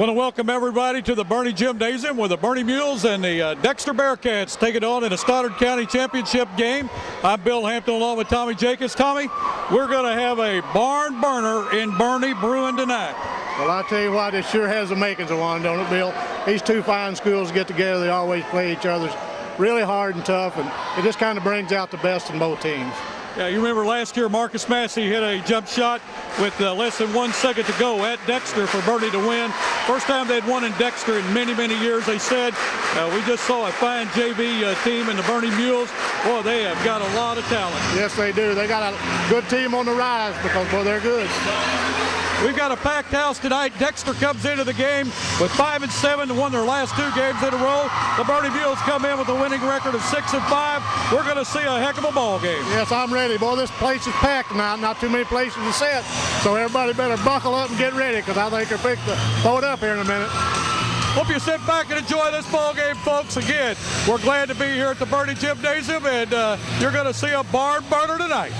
Want to welcome everybody to the Bernie Gymnasium where the Bernie Mules and the Dexter Bearcats take it on in a Stoddard County Championship game. I'm Bill Hampton along with Tommy Jacobs. Tommy, we're going to have a barn burner in Bernie brewing tonight. Well, I tell you what, it sure has the makings of one, don't it, Bill? These two fine schools get together. They always play each other really hard and tough, and it just kind of brings out the best in both teams. Yeah, you remember last year Marcus Massey hit a jump shot with less than 1 second to go at Dexter for Bernie to win. First time they'd won in Dexter in many, many years, they said. We just saw a fine JV team in the Bernie Mules. Boy, they have got a lot of talent. Yes, they do. They got a good team on the rise because, boy, they're good. We've got a packed house tonight. Dexter comes into the game with 5-7 to win their last 2 games in a row. The Bernie Mules come in with a winning record of 6-5. We're going to see a heck of a ball game. Yes, I'm ready. Boy, this place is packed tonight. Not too many places to sit. So everybody better buckle up and get ready because I think they're fixing to throw it up here in a minute. Hope you sit back and enjoy this ball game, folks. Again, we're glad to be here at the Bernie Gymnasium, and you're going to see a barn burner tonight.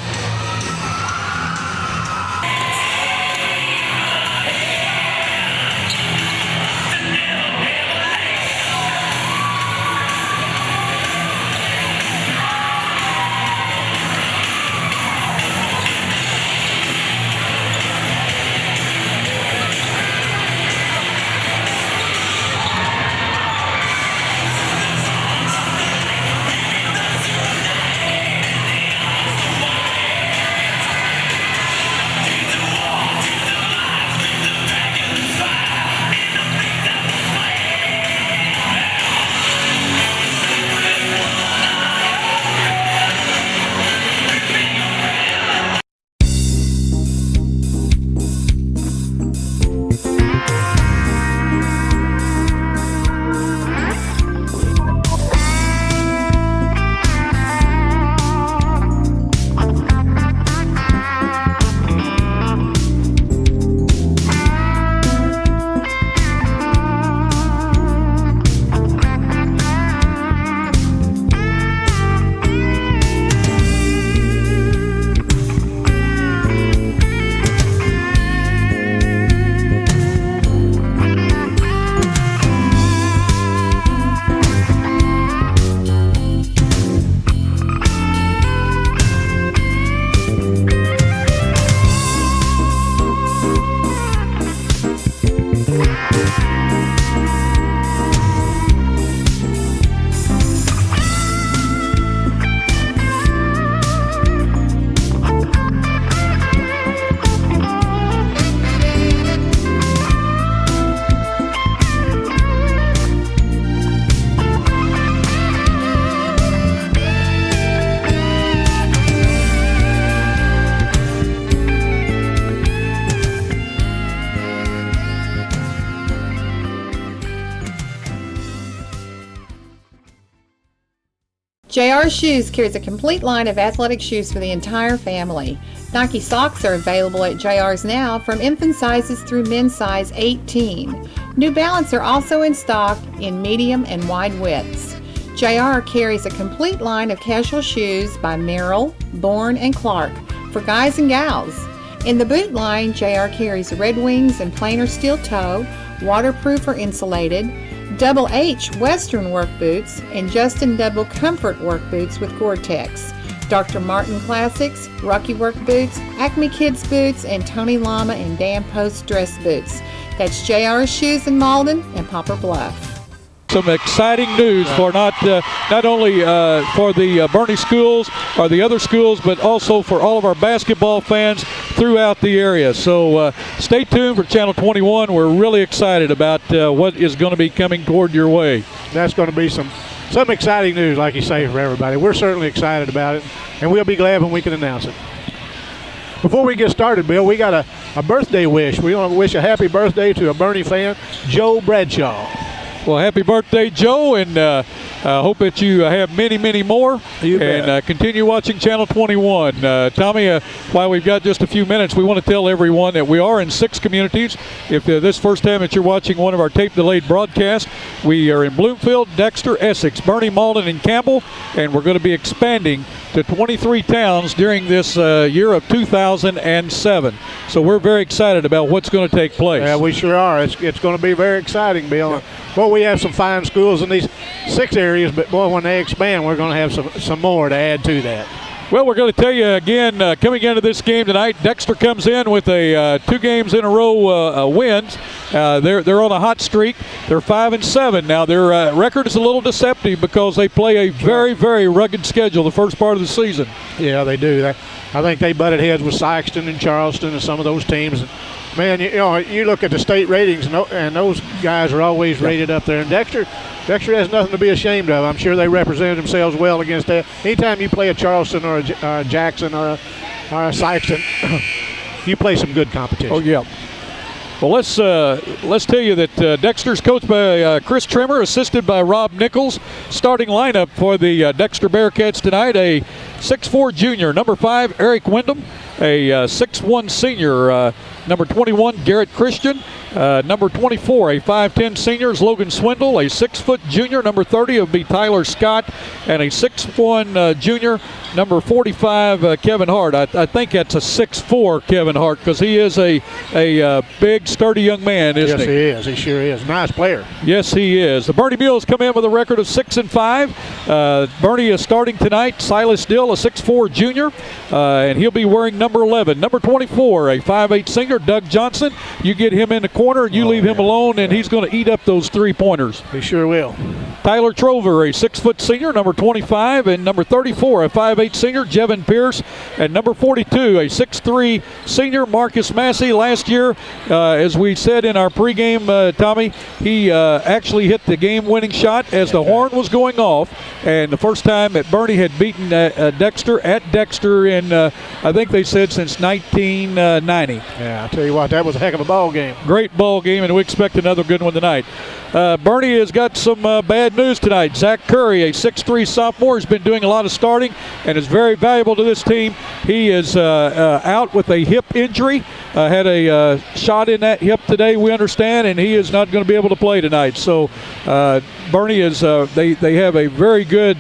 JR Shoes carries a complete line of athletic shoes for the entire family. Nike socks are available at JR's now from infant sizes through men's size 18. New Balance are also in stock in medium and wide widths. JR carries a complete line of casual shoes by Merrill, Bourne, and Clark for guys and gals. In the boot line, JR carries Red Wings and plain or steel toe, waterproof or insulated, Double H Western work boots, and Justin Double Comfort work boots with Gore-Tex, Dr. Martin Classics, Rocky work boots, Acme Kids boots, and Tony Lama and Dan Post dress boots. That's JR Shoes in Malden and Poplar Bluff. Some exciting news for not only for the Bernie schools or the other schools, but also for all of our basketball fans throughout the area. So stay tuned for Channel 21. We're really excited about what is going to be coming toward your way. That's going to be some exciting news, like you say, for everybody. We're certainly excited about it, and we'll be glad when we can announce it. Before we get started, Bill, we got a birthday wish. We want to wish a happy birthday to a Bernie fan, Joe Bradshaw. Well, happy birthday, Joe, and hope that you have many, many more. And continue watching Channel 21. Tommy, while we've got just a few minutes, we want to tell everyone that we are in 6 communities. If this first time that you're watching one of our tape-delayed broadcasts, we are in Bloomfield, Dexter, Essex, Bernie, Malden, and Campbell, and we're going to be expanding to 23 towns during this year of 2007. So we're very excited about what's going to take place. Yeah, we sure are. It's going to be very exciting, Bill. Yeah. Well, we have some fine schools in these 6 areas, but boy, when they expand, we're going to have some more to add to that. Well, we're going to tell you again, coming into this game tonight, Dexter comes in with a 2 games in a row wins. They're on a hot streak. They're 5-7 now. Their record is a little deceptive because they play a very, very rugged schedule the first part of the season. Yeah, they do. I think they butted heads with Sykeston and Charleston and some of those teams. Man, you look at the state ratings, and those guys are always rated up there. And Dexter has nothing to be ashamed of. I'm sure they represent themselves well against that. Anytime you play a Charleston or a Jackson or a Sykeston, you play some good competition. Oh, yeah. Well, let's tell you that Dexter's coached by Chris Trimmer, assisted by Rob Nichols. Starting lineup for the Dexter Bearcats tonight: a 6'4" junior, number 5, Eric Wyndham; a 6'1" senior, number 21, Garrett Christian; number 24, a 5'10" senior, is Logan Swindle; a 6-foot junior, number 30, would be Tyler Scott; and a 6'1" junior, number 45, Kevin Hart. I think that's a 6'4" Kevin Hart, because he is a big, sturdy young man, isn't he? Yes, he is. He sure is. Nice player. Yes, he is. The Bernie Mules come in with a record of 6-5. Bernie is starting tonight. Silas Dill, a 6'4" junior, and he'll be wearing number 11. Number 24, a 5'8" senior, Doug Johnson. You get him in the corner, you leave him alone, and he's going to eat up those 3-pointers. He sure will. Tyler Trover, a 6-foot senior, number 25, and number 34, a 5'8" senior, Jevin Pierce, and number 42, a 6'3" senior, Marcus Massey. Last year, as we said in our pregame, Tommy, he actually hit the game-winning shot as the horn was going off, and the first time that Bernie had beaten Dexter at Dexter in, I think they said, since 1990. Yeah, I'll tell you what, that was a heck of a ball game. Great ball game, and we expect another good one tonight. Bernie has got some bad news tonight. Zach Curry, a 6'3" sophomore, has been doing a lot of starting and is very valuable to this team. He is out with a hip injury. Had a shot in that hip today, we understand, and he is not going to be able to play tonight. So Bernie is they have a very good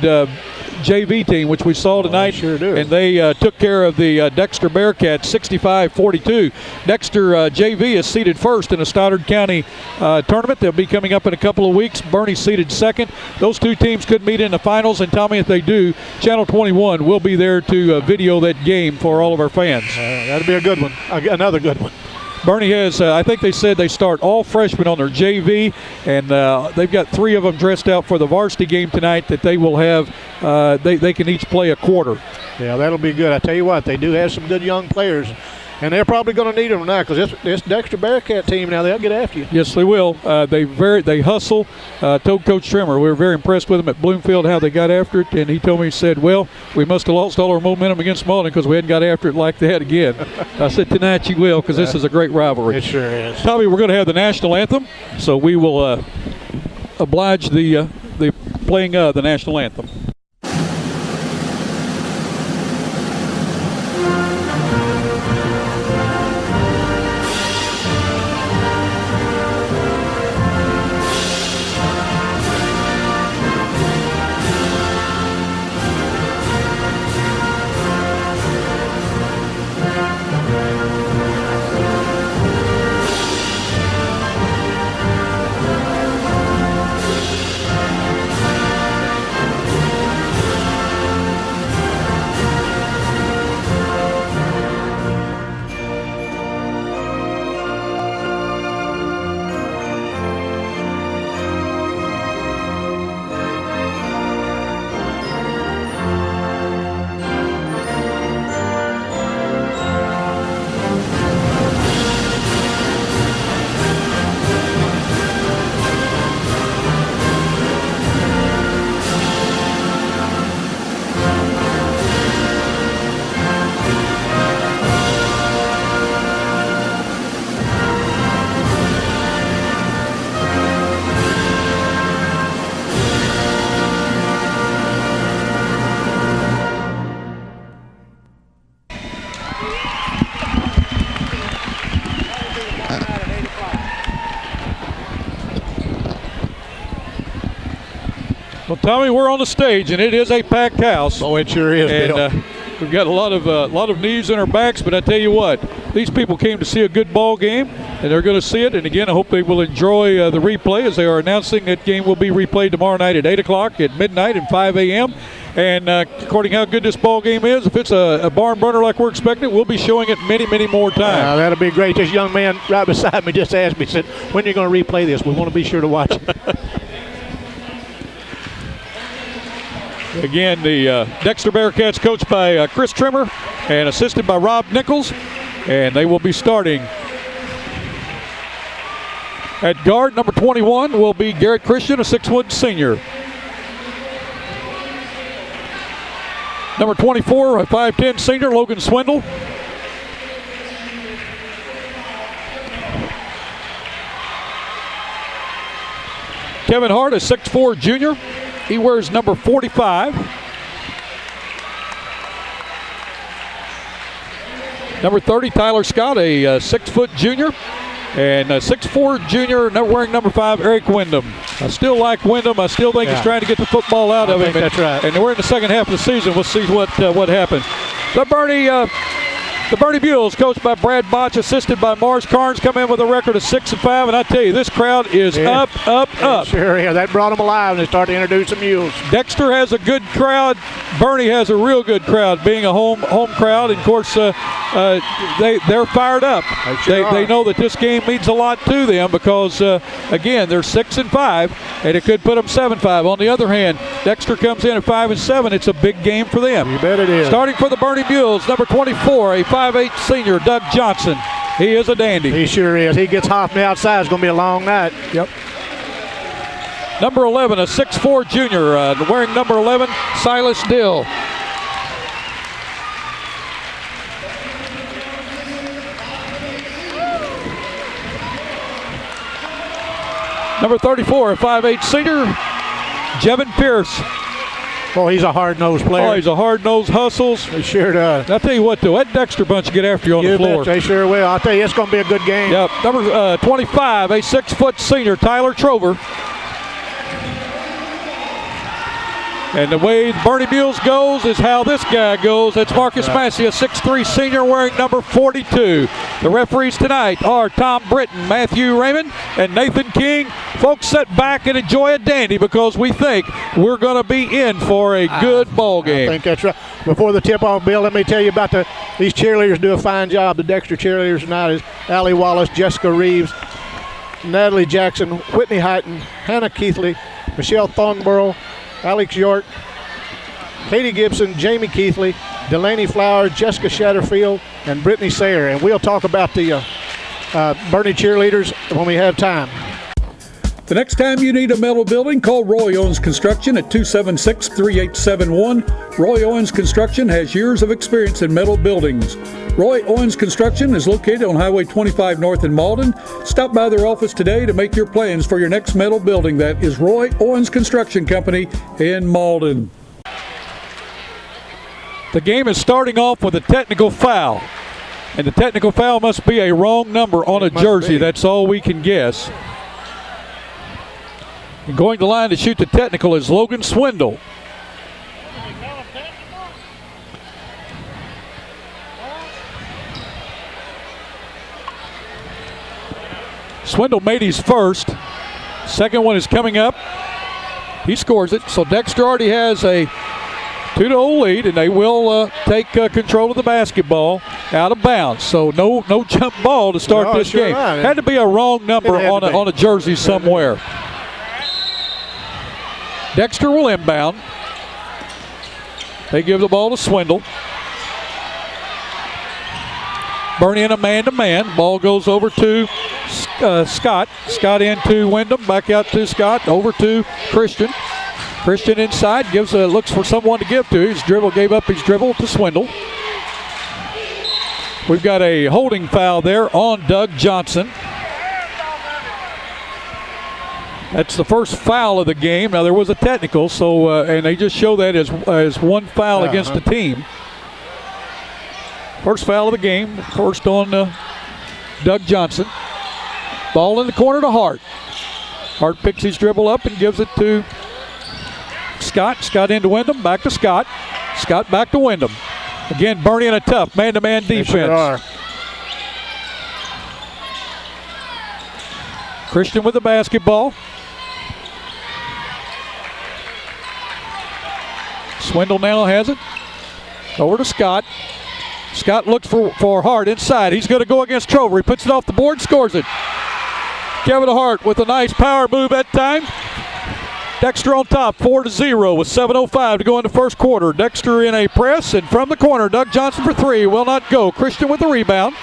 JV team, which we saw tonight, sure do. And they took care of the Dexter Bearcats 65-42. Dexter JV is seated first in the Stoddard County tournament. They'll be coming up in a couple of weeks. Bernie seated second. Those two teams could meet in the finals, and Tommy, if they do, Channel 21 will be there to video that game for all of our fans. That'll be a good one, another good one. Bernie has, I think they said they start all freshmen on their JV, and they've got 3 of them dressed out for the varsity game tonight that they will have, they can each play a quarter. Yeah, that'll be good. I tell you what, they do have some good young players, and they're probably going to need them now, because this Dexter Bearcat team now, they'll get after you. Yes, they will. They hustle. Told Coach Trimmer, we were very impressed with them at Bloomfield, how they got after it, and he told me, he said, well, we must have lost all our momentum against Malden because we hadn't got after it like that again. I said, tonight you will, because this is a great rivalry. It sure is. Tommy, we're going to have the national anthem, so we will oblige the playing the national anthem. Tommy, we're on the stage, and it is a packed house. Oh, it sure is, And Bill. we've got a lot of knees in our backs, but I tell you what, these people came to see a good ball game, and they're going to see it. And again, I hope they will enjoy the replay, as they are announcing that game will be replayed tomorrow night at 8 o'clock, at midnight, and 5 a.m. And according to how good this ball game is, if it's a barn burner like we're expecting, we'll be showing it many, many more times. That'll be great. This young man right beside me just asked me, said, when are you going to replay this? We want to be sure to watch it. Again, the Dexter Bearcats coached by Chris Trimmer and assisted by Rob Nichols. And they will be starting. At guard, number 21 will be Garrett Christian, a 6-foot senior. Number 24, a 5'10 senior, Logan Swindle. Kevin Hart, a 6'4 junior. He wears number 45. Number 30, Tyler Scott, a 6-foot junior. And a 6'4 junior wearing number 5, Eric Wyndham. I still like Wyndham. I still think he's trying to get the football out of him. That's right. And we're in the second half of the season. We'll see what happens. The Bernie Mules, coached by Brad Botch, assisted by Morris Carnes, come in with a record of 6-5. And I tell you, this crowd is up. Sure, yeah. That brought them alive, and they started to introduce the Mules. Dexter has a good crowd. Bernie has a real good crowd, being a home crowd. And of course, they're fired up. They know that this game means a lot to them because, again, they're 6-5, and it could put them 7-5. On the other hand, Dexter comes in at 5-7. It's a big game for them. You bet it is. Starting for the Bernie Mules, number 24, a 5'8 senior, Doug Johnson. He is a dandy. He sure is. He gets hot from the outside. It's going to be a long night. Yep. Number 11, a 6'4 junior, wearing number 11, Silas Dill. Number 34, a 5'8 senior, Jevin Pierce. Oh, he's a hard-nosed player. Oh, he's a hard-nosed, hustles. He sure does. I'll tell you what, though, that Dexter bunch will get after you on the floor. They sure will. I'll tell you, it's going to be a good game. Yep. Number 25, a 6-foot senior, Tyler Trover. And the way Bernie Mules goes is how this guy goes. That's Marcus Massey, a 6'3 senior wearing number 42. The referees tonight are Tom Britton, Matthew Raymond, and Nathan King. Folks, sit back and enjoy a dandy because we think we're going to be in for a good ball game. I think that's right. Before the tip-off, Bill, let me tell you about these cheerleaders do a fine job. The Dexter cheerleaders tonight is Allie Wallace, Jessica Reeves, Natalie Jackson, Whitney Hyten, Hannah Keithley, Michelle Thornborough, Alex York, Katie Gibson, Jamie Keithley, Delaney Flowers, Jessica Shatterfield, and Brittany Sayer. And we'll talk about the Bernie cheerleaders when we have time. The next time you need a metal building, call Roy Owens Construction at 276-3871. Roy Owens Construction has years of experience in metal buildings. Roy Owens Construction is located on Highway 25 North in Malden. Stop by their office today to make your plans for your next metal building. That is Roy Owens Construction Company in Malden. The game is starting off with a technical foul. And the technical foul must be a wrong number on a jersey. That's all we can guess. And going to the line to shoot the technical is Logan Swindle. Swindle made his first. Second one is coming up. He scores it. So Dexter already has a 2-0 lead, and they will take control of the basketball out of bounds. So no jump ball to start this game. Right. Had to be a wrong number on a jersey somewhere. Dexter will inbound. They give the ball to Swindle. Bernie in a man-to-man. Ball goes over to Scott. Scott into Wyndham. Back out to Scott. Over to Christian. Christian inside. Looks for someone to give to. Gave up his dribble to Swindle. We've got a holding foul there on Doug Johnson. That's the first foul of the game. Now, there was a technical, so and they just show that as one foul against the team. First foul of the game, first on Doug Johnson. Ball in the corner to Hart. Hart picks his dribble up and gives it to Scott. Scott into Wyndham. Back to Scott. Scott back to Wyndham. Again, Bernie in a tough man-to-man defense. They sure are. Christian with the basketball. Swindle now has it. Over to Scott. Scott looks for Hart inside. He's going to go against Trover. He puts it off the board, scores it. Kevin Hart with a nice power move that time. Dexter on top, 4-0 with 7:05 to go in the first quarter. Dexter in a press, and from the corner, Doug Johnson for three. Will not go. Christian with the rebound.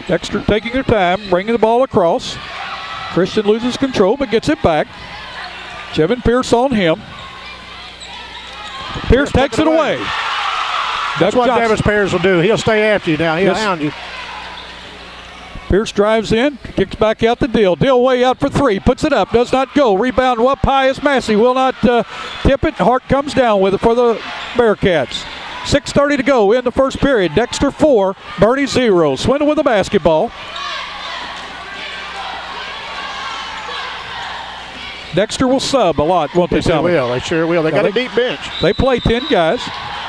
Dexter taking their time, bringing the ball across. Christian loses control, but gets it back. Jevin Pierce on him. Pierce takes it away. That's what Davis Pierce will do. He'll stay after you now. He'll hound you. Pierce drives in, kicks back out to Dill. Dill way out for three, puts it up, does not go. Rebound up high is Massey, will not tip it. Hart comes down with it for the Bearcats. 6:30 to go in the first period. Dexter 4, Bernie 0. Swindle with the basketball. Dexter will sub a lot, won't they, Tommy? They will. They sure will. They got a deep bench. They play 10 guys.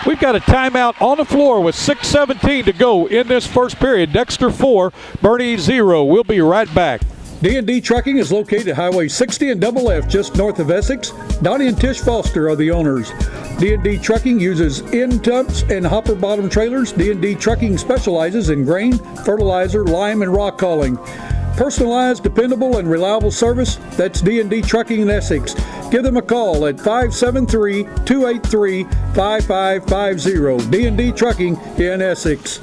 We've got a timeout on the floor with 6:17 to go in this first period. Dexter 4, Bernie 0. We'll be right back. D&D Trucking is located at Highway 60 and Double F, just north of Essex. Donnie and Tish Foster are the owners. D&D Trucking uses end tubs and hopper bottom trailers. D&D Trucking specializes in grain, fertilizer, lime, and rock hauling. Personalized, dependable, and reliable service. That's D&D Trucking in Essex. Give them a call at 573-283-5550. D&D Trucking in Essex.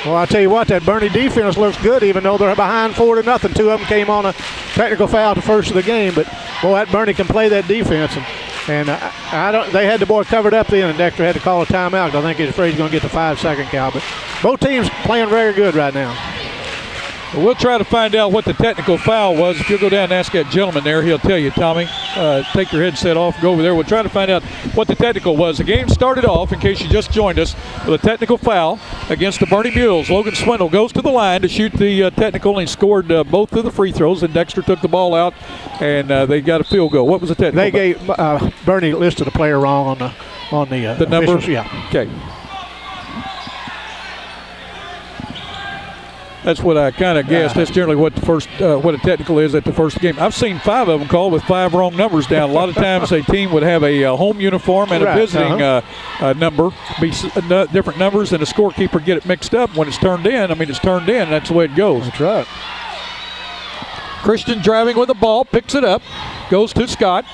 Well, I'll tell you what, that Bernie defense looks good, even though they're behind 4-0. Two of them came on a technical foul the first of the game, but boy, that Bernie can play that defense. And they had the boy covered up then, and Dexter had to call a timeout because I think he's afraid he's going to get the 5-second count. But both teams playing very good right now. Well, we'll try to find out what the technical foul was. If you'll go down and ask that gentleman there, he'll tell you, Tommy. Take your headset off, go over there. We'll try to find out what the technical was. The game started off, in case you just joined us, with a technical foul against the Bernie Mules. Logan Swindle goes to the line to shoot the technical, and he scored both of the free throws, and Dexter took the ball out, and they got a field goal. What was the technical? They gave Bernie listed a player wrong on the number? Yeah. Okay. That's what I kind of guessed. That's generally what what a technical is at the first game. I've seen 5 of them called with 5 wrong numbers down. A lot of times a team would have a home uniform and a visiting number, be different numbers, and the scorekeeper get it mixed up. When it's turned in, it's turned in. That's the way it goes. That's right. Christian driving with the ball, picks it up, goes to Scott.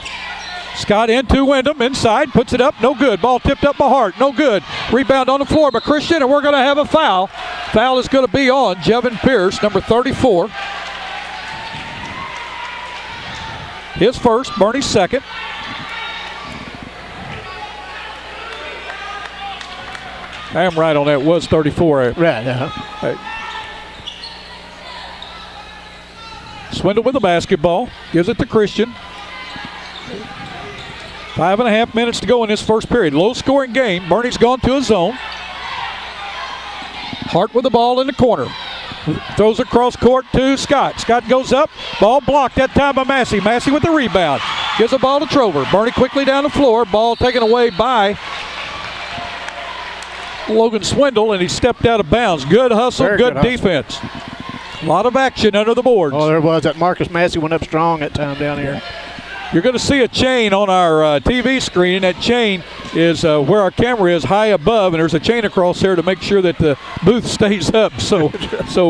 Scott into Wyndham, inside, puts it up, no good. Ball tipped up by Hart, no good. Rebound on the floor by Christian, and we're going to have a foul. Foul is going to be on Jevin Pierce, number 34. His first, Bernie's second. I am right on that, it was 34. Right, Swindle with the basketball, gives it to Christian. 5.5 minutes to go in this first period. Low-scoring game. Bernie's gone to a zone. Hart with the ball in the corner. Throws across court to Scott. Scott goes up. Ball blocked that time by Massey. Massey with the rebound. Gives the ball to Trover. Bernie quickly down the floor. Ball taken away by Logan Swindle, and he stepped out of bounds. Good hustle, good defense. A lot of action under the boards. Oh, there was. That Marcus Massey went up strong that time down here. You're going to see a chain on our TV screen, and that chain is where our camera is, high above, and there's a chain across there to make sure that the booth stays up. So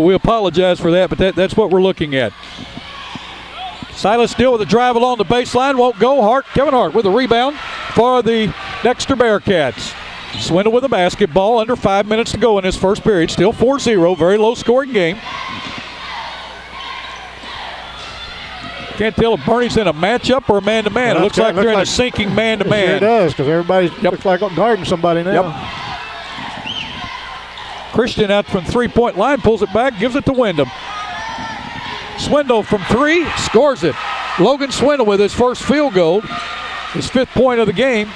we apologize for that, but that's what we're looking at. Silas Dill with a drive along the baseline, won't go. Kevin Hart with a rebound for the Dexter Bearcats. Swindle with a basketball, under 5 minutes to go in this first period. Still 4-0, very low-scoring game. Can't tell if Bernie's in a matchup or a man-to-man. It looks like they're in a sinking man-to-man. It sure does, because everybody looks like guarding somebody now. Yep. Christian out from three-point line, pulls it back, gives it to Wyndham. Swindle from 3, scores it. Logan Swindle with his first field goal, his 5th point of the game.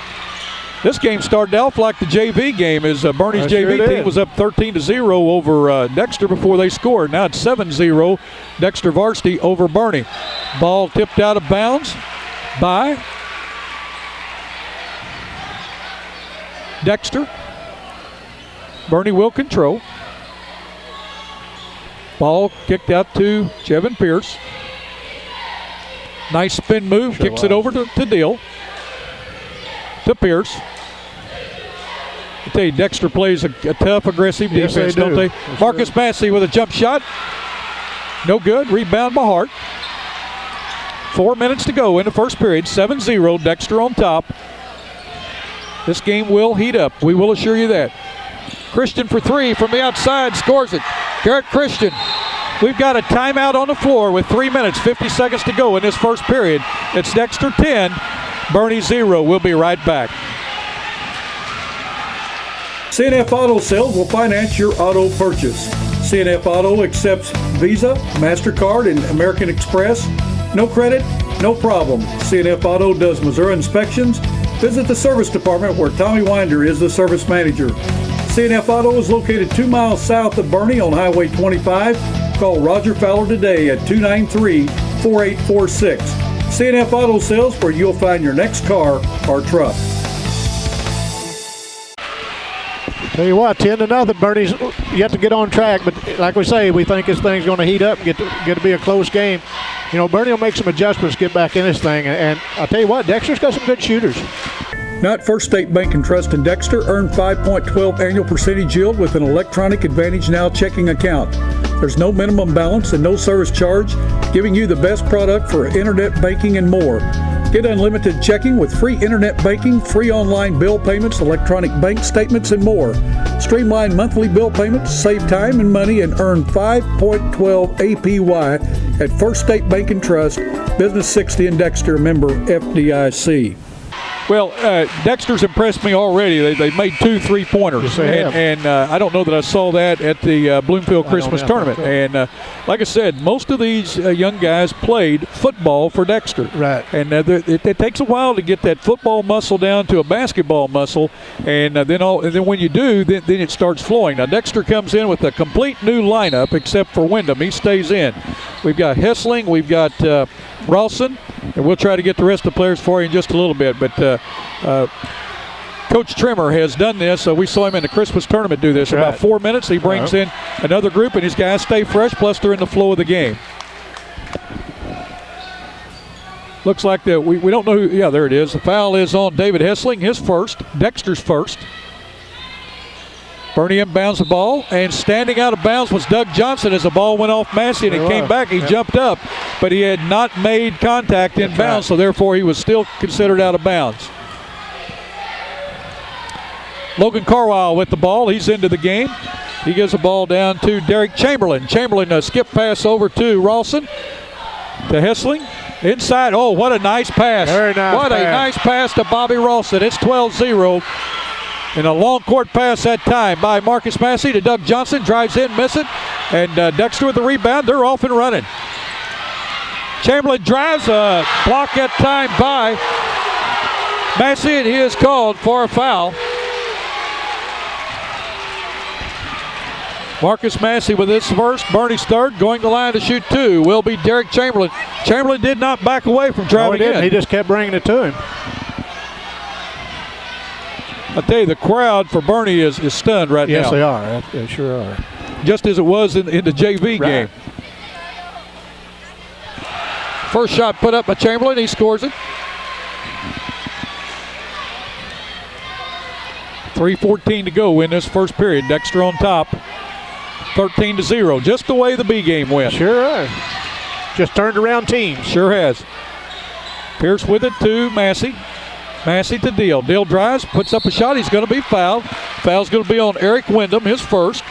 This game started off like the JV game as Bernie's Sure JV did. team was up 13-0 over Dexter before they scored. Now it's 7-0 Dexter varsity over Bernie. Ball tipped out of bounds by Dexter. Bernie will control. Ball kicked out to Jevin Pierce. Nice spin move, kicks it over to Dill. To Pierce. I tell you, Dexter plays a tough, aggressive Yes, defense, they do. don't they? Yes, Marcus Massey with a jump shot. No good. Rebound by Hart. 4 minutes to go in the first period. 7-0. Dexter on top. This game will heat up. We will assure you that. Christian for three from the outside. Scores it. Garrett Christian. We've got a timeout on the floor with 3 minutes, 50 seconds to go in this first period. It's Dexter 10, Bernie 0. We'll be right back. CNF Auto Sales will finance your auto purchase. CNF Auto accepts Visa, MasterCard, and American Express. No credit, no problem. CNF Auto does Missouri inspections. Visit the service department where Tommy Winder is the service manager. CNF Auto is located 2 miles south of Bernie on Highway 25. Call Roger Fowler today at 293-4846. CNF Auto Sales, where you'll find your next car or truck. Tell you what, 10-0. Bernie's yet to get on track, but like we say, we think this thing's going to heat up and get to be a close game. You know, Bernie will make some adjustments, get back in this thing, and I'll tell you what, Dexter's got some good shooters. Now at First State Bank and Trust in Dexter, earn 5.12 annual percentage yield with an electronic Advantage Now checking account. There's no minimum balance and no service charge, giving you the best product for internet banking and more. Get unlimited checking with free internet banking, free online bill payments, electronic bank statements, and more. Streamline monthly bill payments, save time and money, and earn 5.12 APY at First State Bank and Trust, Business 60 in Dexter, member FDIC. Well, Dexter's impressed me already. They made 2 3-pointers, Yes, they have. and I don't know that I saw that at the Bloomfield Christmas tournament. And like I said, most of these young guys played football for Dexter. Right. And it takes a while to get that football muscle down to a basketball muscle, and then when you do, then it starts flowing. Now Dexter comes in with a complete new lineup except for Wyndham. He stays in. We've got Hessling, we've got Rawson, and we'll try to get the rest of the players for you in just a little bit. But Coach Trimmer has done this. We saw him in the Christmas tournament do this. That's About right. 4 minutes, he brings in another group, and his guys stay fresh, plus they're in the flow of the game. Looks like we don't know who. Yeah, there it is. The foul is on David Hessling, his first, Dexter's first. Bernie inbounds the ball, and standing out of bounds was Doug Johnson as the ball went off Massey, and he came back. He jumped up, but he had not made contact in bounds, so therefore he was still considered out of bounds. Logan Carwile with the ball. He's into the game. He gives the ball down to Derek Chamberlain. Chamberlain, a skip pass over to Rawson, to Hessling. Inside. Oh, what a nice pass. Very nice What a nice pass to Bobby Rawson. It's 12-0. And a long court pass that time by Marcus Massey to Doug Johnson. Drives in, miss it. And Dexter with the rebound. They're off and running. Chamberlain drives, a block that time by Massey, and he is called for a foul. Marcus Massey with his first, Bernie's third, going to line to shoot 2 will be Derek Chamberlain. Chamberlain did not back away from driving he didn't. in. He just kept bringing it to him. I tell you, the crowd for Bernie is stunned right now. Yes, they are. They sure are. Just as it was in the JV game. First shot put up by Chamberlain. He scores it. 3:14 to go in this first period. Dexter on top. 13-0. Just the way the B game went. Sure are. Just turned around teams. Sure has. Pierce with it to Massey. Massey to Deal. Deal drives, puts up a shot. He's going to be fouled. Foul's going to be on Eric Wyndham, his first.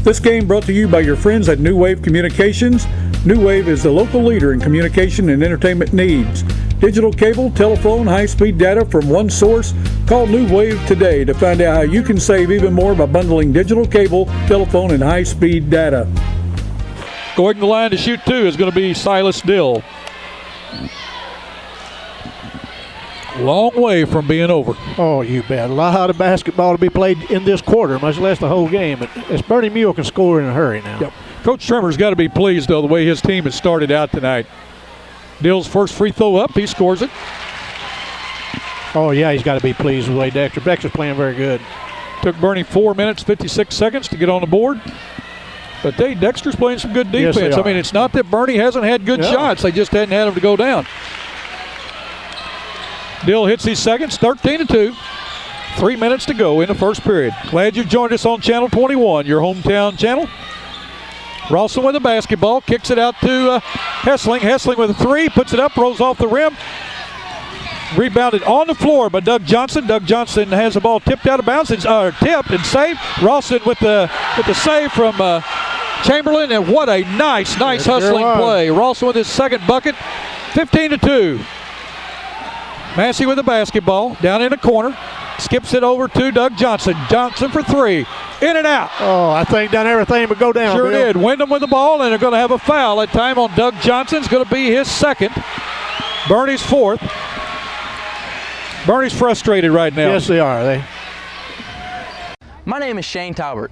This game brought to you by your friends at New Wave Communications. New Wave is the local leader in communication and entertainment needs. Digital cable, telephone, high-speed data from one source. Call New Wave today to find out how you can save even more by bundling digital cable, telephone, and high-speed data. Going the line to shoot 2 is going to be Silas Dill. Long way from being over. Oh, you bet. A lot of basketball to be played in this quarter, much less the whole game. But as Bernie Mule can score in a hurry now. Yep. Coach Trimmer's got to be pleased, though, the way his team has started out tonight. Dill's first free throw up. He scores it. Oh, yeah, he's got to be pleased with the way Dexter's playing very good. Took Bernie 4 minutes, 56 seconds to get on the board. But Dexter's playing some good defense. Yes, I mean, it's not that Bernie hasn't had good shots. They just hadn't had them to go down. Dill hits his seconds, 13-2. 3 minutes to go in the first period. Glad you've joined us on Channel 21, your hometown channel. Ralston with the basketball, kicks it out to Hessling. Hessling with a three, puts it up, rolls off the rim. Rebounded on the floor by Doug Johnson. Doug Johnson has the ball tipped out of bounds, tipped and saved. Ralston with the save from Chamberlain, and what a nice hustling play. Ralston with his second bucket, 15-2. Massey with the basketball, down in the corner. Skips it over to Doug Johnson. Johnson for three. In and out. Oh, I think done everything but go down. Sure Bill. did. Wyndham with the ball, and they're going to have a foul that time on Doug Johnson. It's going to be his second. Bernie's fourth. Bernie's frustrated right now. Yes, they are. My name is Shane Talbert.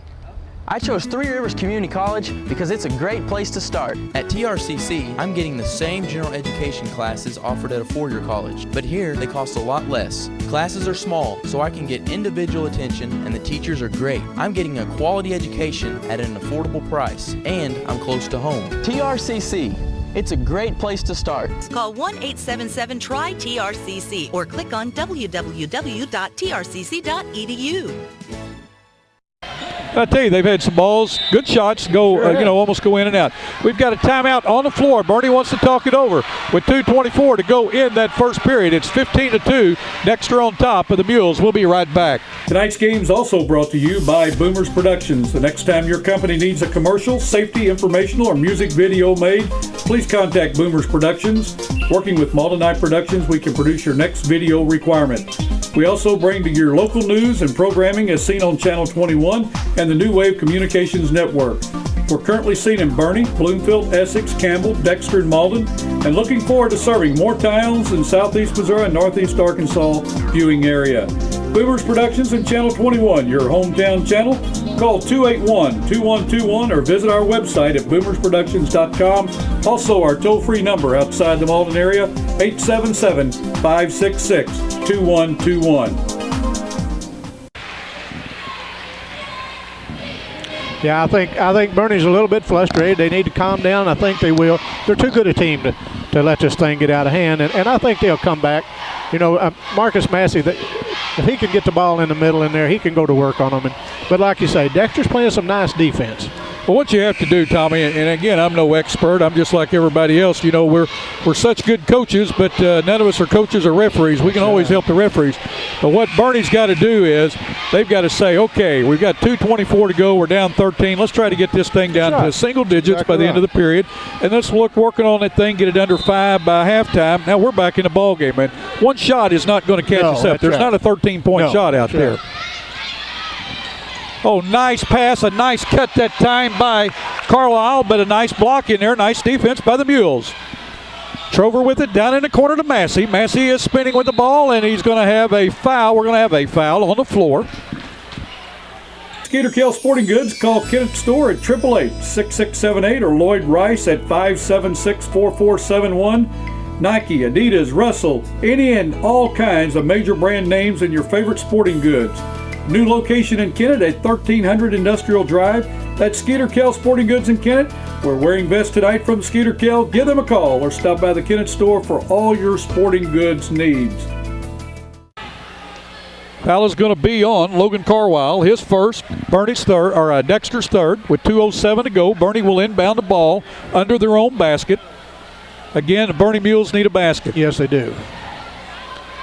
I chose Three Rivers Community College because it's a great place to start. At TRCC, I'm getting the same general education classes offered at a four-year college, but here they cost a lot less. Classes are small, so I can get individual attention, and the teachers are great. I'm getting a quality education at an affordable price, and I'm close to home. TRCC, it's a great place to start. Call 1-877-TRY-TRCC or click on www.trcc.edu. I tell you, they've had some balls, good shots, go almost go in and out. We've got a timeout on the floor. Bernie wants to talk it over with 2:24 to go in that first period. It's 15-2. Dexter on top of the Mules. We'll be right back. Tonight's game is also brought to you by Boomers Productions. The next time your company needs a commercial, safety, informational, or music video made, please contact Boomers Productions. Working with Malden Eye Productions, we can produce your next video requirement. We also bring to your local news and programming as seen on Channel 21 and the New Wave Communications Network. We're currently seen in Bernie, Bloomfield, Essex, Campbell, Dexter, and Malden, and looking forward to serving more towns in Southeast Missouri and Northeast Arkansas viewing area. Boomers Productions and Channel 21, your hometown channel. Call 281-2121 or visit our website at boomersproductions.com. Also, our toll-free number outside the Malden area, 877-566-2121. Yeah, I think Bernie's a little bit frustrated. They need to calm down. I think they will. They're too good a team to let this thing get out of hand, and I think they'll come back. You know, Marcus Massey, if he can get the ball in the middle in there, he can go to work on them. But like you say, Dexter's playing some nice defense. Well, what you have to do, Tommy, and again, I'm no expert. I'm just like everybody else. You know, we're such good coaches, but none of us are coaches or referees. We can always help the referees. But what Bernie's got to do is they've got to say, okay, we've got 2:24 to go. We're down 13. Let's try to get this thing down to single digits by the end of the period. And let's working on that thing, get it under 5 by halftime. Now we're back in the ball game, man. One shot is not going to catch us up. There's not a 13-point shot out there. Oh, nice pass, a nice cut that time by Carlisle, but a nice block in there. Nice defense by the Mules. Trover with it down in the corner to Massey. Massey is spinning with the ball, and he's going to have a foul. We're going to have a foul on the floor. Skeeter Kell Sporting Goods. Call Kenneth Store at 888-6678 or Lloyd Rice at 576-4471. Nike, Adidas, Russell, any and all kinds of major brand names in your favorite sporting goods. New location in Kennett at 1300 Industrial Drive. That's Skeeter Kell Sporting Goods in Kennett. We're wearing vests tonight from Skeeter Kell. Give them a call or stop by the Kennett store for all your sporting goods needs. Foul is going to be on Logan Carlisle, his first. Bernie's third, or Dexter's third, with 2:07 to go. Bernie will inbound the ball under their own basket. Again, the Bernie Mules need a basket. Yes, they do.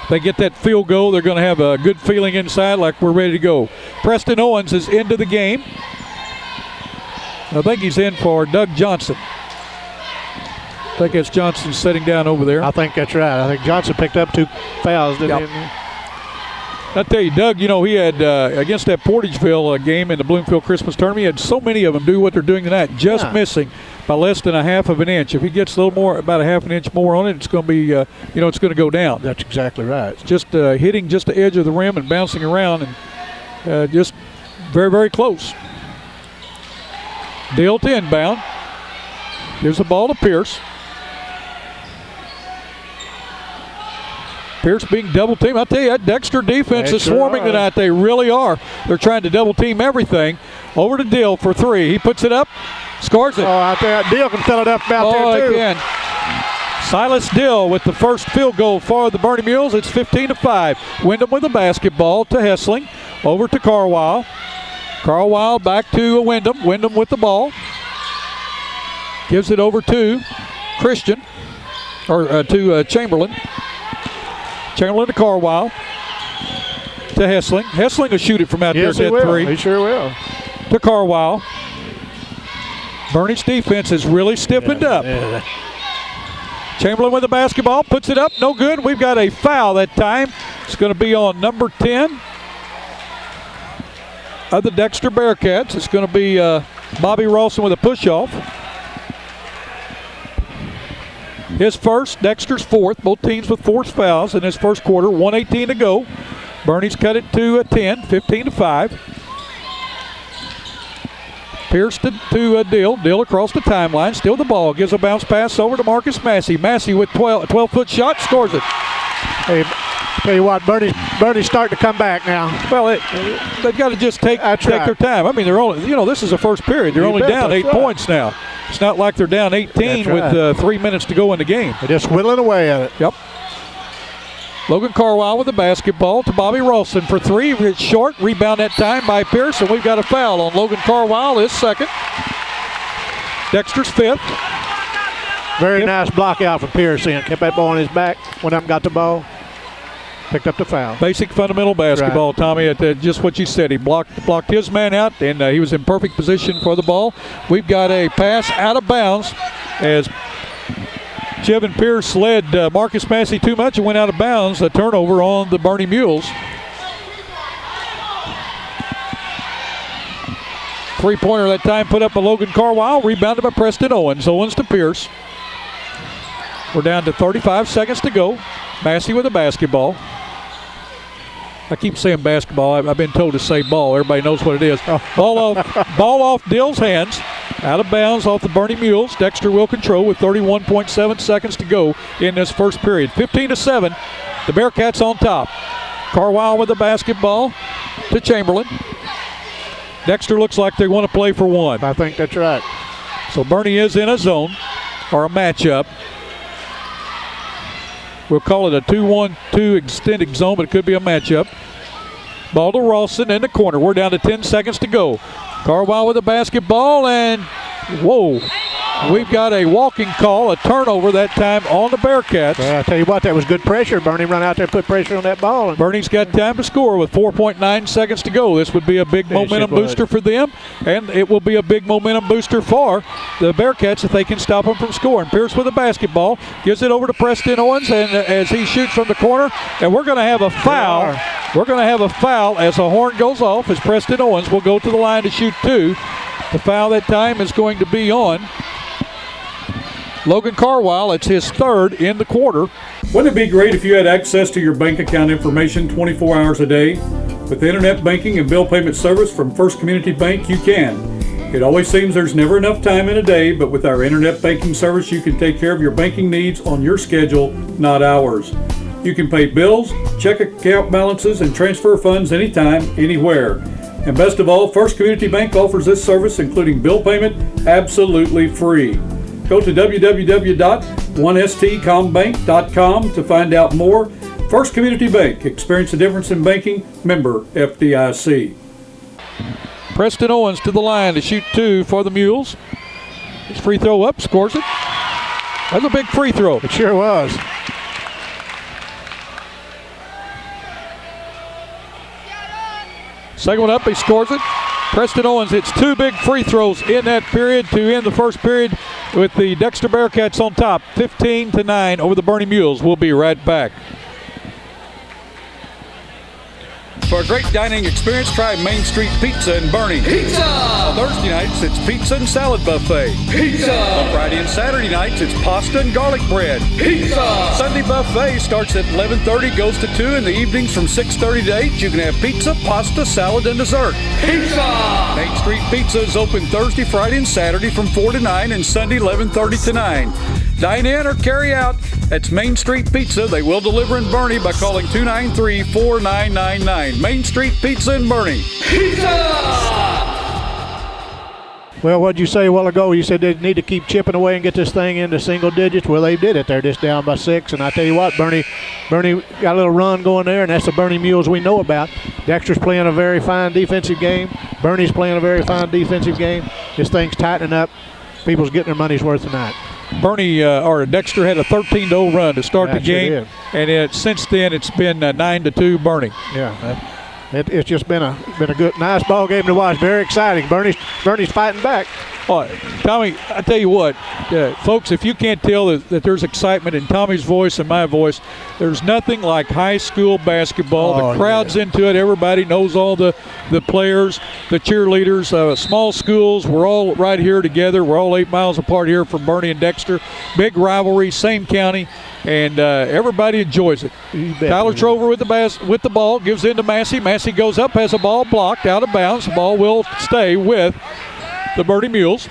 If they get that field goal, they're going to have a good feeling inside like we're ready to go. Preston Owens is into the game. I think he's in for Doug Johnson. I think that's Johnson sitting down over there. I think that's right. I think Johnson picked up 2 fouls, didn't he? I tell you, Doug, you know, he had, against that Portageville game in the Bloomfield Christmas tournament, he had so many of them do what they're doing tonight, just missing. by less than a half of an inch. If he gets a little more, about a half an inch more on it, it's going to be, it's going to go down. That's exactly right. Just hitting just the edge of the rim and bouncing around, and just very, very close. Deal to inbound. Gives the ball to Pierce. Pierce being double teamed. I'll tell you, that Dexter defense is swarming tonight. They really are. They're trying to double team everything. Over to Dill for three. He puts it up, scores it. Oh, out there. Dill can fill it up out there, too. Again. Silas Dill with the first field goal for the Bernie Mules. It's 15-5. Wyndham with the basketball to Hessling. Over to Carwile. Carwile back to Wyndham. Wyndham with the ball. Gives it over to Christian, or to Chamberlain. Chamberlain to Carwile. To Hessling. Hessling will shoot it from out there at three. He sure will. To Carwile. Bernie's defense has really stiffened up. Yeah. Chamberlain with the basketball, puts it up, no good. We've got a foul that time. It's going to be on number 10 of the Dexter Bearcats. It's going to be Bobby Rawson with a push-off. His first, Dexter's fourth. Both teams with forced fouls in this first quarter. 1:18 to go. Bernie's cut it to 10, 15-5. Pierce to Dill. Dill across the timeline. Still the ball. Gives a bounce pass over to Marcus Massey. Massey with 12-foot shot. Scores it. Hey, tell you what, Bernie's starting to come back now. Well, they've got to just take their time. I mean, they're only, this is the first period. They're only down 8 points now. It's not like they're down 18 with 3 minutes to go in the game. They're just whittling away at it. Yep. Logan Carwile with the basketball to Bobby Rawson for three. It's short. Rebound that time by Pierce, and we've got a foul on Logan Carwile, his second. Dexter's fifth. Very nice block out from Pierce in. Kept that ball on his back. Went up and got the ball. Picked up the foul. Basic fundamental basketball, right. Tommy, at just what you said. He blocked his man out, and he was in perfect position for the ball. We've got a pass out of bounds as Chevin Pierce led Marcus Massey too much and went out of bounds. A turnover on the Bernie Mules. Three-pointer that time put up by Logan Carwile. Rebounded by Preston Owens. Owens to Pierce. We're down to 35 seconds to go. Massey with the basketball. I keep saying basketball. I've been told to say ball. Everybody knows what it is. Ball off Dill's hands. Out of bounds off the Bernie Mules. Dexter will control with 31.7 seconds to go in this first period. 15-7. The Bearcats on top. Carwile with the basketball to Chamberlain. Dexter looks like they want to play for one. I think that's right. So Bernie is in a zone or a matchup. We'll call it a 2-1-2 extended zone, but it could be a matchup. Ball to Rawson in the corner. We're down to 10 seconds to go. Carwile with the basketball, and whoa. We've got a walking call, a turnover that time on the Bearcats. Well, I tell you what, that was good pressure. Bernie run out there and put pressure on that ball. Bernie's got time to score with 4.9 seconds to go. This would be a big momentum booster for them, and it will be a big momentum booster for the Bearcats if they can stop them from scoring. Pierce with the basketball, gives it over to Preston Owens, and as he shoots from the corner, and we're going to have a foul. We're going to have a foul as the horn goes off as Preston Owens will go to the line to shoot two. The foul that time is going to be on Logan Carwile. It's his third in the quarter. Wouldn't it be great if you had access to your bank account information 24 hours a day? With internet banking and bill payment service from First Community Bank, you can. It always seems there's never enough time in a day, but with our internet banking service, you can take care of your banking needs on your schedule, not ours. You can pay bills, check account balances, and transfer funds anytime, anywhere. And best of all, First Community Bank offers this service, including bill payment, absolutely free. Go to www.1stcombank.com to find out more. First Community Bank. Experience the difference in banking. Member FDIC. Preston Owens to the line to shoot two for the Mules. His free throw up, scores it. That's a big free throw. It sure was. Second one up, he scores it. Preston Owens hits two big free throws in that period to end the first period with the Dexter Bearcats on top, 15-9 over the Bernie Mules. We'll be right back. For a great dining experience, try Main Street Pizza in Bernie. Pizza! On Thursday nights, it's pizza and salad buffet. Pizza! On Friday and Saturday nights, it's pasta and garlic bread. Pizza! Sunday buffet starts at 11:30, goes to 2. In the evenings from 6:30 to 8, you can have pizza, pasta, salad, and dessert. Pizza! Main Street Pizza is open Thursday, Friday, and Saturday from 4 to 9, and Sunday 11:30 to 9. Dine in or carry out. That's Main Street Pizza. They will deliver in Bernie by calling 293-4999. Main Street Pizza in Bernie. Pizza! Well, what'd you say a while ago? You said they need to keep chipping away and get this thing into single digits. Well, they did it. They're just down by 6. And I tell you what, Bernie got a little run going there, and that's the Bernie Mules we know about. Dexter's playing a very fine defensive game. Bernie's playing a very fine defensive game. This thing's tightening up. People's getting their money's worth tonight. Bernie or Dexter had a 13-0 run to start the game, sure and since then it's been 9-2 Bernie. Yeah, it's just been a good, nice ball game to watch. Very exciting. Bernie's fighting back. Oh, Tommy, I tell you what, folks, if you can't tell that there's excitement in Tommy's voice and my voice, there's nothing like high school basketball. The crowd's into it. Everybody knows all the players, the cheerleaders. Small schools, we're all right here together. We're all 8 miles apart here from Bernie and Dexter. Big rivalry, same county, and everybody enjoys it. Tyler Trover with the ball, gives in to Massey. Massey goes up, has a ball blocked, out of bounds. The ball will stay with the Bernie Mules.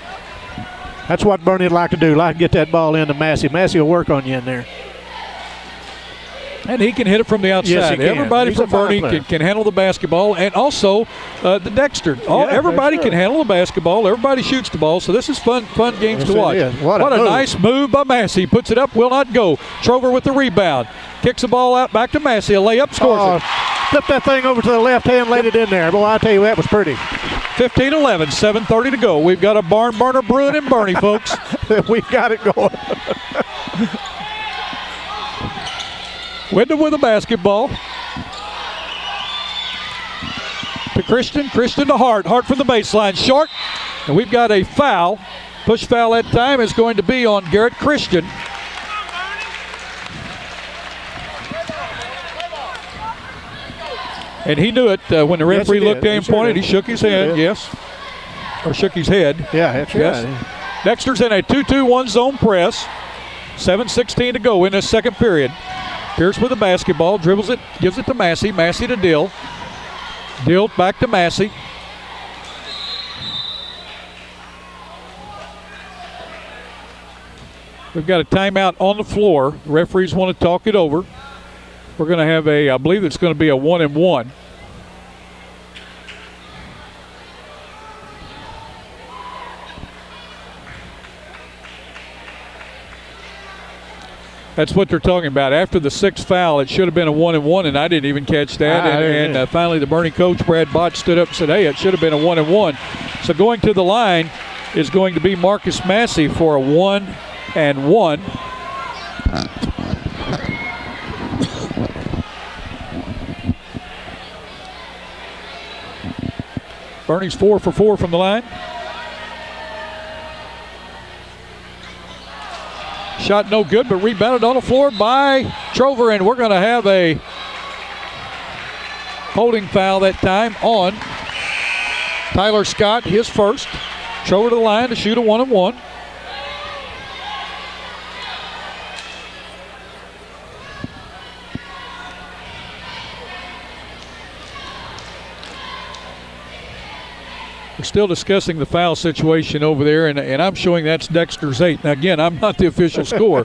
That's what Bernie would like to do. Like to get that ball into Massey. Massey will work on you in there. And he can hit it from the outside. Yes, he can. Everybody from Bernie can handle the basketball, and also the Dexter. Everybody can handle the basketball. Everybody shoots the ball, so this is fun games to watch. What a nice move by Massey. Puts it up, will not go. Trover with the rebound. Kicks the ball out back to Massey. A layup, scores it. Flip that thing over to the left hand, laid it in there. Boy, I tell you, that was pretty. 15-11, 7:30 to go. We've got a barn burner brewing in Bernie, folks. We've got it going. Wyndham with a basketball. To Christian. Christian to Hart. Hart from the baseline. Short. And we've got a foul. Push foul that time is going to be on Garrett Christian. And he knew it when the referee looked at him and pointed. He shook his hand, yes. Or shook his head. Yeah, that's right. Dexter's in a 2-2-1 zone press. 7:16 to go in this second period. Pierce with the basketball, dribbles it, gives it to Massey. Massey to Dill. Dill back to Massey. We've got a timeout on the floor. The referees want to talk it over. We're going to have I believe it's going to be a 1-and-1. That's what they're talking about. After the sixth foul, it should have been a 1-and-1, and I didn't even catch that. And finally, the Bernie coach, Brad Bott, stood up and said, hey, it should have been a 1-and-1. So going to the line is going to be Marcus Massey for a 1-and-1. Bernie's 4 for 4 from the line. Shot no good, but rebounded on the floor by Trover, and we're going to have a holding foul that time on Tyler Scott, his first. Trover to the line to shoot a 1-and-1. We're still discussing the foul situation over there, and I'm showing that's Dexter's 8. Now, again, I'm not the official score.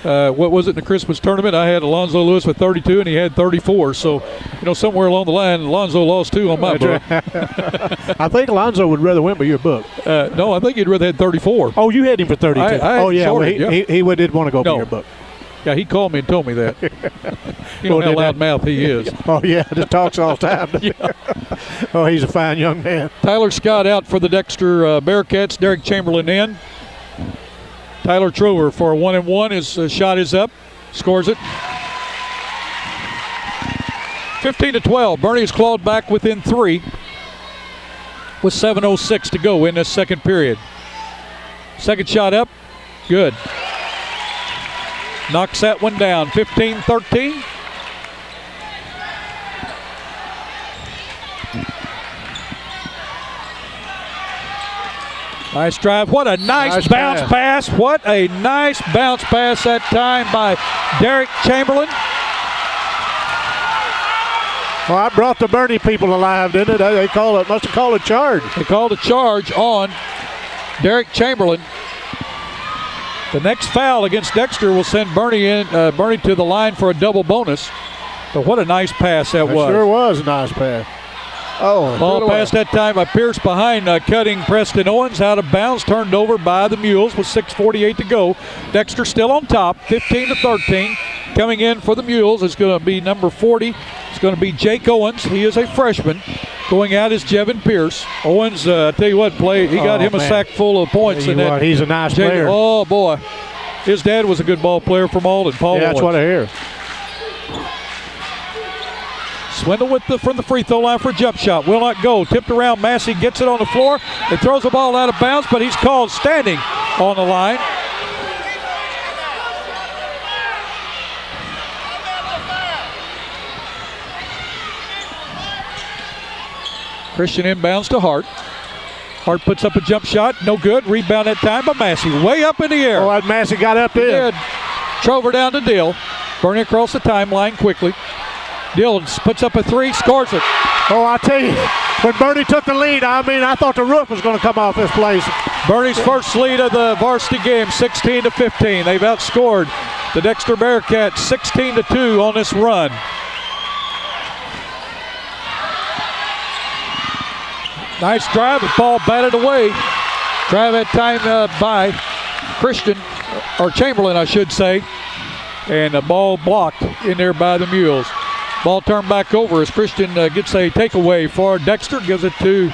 What was it in the Christmas tournament? I had Alonzo Lewis with 32, and he had 34. So, somewhere along the line, Alonzo lost 2 on my book. I think Alonzo would rather win by your book. No, I think he'd rather had 34. Oh, you had him for 32. He did want to go by your book. Yeah, he called me and told me that. You know how loudmouth he is. Oh, yeah, just talks all the time. Yeah. Oh, he's a fine young man. Tyler Scott out for the Dexter Bearcats. Derek Chamberlain in. Tyler Trover for a 1-and-1. His shot is up. Scores it. 15-12. Bernie has clawed back within 3 with 7:06 to go in this second period. Second shot up. Good. Knocks that one down. 15-13. Nice drive. What a nice bounce pass. What a nice bounce pass that time by Derek Chamberlain. Well, I brought the Bernie people alive, didn't it? They must have called a charge. They called a charge on Derek Chamberlain. The next foul against Dexter will send Bernie to the line for a double bonus. But what a nice pass that was. Sure was a nice pass. Oh, ball passed that time by Pierce behind cutting Preston Owens out of bounds, turned over by the Mules with 6:48 to go. Dexter still on top, 15-13. Coming in for the Mules is going to be number 40. It's going to be Jake Owens. He is a freshman. Going out is Jevin Pierce. Owens, I tell you what, he got him a sack full of points. He's a nice player. Oh, boy. His dad was a good ball player from Alden, Paul Owens. That's what I hear. Swindle from the free throw line for a jump shot. Will not go. Tipped around. Massey gets it on the floor. He throws the ball out of bounds, but he's called standing on the line. Christian inbounds to Hart. Hart puts up a jump shot. No good. Rebound that time by Massey. Way up in the air. Oh, that Massey got up there. Drove her down to Dill. Burning across the timeline quickly. Dill puts up a three, scores it. Oh, I tell you, when Bernie took the lead, I thought the roof was going to come off this place. Bernie's first lead of the varsity game, 16-15. They've outscored the Dexter Bearcats 16-2 on this run. Nice drive, the ball batted away. Drive that time by Christian, or Chamberlain, I should say. And the ball blocked in there by the Mules. Ball turned back over as Christian gets a takeaway for Dexter. Gives it to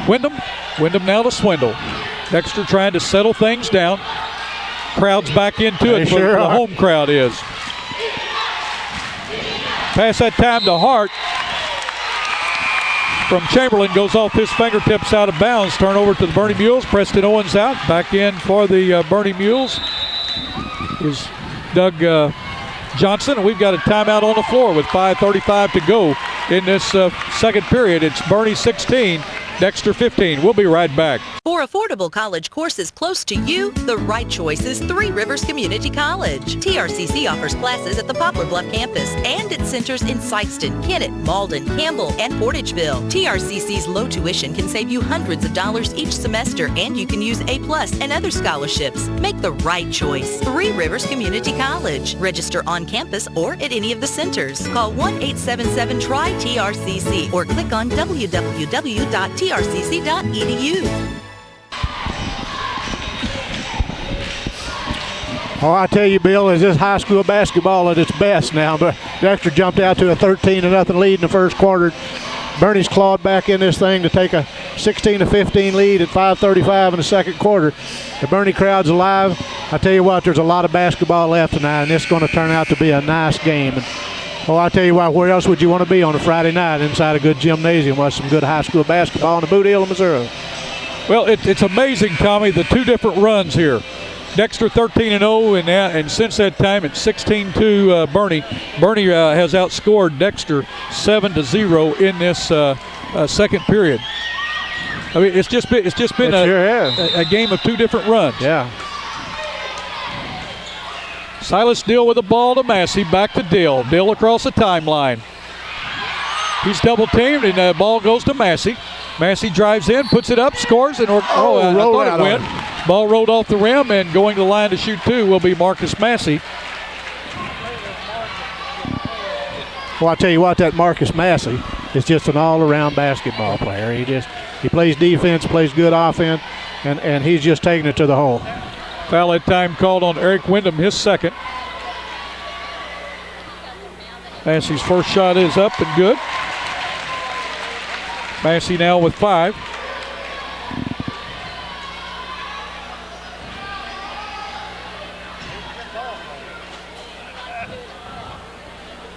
Wyndham. Wyndham now to Swindle. Dexter trying to settle things down. Crowd's back into it. Sure the home crowd is. Pass that time to Hart. From Chamberlain, goes off his fingertips out of bounds. Turnover to the Bernie Mules. Preston Owens out. Back in for the Bernie Mules is Doug Johnson, and we've got a timeout on the floor with 5:35 to go in this second period. It's Bernie 16, Dexter 15. We'll be right back. For affordable college courses close to you, the right choice is Three Rivers Community College. TRCC offers classes at the Poplar Bluff campus and its centers in Sykeston, Kennett, Malden, Campbell, and Portageville. TRCC's low tuition can save you hundreds of dollars each semester, and you can use A+ and other scholarships. Make the right choice. Three Rivers Community College. Register on campus or at any of the centers. Call 1-877-TRY-TRCC or click on www.trcc.edu. Oh, I tell you, Bill, is this high school basketball at its best now. But Dexter jumped out to a 13-0 lead in the first quarter. Bernie's clawed back in this thing to take a 16-15 lead at 5:35 in the second quarter. The Bernie crowd's alive. I tell you what, there's a lot of basketball left tonight, and it's going to turn out to be a nice game. And, I tell you what, where else would you want to be on a Friday night inside a good gymnasium with some good high school basketball in the Boot Hill of Missouri? Well, it's amazing, Tommy, the two different runs here. Dexter 13-0, and since that time it's 16-2 Bernie. Bernie has outscored Dexter 7-0 in this second period. I mean, it's just been a game of two different runs. Yeah. Silas Dill with the ball to Massey, back to Dill. Dill across the timeline. He's double teamed, and the ball goes to Massey. Massey drives in, puts it up, scores, and I thought it went. Ball rolled off the rim, and going to the line to shoot two will be Marcus Massey. Well, I tell you what, that Marcus Massey is just an all-around basketball player. He plays defense, plays good offense, and he's just taking it to the hole. Foul that time called on Eric Wyndham, his second. Massey's first shot is up and good. Massey now with 5.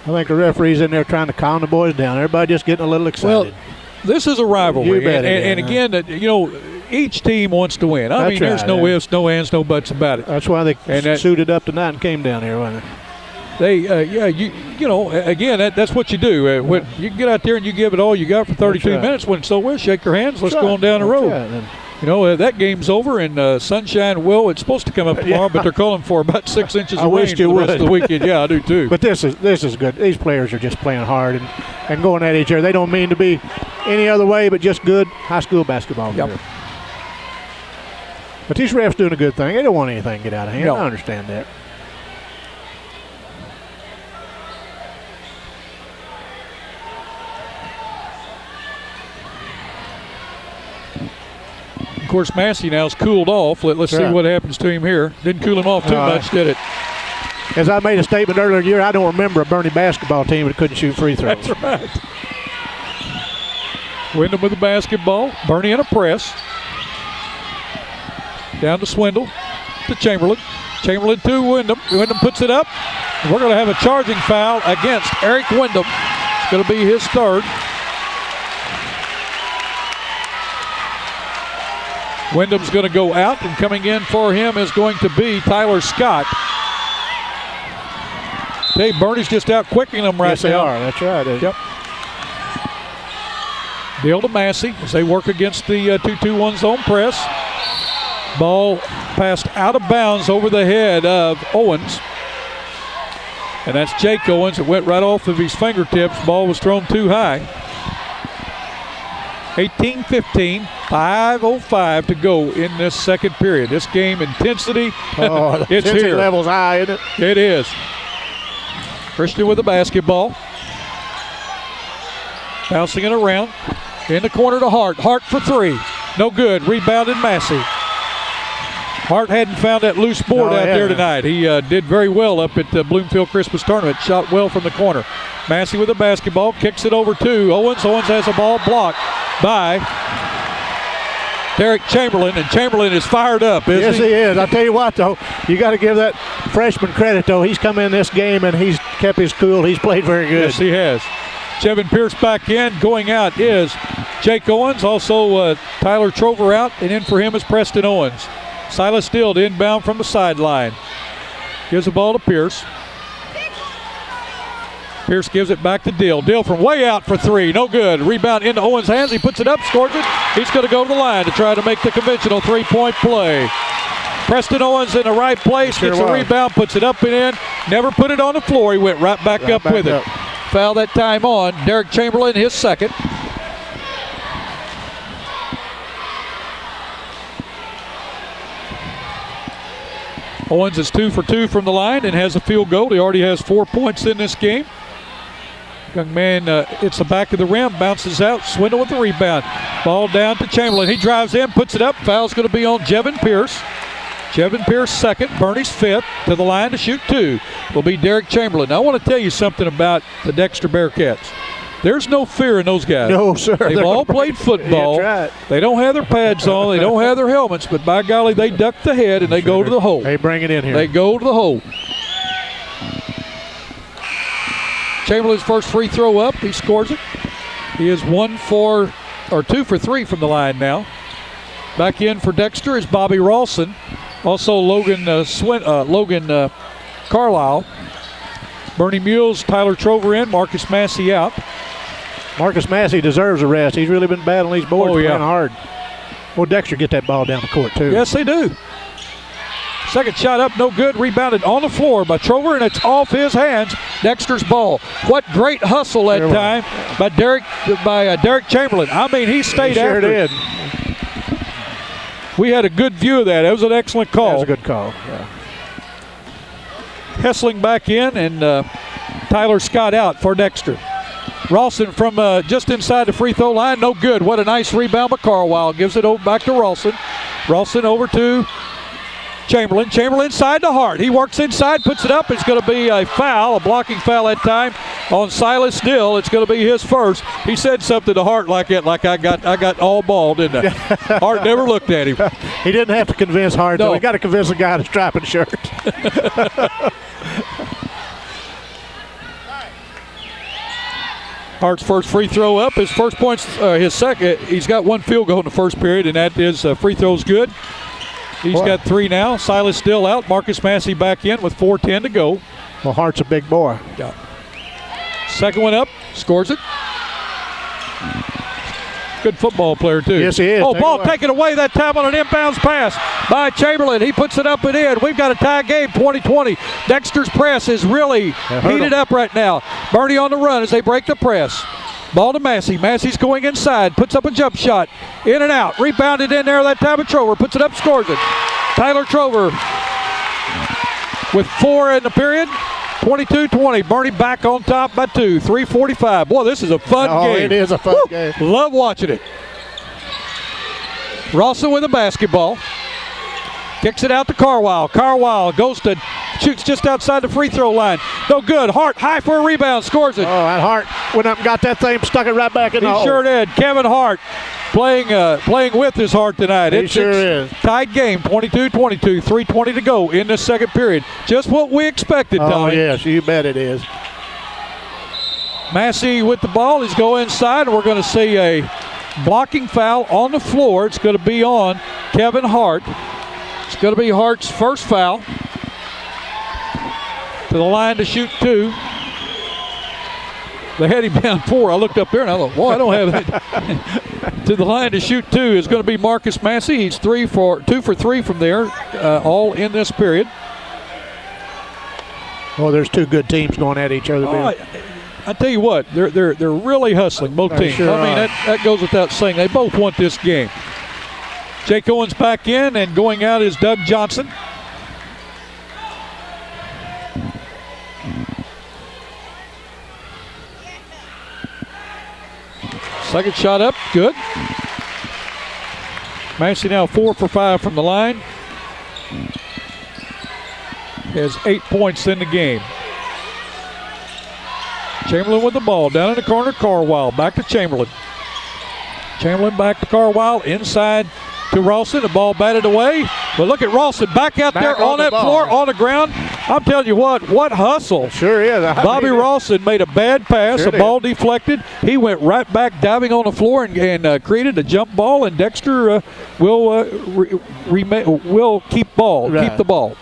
I think the referee's in there trying to calm the boys down. Everybody just getting a little excited. Well, this is a rivalry. You bet and again, each team wants to win. I mean, there's no ifs, no ands, no buts about it. That's why they suited up tonight and came down here, wasn't it? That's what you do. When you get out there and you give it all you got for 32 minutes, when it's over, shake your hands, let's go on down the road. Right. You know, that game's over, and sunshine will. It's supposed to come up tomorrow, but they're calling for about 6 inches of rain for the rest of the weekend. Yeah, I do too. But this is good. These players are just playing hard and going at each other. They don't mean to be any other way, but just good high school basketball. Yep. Here. But these refs doing a good thing. They don't want anything to get out of hand. No. I understand that. Of course, Massey now's cooled off. Let's see what happens to him here. Didn't cool him off too much, did it? As I made a statement earlier in the year, I don't remember a Bernie basketball team that couldn't shoot free throws. That's right. Wyndham with the basketball. Bernie in a press. Down to Swindle. To Chamberlain. Chamberlain to Wyndham. Wyndham puts it up. We're going to have a charging foul against Eric Wyndham. It's going to be his third. Wyndham's going to go out, and coming in for him is going to be Tyler Scott. Hey, Bernie's just out quicking them right now. Yes, they are. That's right. Yep. Deal to Massey as they work against the 2-2-1 zone press. Ball passed out of bounds over the head of Owens. And that's Jake Owens. It went right off of his fingertips. Ball was thrown too high. 18-15, 5:05 to go in this second period. This game intensity, the it's intensity here. level's high, isn't it? It is. Christian with the basketball. Bouncing it around. In the corner to Hart. Hart for three. No good. Rebounded Massey. Hart hadn't found that loose board out there tonight. He did very well up at the Bloomfield Christmas Tournament. Shot well from the corner. Massey with the basketball. Kicks it over to Owens. Owens has a ball blocked by Derek Chamberlain, and Chamberlain is fired up, isn't he? Yes, he is. I'll tell you what, though, you got to give that freshman credit, though. He's come in this game, and he's kept his cool. He's played very good. Yes, he has. Chevin Pierce back in. Going out is Jake Owens. Also Tyler Trover out, and in for him is Preston Owens. Silas Still to inbound from the sideline. Gives the ball to Pierce. Pierce gives it back to Dill. Dill from way out for three. No good. Rebound into Owens' hands. He puts it up, scores it. He's going to go to the line to try to make the conventional three-point play. Preston Owens in the right place. Gets a rebound, puts it up and in. Never put it on the floor. He went right back up with it. Foul that time on Derek Chamberlain, his second. Owens is 2 for 2 from the line and has a field goal. He already has 4 points in this game. Young man, it's the back of the rim, bounces out. Swindle with the rebound. Ball down to Chamberlain. He drives in, puts it up. Foul's going to be on Jevin Pierce. Jevin Pierce second, Bernie's fifth. To the line to shoot two will be Derek Chamberlain. Now, I want to tell you something about the Dexter Bearcats. There's no fear in those guys. No, sir. They've all played football. That's right. They don't have their pads on. They don't have their helmets. But by golly, they duck the head and they go to the hole. They bring it in here. They go to the hole. Chamberlain's first free throw up. He scores it. He is 2 for 3 from the line now. Back in for Dexter is Bobby Rawson. Also Logan Carlisle. Bernie Mules, Tyler Trover in, Marcus Massey out. Marcus Massey deserves a rest. He's really been battling these boards playing hard. Well, Dexter get that ball down the court, too. Yes, they do. Second shot up, no good. Rebounded on the floor by Trover, and it's off his hands. Dexter's ball. What great hustle that time by Derek Chamberlain. I mean, he stayed after. Sure did. We had a good view of that. It was an excellent call. That was a good call, yeah. Hessling back in, and Tyler Scott out for Dexter. Rawson from just inside the free throw line, no good. What a nice rebound by Carlisle. Gives it over back to Rawson. Rawson over to Chamberlain. Chamberlain inside to Hart. He works inside, puts it up. It's going to be a foul, a blocking foul that time on Silas Dill. It's going to be his first. He said something to Hart like it, like I got all ball, didn't I? Hart never looked at him. He didn't have to convince Hart, though. He got to convince the guy in the striping shirt. Hart's first free throw up. His first points, his second. He's got one field goal in the first period, and that is free throws good. He's got 3 now. Silas still out. Marcus Massey back in with 4:10 to go. Well, Hart's a big boy. Yeah. Second one up. Scores it. Good football player, too. Yes, he is. Oh, Take ball it away. taken away that time on an inbounds pass by Chamberlain. He puts it up and in. We've got a tie game, 20-20. Dexter's press is really heated up right now. Bernie on the run as they break the press. Ball to Massey. Massey's going inside. Puts up a jump shot. In and out. Rebounded in there that time with Trover. Puts it up, scores it. Tyler Trover with 4 in the period. 22-20. Bernie back on top by 2. 3:45. Boy, this is a fun game. It is a fun game. Love watching it. Rawson with a basketball. Kicks it out to Carwile. Carwile goes to, shoots just outside the free throw line. No good. Hart high for a rebound. Scores it. Oh, that Hart went up and got that thing, stuck it right back in the hole. He sure did. Kevin Hart playing with his heart tonight. He sure is. Tied game, 22-22. 3:20 to go in the second period. Just what we expected, Oh, Tommy. yes, you bet it is. Massey with the ball. He's going inside, and we're going to see a blocking foul on the floor. It's going to be on Kevin Hart. It's going to be Hart's first foul. To the line to shoot 2. They had him down 4. I looked up there and I thought, boy, I don't have it. To the line to shoot 2 is going to be Marcus Massey. He's 2 for 3 from there, all in this period. Oh, there's 2 good teams going at each other. I tell you what, they're really hustling, both teams. Sure I mean, that goes without saying. They both want this game. Jake Owens back in, and going out is Doug Johnson. Second shot up, good. Massey now 4 for 5 from the line. Has 8 points in the game. Chamberlain with the ball. Down in the corner, Carwile. Back to Chamberlain. Chamberlain back to Carwile. Inside to Rawson. The ball batted away. But look at Rawson back out there on that floor, on the ground. I'm telling you what hustle. Sure is. Bobby Rawson made a bad pass. The ball deflected. He went right back diving on the floor and created a jump ball. And Dexter will keep ball, keep the ball.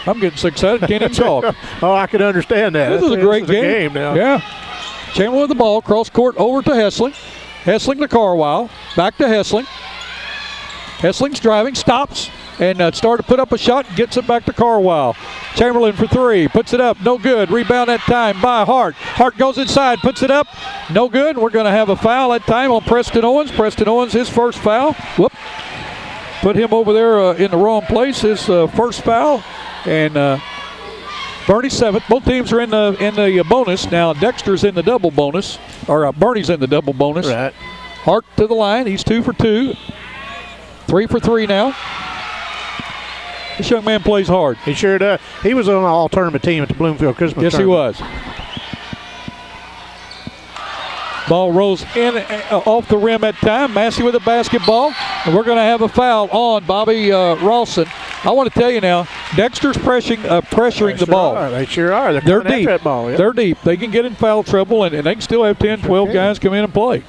I'm getting so excited, can't even talk. Oh, I can understand that. This is a great game. Now. Yeah. Chamberlain with the ball, cross court over to Hessling. Hessling to Carwile. Back to Hessling. Hessling's driving, stops, and started to put up a shot, gets it back to Carwile. Chamberlain for 3, puts it up, no good. Rebound that time by Hart. Hart goes inside, puts it up, no good. We're going to have a foul that time on Preston Owens. Preston Owens, his first foul. Whoop. Put him over there in the wrong place, his first foul. And Bernie's 7th. Both teams are in the bonus. Now Dexter's in the double bonus, or Bernie's in the double bonus. Right. Hart to the line, he's 2 for 2. 3 for 3 now. This young man plays hard. He sure does. He was on an all-tournament team at the Bloomfield Christmas Yes, tournament. he was. Ball rolls in off the rim at time. Massey with a basketball. And we're going to have a foul on Bobby Rawson. I want to tell you now, Dexter's pressuring the ball. They sure are. They're coming deep. after that ball. Yep. They're deep. They can get in foul trouble, and they can still have 10, 12 guys come in and play.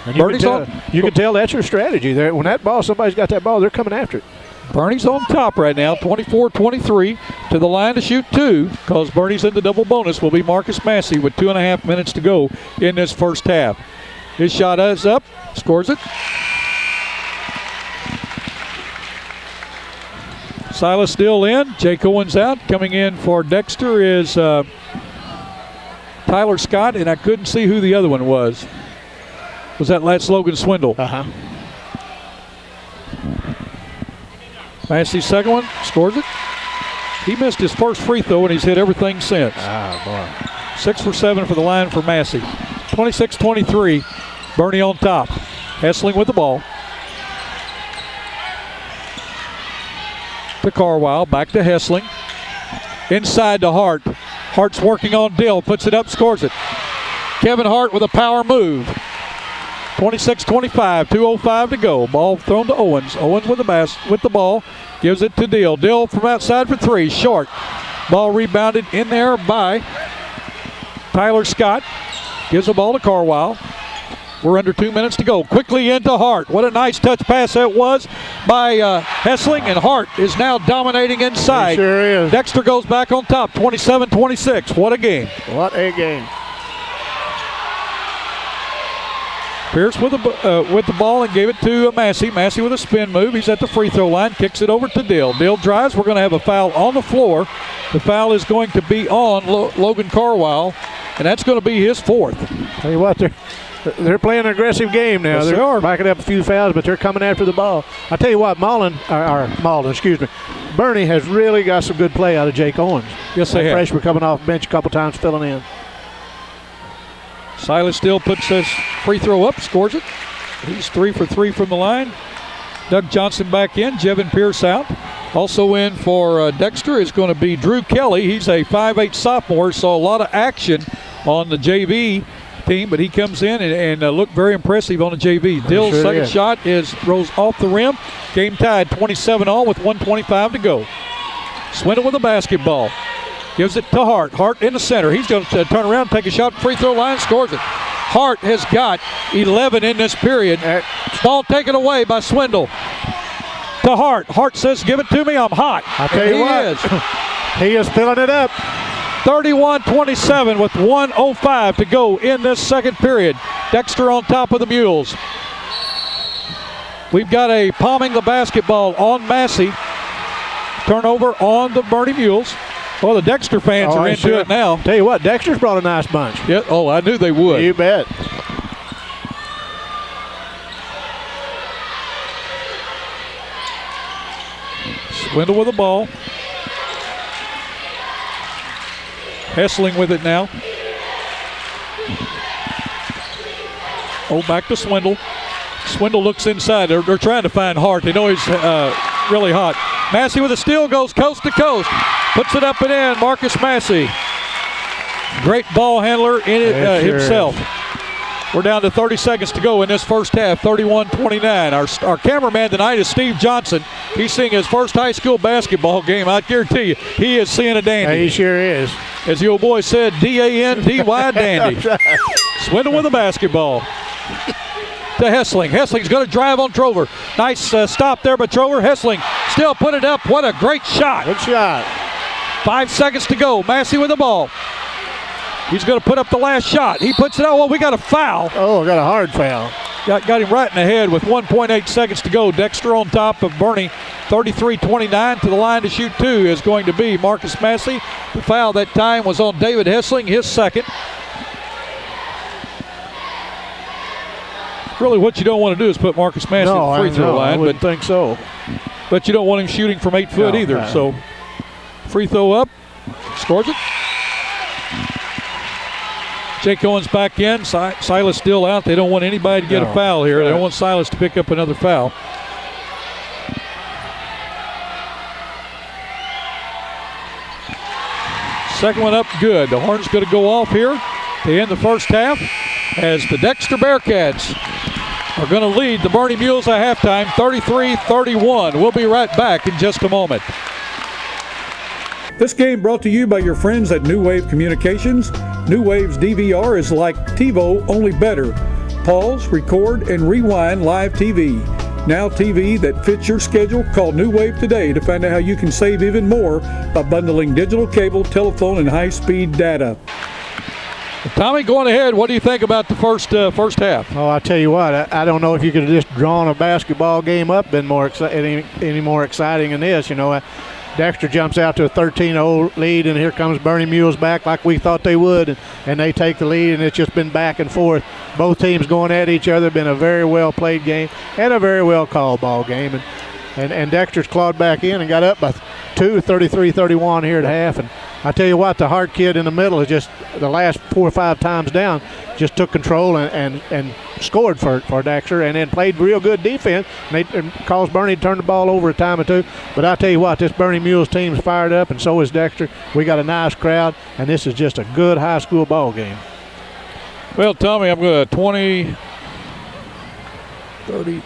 And you can tell that's your strategy. There, when that ball, somebody's got that ball, they're coming after it. Bernie's on top right now, 24-23, to the line to shoot 2, because Bernie's in the double bonus will be Marcus Massey with 2.5 minutes to go in this first half. His shot is up, scores it. Silas still in, Jake Owens out. Coming in for Dexter is Tyler Scott, and I couldn't see who the other one was. Was that Lance Logan Swindle? Uh-huh. Massey's second one, scores it. He missed his first free throw, and he's hit everything since. Oh, boy. 6 for 7 for the line for Massey. 26-23, Bernie on top. Hessling with the ball. To Carwile, back to Hessling. Inside to Hart. Hart's working on Dill, puts it up, scores it. Kevin Hart with a power move. 26-25, 2:05 to go. Ball thrown to Owens. Owens with the ball, gives it to Dill. Dill from outside for 3, short. Ball rebounded in there by Tyler Scott. Gives the ball to Carwile. We're under 2 minutes to go. Quickly into Hart. What a nice touch pass that was by Hessling, and Hart is now dominating inside. He sure is. Dexter goes back on top, 27-26. What a game. What a game. Pierce with the ball and gave it to Massey. Massey with a spin move. He's at the free throw line, kicks it over to Dill. Dill drives. We're going to have a foul on the floor. The foul is going to be on Logan Carwile, and that's going to be his 4th. Tell you what, they're playing an aggressive game now. Yes, they're they are. racking up a few fouls, but they're coming after the ball. I tell you what, Bernie has really got some good play out of Jake Owens. Yes, they have. Freshman coming off bench a couple times, filling in. Silas Still puts his free throw up, scores it. He's 3 for 3 from the line. Doug Johnson back in, Jevin Pierce out. Also in for Dexter is going to be Drew Kelly. He's a 5'8 sophomore, so a lot of action on the JV team, but he comes in and looked very impressive on the JV. Dill's sure second is. shot rose off the rim. Game tied 27-all with 1:25 to go. Swindle with the basketball. Gives it to Hart. Hart in the center. He's going to turn around, take a shot, free throw line, scores it. Hart has got 11 in this period. Ball taken away by Swindle. To Hart. Hart says, give it to me, I'm hot. I'll tell you what. He is filling it up. 31-27 with 1:05 to go in this second period. Dexter on top of the Mules. We've got a palming the basketball on Massey. Turnover on the Bernie Mules. Well, the Dexter fans are into it now. Tell you what, Dexter's brought a nice bunch. Yeah. Oh, I knew they would. You bet. Swindle with the ball. Hessling with it now. Oh, back to Swindle. Swindle looks inside. They're trying to find Hart. They know he's really hot. Massey with a steal, goes coast to coast. Puts it up and in. Marcus Massey. Great ball handler in it himself. We're down to 30 seconds to go in this first half, 31-29. Our cameraman tonight is Steve Johnson. He's seeing his first high school basketball game. I guarantee you, he is seeing a dandy. He sure is. As the old boy said, D-A-N-D-Y, dandy. Swindle with the basketball. To Hessling. Hessling's going to drive on Trover. Nice stop there by Trover. Hessling still put it up. What a great shot. Good shot. 5 seconds to go. Massey with the ball. He's going to put up the last shot. He puts it out. Well, we got a foul. Oh, got a hard foul. Got him right in the head with 1.8 seconds to go. Dexter on top of Bernie. 33-29 to the line to shoot 2 is going to be Marcus Massey. The foul that time was on David Hessling, his second. Really, what you don't want to do is put Marcus Massey in the free throw line. I wouldn't think so. But you don't want him shooting from 8 foot either. No. So, free throw up. Scores it. Jake Owens back in. Silas still out. They don't want anybody to get a foul here. They don't want Silas to pick up another foul. Second one up, good. The horn's going to go off here to end the first half as the Dexter Bearcats are going to lead the Bernie Mules at halftime, 33-31. We'll be right back in just a moment. This game brought to you by your friends at New Wave Communications. New Wave's DVR is like TiVo, only better. Pause, record, and rewind live TV. Now TV that fits your schedule. Call New Wave today to find out how you can save even more by bundling digital cable, telephone, and high-speed data. Tommy, going ahead, what do you think about the first half? Oh, I tell you what, I don't know if you could have just drawn a basketball game up, been more any more exciting than this. You know, Dexter jumps out to a 13-0 lead, and here comes Bernie Mules back like we thought they would, and they take the lead, and it's just been back and forth. Both teams going at each other. Been a very well played game and a very well called ball game, and Dexter's clawed back in and got up by 2, 33-31 here at half. And I tell you what, the Hart kid in the middle is just the last 4 or 5 times down, just took control and scored for Dexter, and then played real good defense. And caused Bernie to turn the ball over a time or two. But I tell you what, this Bernie Mules team's fired up, and so is Dexter. We got a nice crowd, and this is just a good high school ball game. Well, Tommy, I'm going to 20, 30.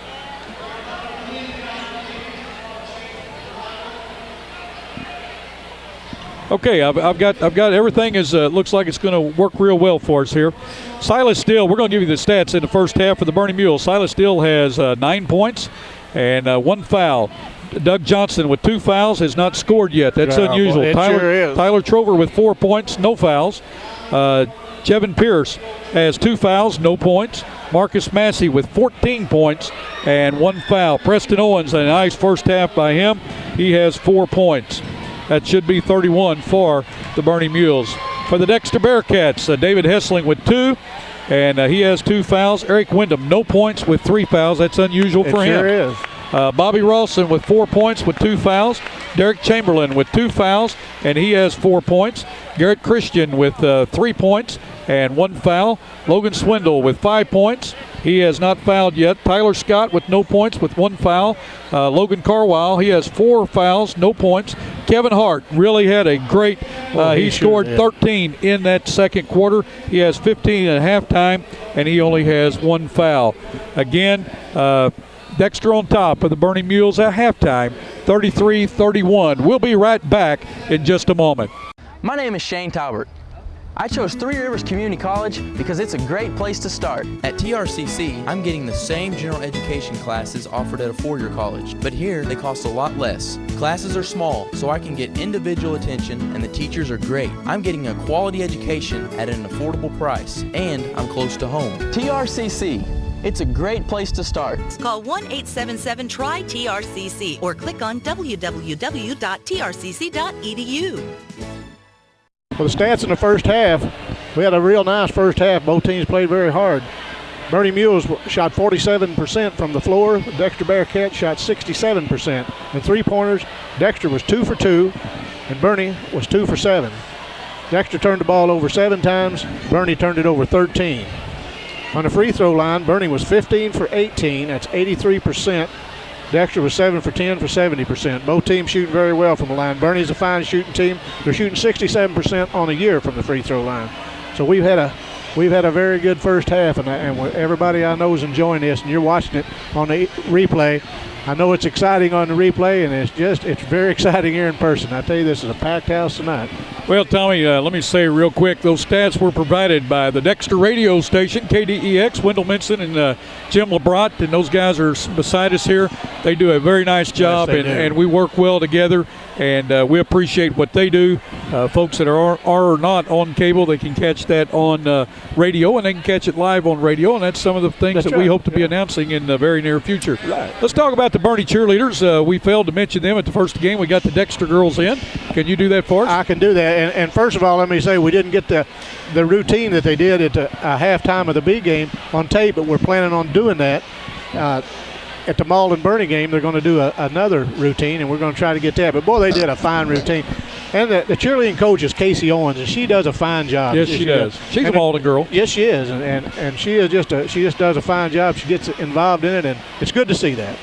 Okay, I've got everything is looks like it's going to work real well for us here. Silas Steele, we're going to give you the stats in the first half for the Bernie Mules. Silas Steele has 9 points and 1 foul. Doug Johnson with 2 fouls has not scored yet. That's unusual. It sure is. Tyler Trover with 4 points, no fouls. Jevin Pierce has 2 fouls, no points. Marcus Massey with 14 points and 1 foul. Preston Owens, a nice first half by him. He has 4 points. That should be 31 for the Bernie Mules. For the Dexter Bearcats, David Hessling with 2, and he has 2 fouls. Eric Wyndham, no points with 3 fouls. That's unusual for him. Sure is. Bobby Rawson with 4 points with 2 fouls. Derek Chamberlain with 2 fouls, and he has 4 points. Garrett Christian with 3 points and 1 foul. Logan Swindle with 5 points. He has not fouled yet. Tyler Scott with no points with 1 foul. Logan Carwile, he has 4 fouls, no points. Kevin Hart really had a great, he scored 13 in that second quarter. He has 15 at halftime, and he only has 1 foul. Again, Dexter on top of the Bernie Mules at halftime, 33-31. We'll be right back in just a moment. My name is Shane Talbert. I chose Three Rivers Community College because it's a great place to start. At TRCC, I'm getting the same general education classes offered at a four-year college, but here they cost a lot less. Classes are small, so I can get individual attention, and the teachers are great. I'm getting a quality education at an affordable price, and I'm close to home. TRCC, it's a great place to start. Call 1-877-TRY-TRCC or click on www.trcc.edu. For the stats in the first half, we had a real nice first half. Both teams played very hard. Bernie Mules shot 47% from the floor. The Dexter Bearcats shot 67%. In three-pointers, Dexter was 2 for 2, and Bernie was 2 for 7. Dexter turned the ball over 7 times. Bernie turned it over 13. On the free throw line, Bernie was 15 for 18. That's 83%. Dexter was 7 for 10 for 70%. Both teams shooting very well from the line. Bernie's a fine shooting team. They're shooting 67% on the year from the free throw line. So we've had a very good first half, and everybody I know is enjoying this, and you're watching it on the replay. I know it's exciting on the replay, and it's very exciting here in person. I tell you, this is a packed house tonight. Well, Tommy, let me say real quick, those stats were provided by the Dexter radio station, KDEX, Wendell Minson and Jim LeBrot, and those guys are beside us here. They do a very nice job, Yes, and we work well together, and we appreciate what they do. Folks that are not on cable, they can catch that on radio, and they can catch it live on radio, and that's some of the things that we hope to be announcing in the very near future. Right. Let's talk about the Bernie cheerleaders. We failed to mention them at the first game. We got the Dexter girls in. Can you do that for us? I can do that. And first of all, let me say we didn't get the routine that they did at the halftime of the B game on tape, but we're planning on doing that. At the Malden Bernie game, they're going to do another routine, and we're going to try to get that. But, boy, they did a fine routine. And the cheerleading coach is Casey Owens, and she does a fine job. Yes, she does. She's a Malden girl. Yes, she is, and she is she just does a fine job. She gets involved in it, and it's good to see that.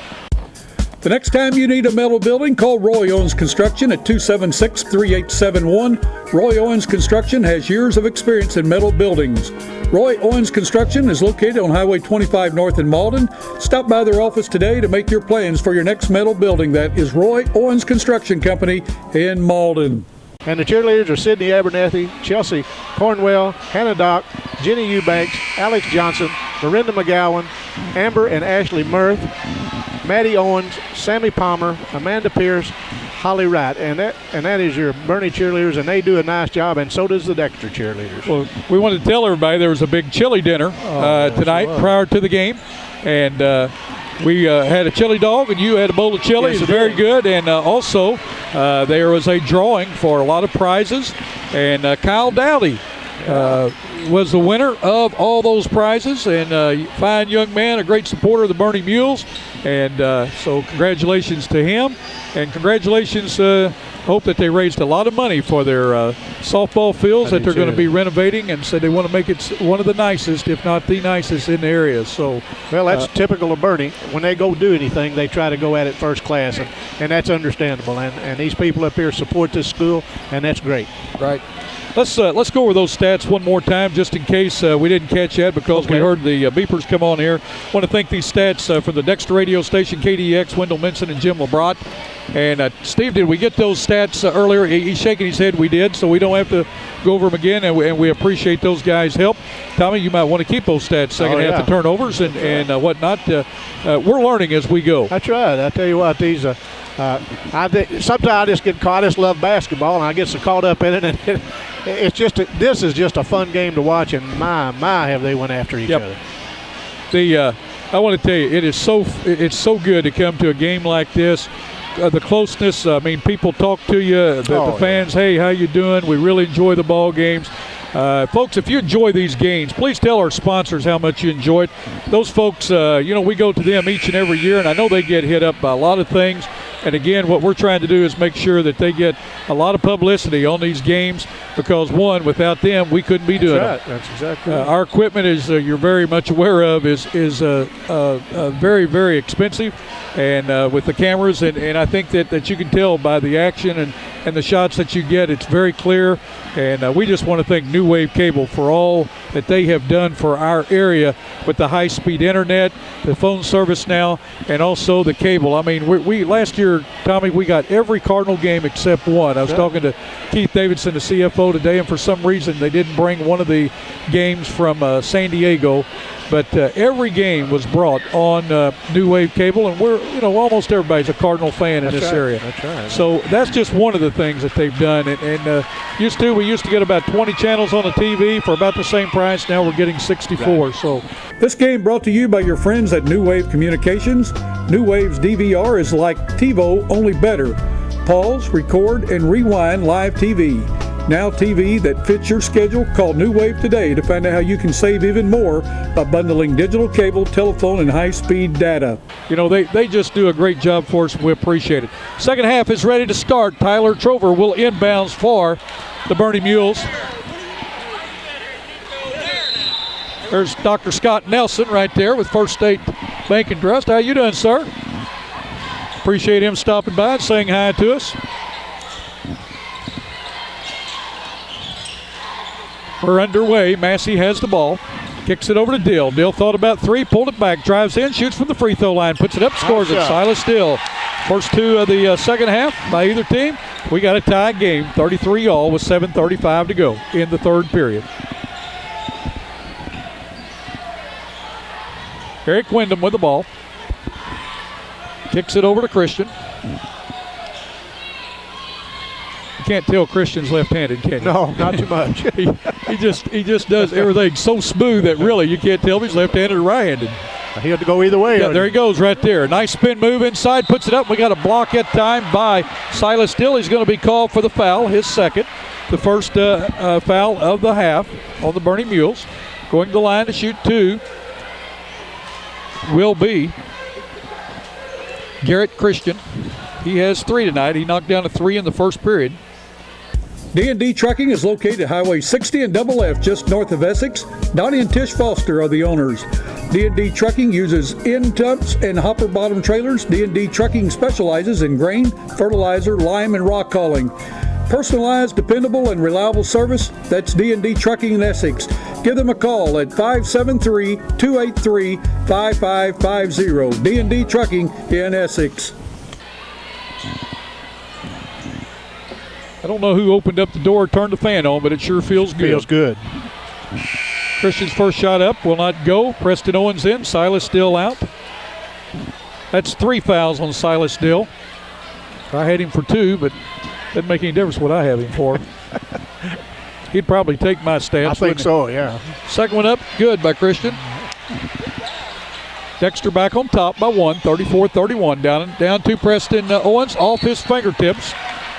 The next time you need a metal building, call Roy Owens Construction at 276-3871. Roy Owens Construction has years of experience in metal buildings. Roy Owens Construction is located on Highway 25 North in Malden. Stop by their office today to make your plans for your next metal building. That is Roy Owens Construction Company in Malden. And the cheerleaders are Sydney Abernathy, Chelsea Cornwell, Hannah Dock, Jenny Eubanks, Alex Johnson, Lorinda McGowan, Amber and Ashley Mirth, Maddie Owens, Sammy Palmer, Amanda Pierce, Holly Wright, and that is your Bernie cheerleaders, and they do a nice job, and so does the Dexter cheerleaders. Well, we wanted to tell everybody there was a big chili dinner tonight prior to the game, and we had a chili dog, and you had a bowl of chili. Yes, it was very good, and also there was a drawing for a lot of prizes, and Kyle Dowdy was the winner of all those prizes, and fine young man, a great supporter of the Bernie Mules, and so congratulations to him, and congratulations. Hope that they raised a lot of money for their softball fields that they're going to be renovating, and said they want to make it one of the nicest, if not the nicest, in the area. So, well, that's typical of Bernie. When they go do anything, they try to go at it first class, and that's understandable. And these people up here support this school, and that's great. Right. Let's go over those stats one more time, just in case we didn't catch that, because we heard the beepers come on here. I want to thank these stats from the Dexter radio station, KDX, Wendell Minson and Jim LeBrot. And Steve, did we get those stats earlier? He's shaking his head. We did, so we don't have to go over them again, and we appreciate those guys' help. Tommy, you might want to keep those stats, second half of turnovers and whatnot. We're learning as we go. That's right. I tell you what, these Sometimes I just get caught. I just love basketball, and I get so caught up in it. And this is just a fun game to watch. And my, have they went after each other. I want to tell you, it's so good to come to a game like this. The closeness. I mean, people talk to you. The fans. Hey, how you doing? We really enjoy the ball games. Folks, if you enjoy these games, please tell our sponsors how much you enjoy it. Those folks, we go to them each and every year, and I know they get hit up by a lot of things. And again, what we're trying to do is make sure that they get a lot of publicity on these games because, one, without them, we couldn't be doing it. That's exactly right. Our equipment, as you're very much aware of, is very, very expensive, and with the cameras, and I think that you can tell by the action and the shots that you get, it's very clear. And we just want to thank New Wave Cable for all that they have done for our area with the high-speed internet, the phone service now, and also the cable. I mean, we last year, Tommy, we got every Cardinal game except one. I was talking to Keith Davidson, the CFO, today, and for some reason they didn't bring one of the games from San Diego. But every game was brought on New Wave Cable, and we're, almost everybody's a Cardinal fan in this area. That's right. So that's just one of the things that they've done. And we used to get about 20 channels on the TV for about the same price. Now we're getting 64. Right. So this game brought to you by your friends at New Wave Communications. New Wave's DVR is like TiVo, only better. Pause, record, and rewind live TV. Now TV that fits your schedule. Call New Wave today to find out how you can save even more by bundling digital cable, telephone, and high-speed data. They just do a great job for us, and we appreciate it. Second half is ready to start. Tyler Trover will inbounds for the Bernie Mules. There's Dr. Scott Nelson right there with First State Bank and Trust. How you doing, sir? Appreciate him stopping by and saying hi to us. We're underway. Massey has the ball. Kicks it over to Dill. Dill thought about three, pulled it back, drives in, shoots from the free throw line, puts it up, scores it. Silas Dill. First two of the second half by either team. We got a tie game, 33-all with 7:35 to go in the third period. Eric Wyndham with the ball. Kicks it over to Christian. Can't tell Christian's left-handed, can you? No, not too much. he just does everything so smooth that really you can't tell if he's left-handed or right-handed. He had to go either way. Yeah, there he goes right there. Nice spin move inside, puts it up. We got a block at time by Silas Dill. He's going to be called for the foul, his second. The first foul of the half on the Bernie Mules. Going to the line to shoot two will be Garrett Christian. He has three tonight. He knocked down a three in the first period. D&D Trucking is located at Highway 60 and Double F, just north of Essex. Donnie and Tish Foster are the owners. D&D Trucking uses end dumps and hopper bottom trailers. D&D Trucking specializes in grain, fertilizer, lime, and rock hauling. Personalized, dependable, and reliable service. That's D&D Trucking in Essex. Give them a call at 573-283-5550. D&D Trucking in Essex. I don't know who opened up the door or turned the fan on, but it sure feels good. Feels good. Christian's first shot up will not go. Preston Owens in. Silas Dill out. That's three fouls on Silas Dill. I had him for two, but doesn't make any difference what I have him for. He'd probably take my stats. I think so, yeah. Second one up, good by Christian. Dexter back on top by one, 34-31. Down to Preston Owens, off his fingertips.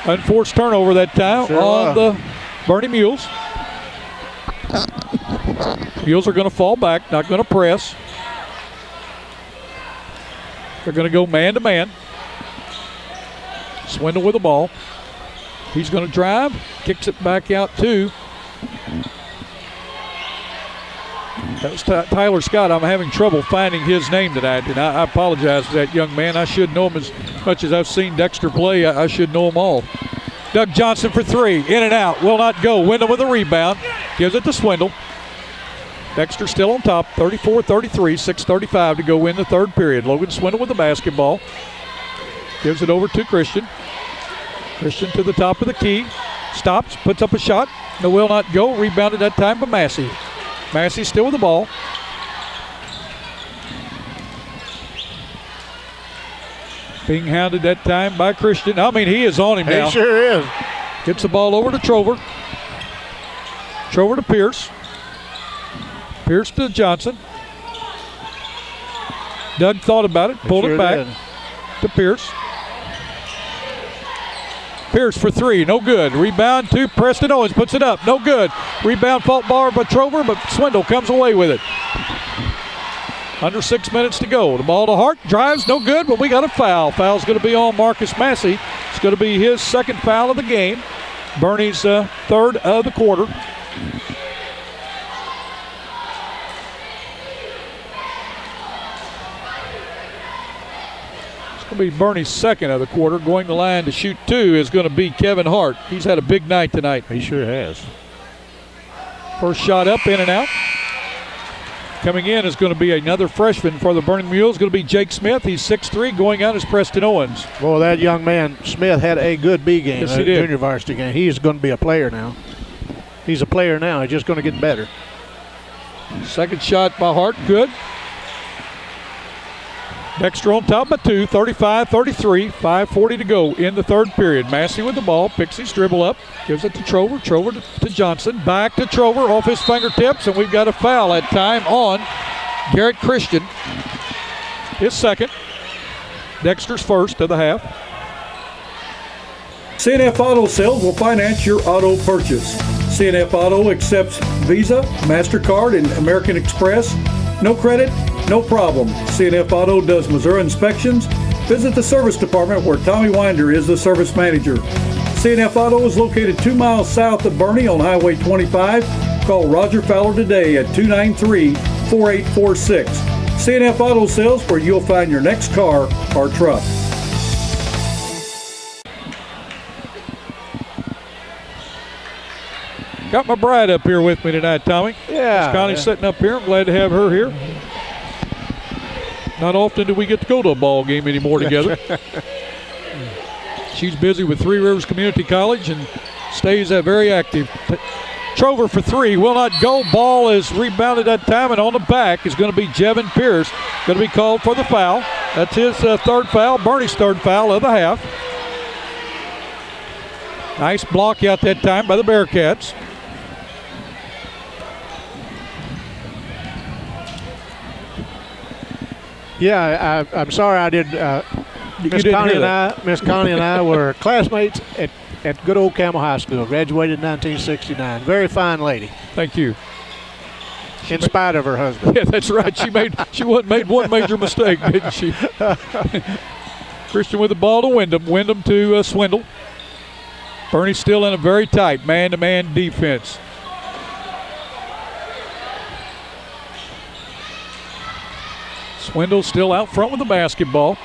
Unforced turnover that time on the Bernie Mules. Mules are going to fall back, not going to press. They're going to go man-to-man. Swindle with the ball. He's going to drive, kicks it back out to. That was Tyler Scott. I'm having trouble finding his name tonight, and I apologize for that young man. I should know him as much as I've seen Dexter play. I should know them all. Doug Johnson for three. In and out. Will not go. Wyndham with a rebound. Gives it to Swindle. Dexter still on top. 34-33. 6:35 to go in the third period. Logan Swindle with the basketball. Gives it over to Christian. Christian to the top of the key. Stops. Puts up a shot. No, will not go. Rebounded that time by Massey. Massey still with the ball. Being hounded that time by Christian. I mean, he is on him now. He sure is. Gets the ball over to Trover. Trover to Pierce. Pierce to Johnson. Doug thought about it, pulled it back to Pierce. Pierce for three, no good. Rebound to Preston Owens, puts it up, no good. Rebound fault bar by Trover, but Swindle comes away with it. Under 6 minutes to go. The ball to Hart, drives, no good, but we got a foul. Foul's going to be on Marcus Massey. It's going to be his second foul of the game. Bernie's third of the quarter. It's going to be Bernie's second of the quarter. Going to line to shoot two is going to be Kevin Hart. He's had a big night tonight. He sure has. First shot up, in and out. Coming in is going to be another freshman for the Burning Mules. Going to be Jake Smith. He's 6'3". Going out is Preston Owens. Boy, that young man, Smith, had a good B game. Yes, he did. Junior varsity game. He's going to be a player now. He's a player now. He's just going to get better. Second shot by Hart, good. Dexter on top by two, 35-33, 5:40 to go in the third period. Massey with the ball, picks his dribble up, gives it to Trover. Trover to Johnson, back to Trover off his fingertips, and we've got a foul at time on Garrett Christian. His second. Dexter's first of the half. CNF Auto Sales will finance your auto purchase. CNF Auto accepts Visa, MasterCard, and American Express. No credit, no problem. CNF Auto does Missouri inspections. Visit the service department where Tommy Winder is the service manager. CNF Auto is located 2 miles south of Bernie on Highway 25. Call Roger Fowler today at 293-4846. CNF Auto Sales, where you'll find your next car or truck. Got my bride up here with me tonight, Tommy. Yeah. Miss Connie's sitting up here. I'm glad to have her here. Not often do we get to go to a ball game anymore together. She's busy with Three Rivers Community College and stays very active. Trover for three, will not go. Ball is rebounded that time, and on the back is going to be Jevin Pierce. Going to be called for the foul. That's his third foul, Bernie's third foul of the half. Nice block out that time by the Bearcats. Yeah, I'm sorry I did. Miss Connie and I were classmates at good old Camel High School. Graduated in 1969. Very fine lady. Thank you. In spite of her husband. Yeah, that's right. She made one major mistake, didn't she? Christian with the ball to Wyndham. Wyndham to Swindle. Bernie's still in a very tight man-to-man defense. Swindle still out front with the basketball.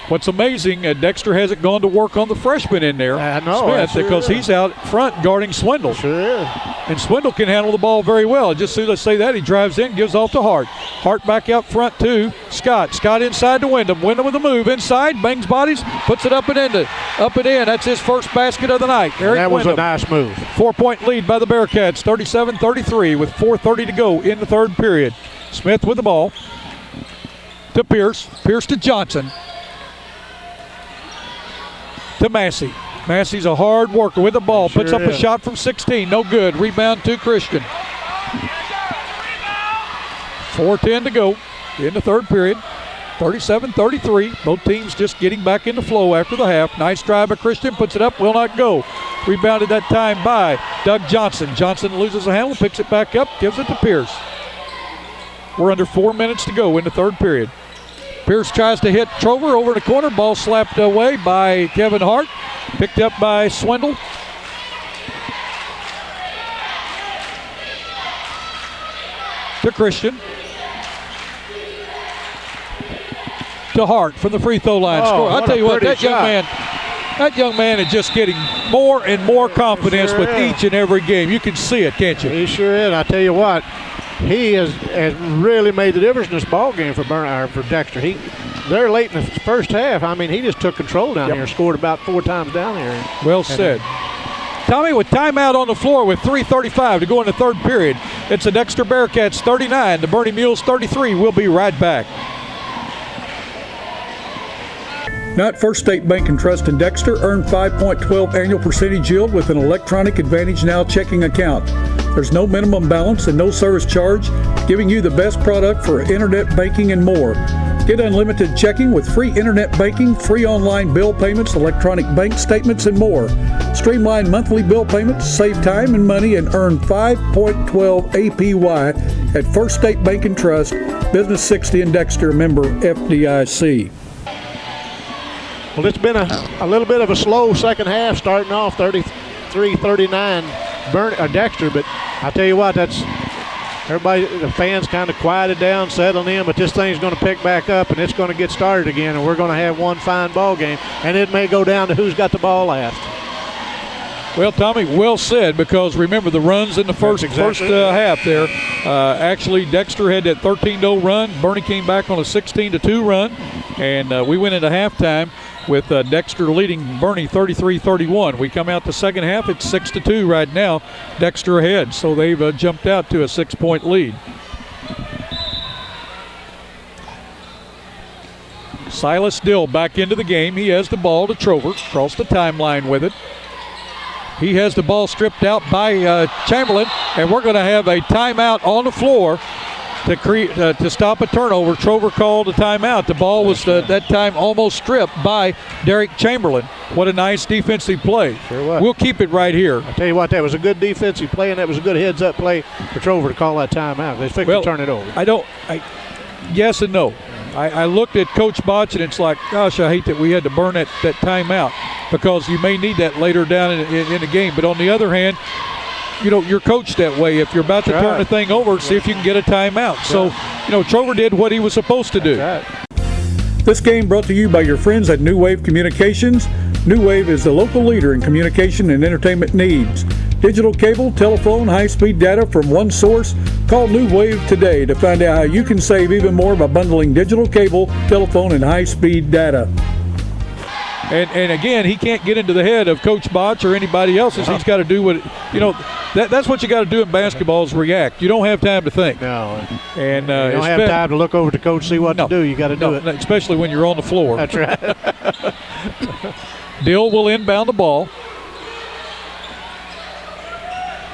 What's amazing, Dexter hasn't gone to work on the freshman in there, Smith, because he's out front guarding Swindle. Sure is. And Swindle can handle the ball very well. Just as soon as I say that, he drives in, gives off to Hart. Hart back out front to Scott. Scott inside to Wyndham. Wyndham with a move inside, bangs bodies, puts it up and in. That's his first basket of the night. That was a nice move. 4-point lead by the Bearcats, 37-33 with 4:30 to go in the third period. Smith with the ball to Pierce. Pierce to Johnson. To Massey. Massey's a hard worker with the ball. Puts up a shot from 16. No good. Rebound to Christian. 4:10 to go in the third period. 37-33. Both teams just getting back into flow after the half. Nice drive by Christian. Puts it up. Will not go. Rebounded that time by Doug Johnson. Johnson loses the handle. Picks it back up. Gives it to Pierce. We're under 4 minutes to go in the third period. Pierce tries to hit Trover over in the corner. Ball slapped away by Kevin Hart. Picked up by Swindle. To Christian. To Hart from the free throw line. Score. I'll tell you what, that young man is just getting more and more confidence with each and every game. You can see it, can't you? He sure is. I tell you what, he has really made the difference in this ball game for Dexter. They're late in the first half. I mean, he just took control down here, scored about 4 times down here. Well said. Tommy, with timeout on the floor with 3:35 to go in the third period, it's the Dexter Bearcats 39, the Bernie Mules 33. We'll be right back. Now at First State Bank and Trust in Dexter, earn 5.12 annual percentage yield with an electronic Advantage Now checking account. There's no minimum balance and no service charge, giving you the best product for internet banking and more. Get unlimited checking with free internet banking, free online bill payments, electronic bank statements, and more. Streamline monthly bill payments, save time and money, and earn 5.12 APY at First State Bank and Trust, Business 60 in Dexter, member FDIC. Well, it's been a little bit of a slow second half, starting off 33-39 Dexter, but I tell you what, that's everybody, the fans kind of quieted down, settling in, but this thing's going to pick back up, and it's going to get started again, and we're going to have one fine ball game, and it may go down to who's got the ball last. Well, Tommy, well said, because remember the runs in the first half there. Actually, Dexter had that 13-0 run. Bernie came back on a 16-2 run, and we went into halftime with Dexter leading Bernie 33-31. We come out the second half, it's 6-2 right now. Dexter ahead, so they've jumped out to a 6-point lead. Silas Dill back into the game. He has the ball to Trover, across the timeline with it. He has the ball stripped out by Chamberlain, and we're going to have a timeout on the floor to stop a turnover. Trover called a timeout. The ball was that time almost stripped by Derek Chamberlain. What a nice defensive play. Sure was. We'll keep it right here. I tell you what, that was a good defensive play, and that was a good heads-up play for Trover to call that timeout. They fixed to turn it over. Yes and no. I looked at Coach Botch, and it's like, gosh, I hate that we had to burn that timeout, because you may need that later down in the game. But on the other hand, you know, you're coached that way. If you're about to turn the thing over, see if you can get a timeout. So, you know, Trover did what he was supposed to do. This game brought to you by your friends at New Wave Communications. New Wave is the local leader in communication and entertainment needs. Digital cable, telephone, high-speed data from one source. Call New Wave today to find out how you can save even more by bundling digital cable, telephone, and high-speed data. And again, he can't get into the head of Coach Botch or anybody else's. He's got to do what, you know, that's what you got to do in basketball is react. You don't have time to think. No. And you don't have time to look over to coach, see what to do. You got to do it. Especially when you're on the floor. That's right. Dill will inbound the ball.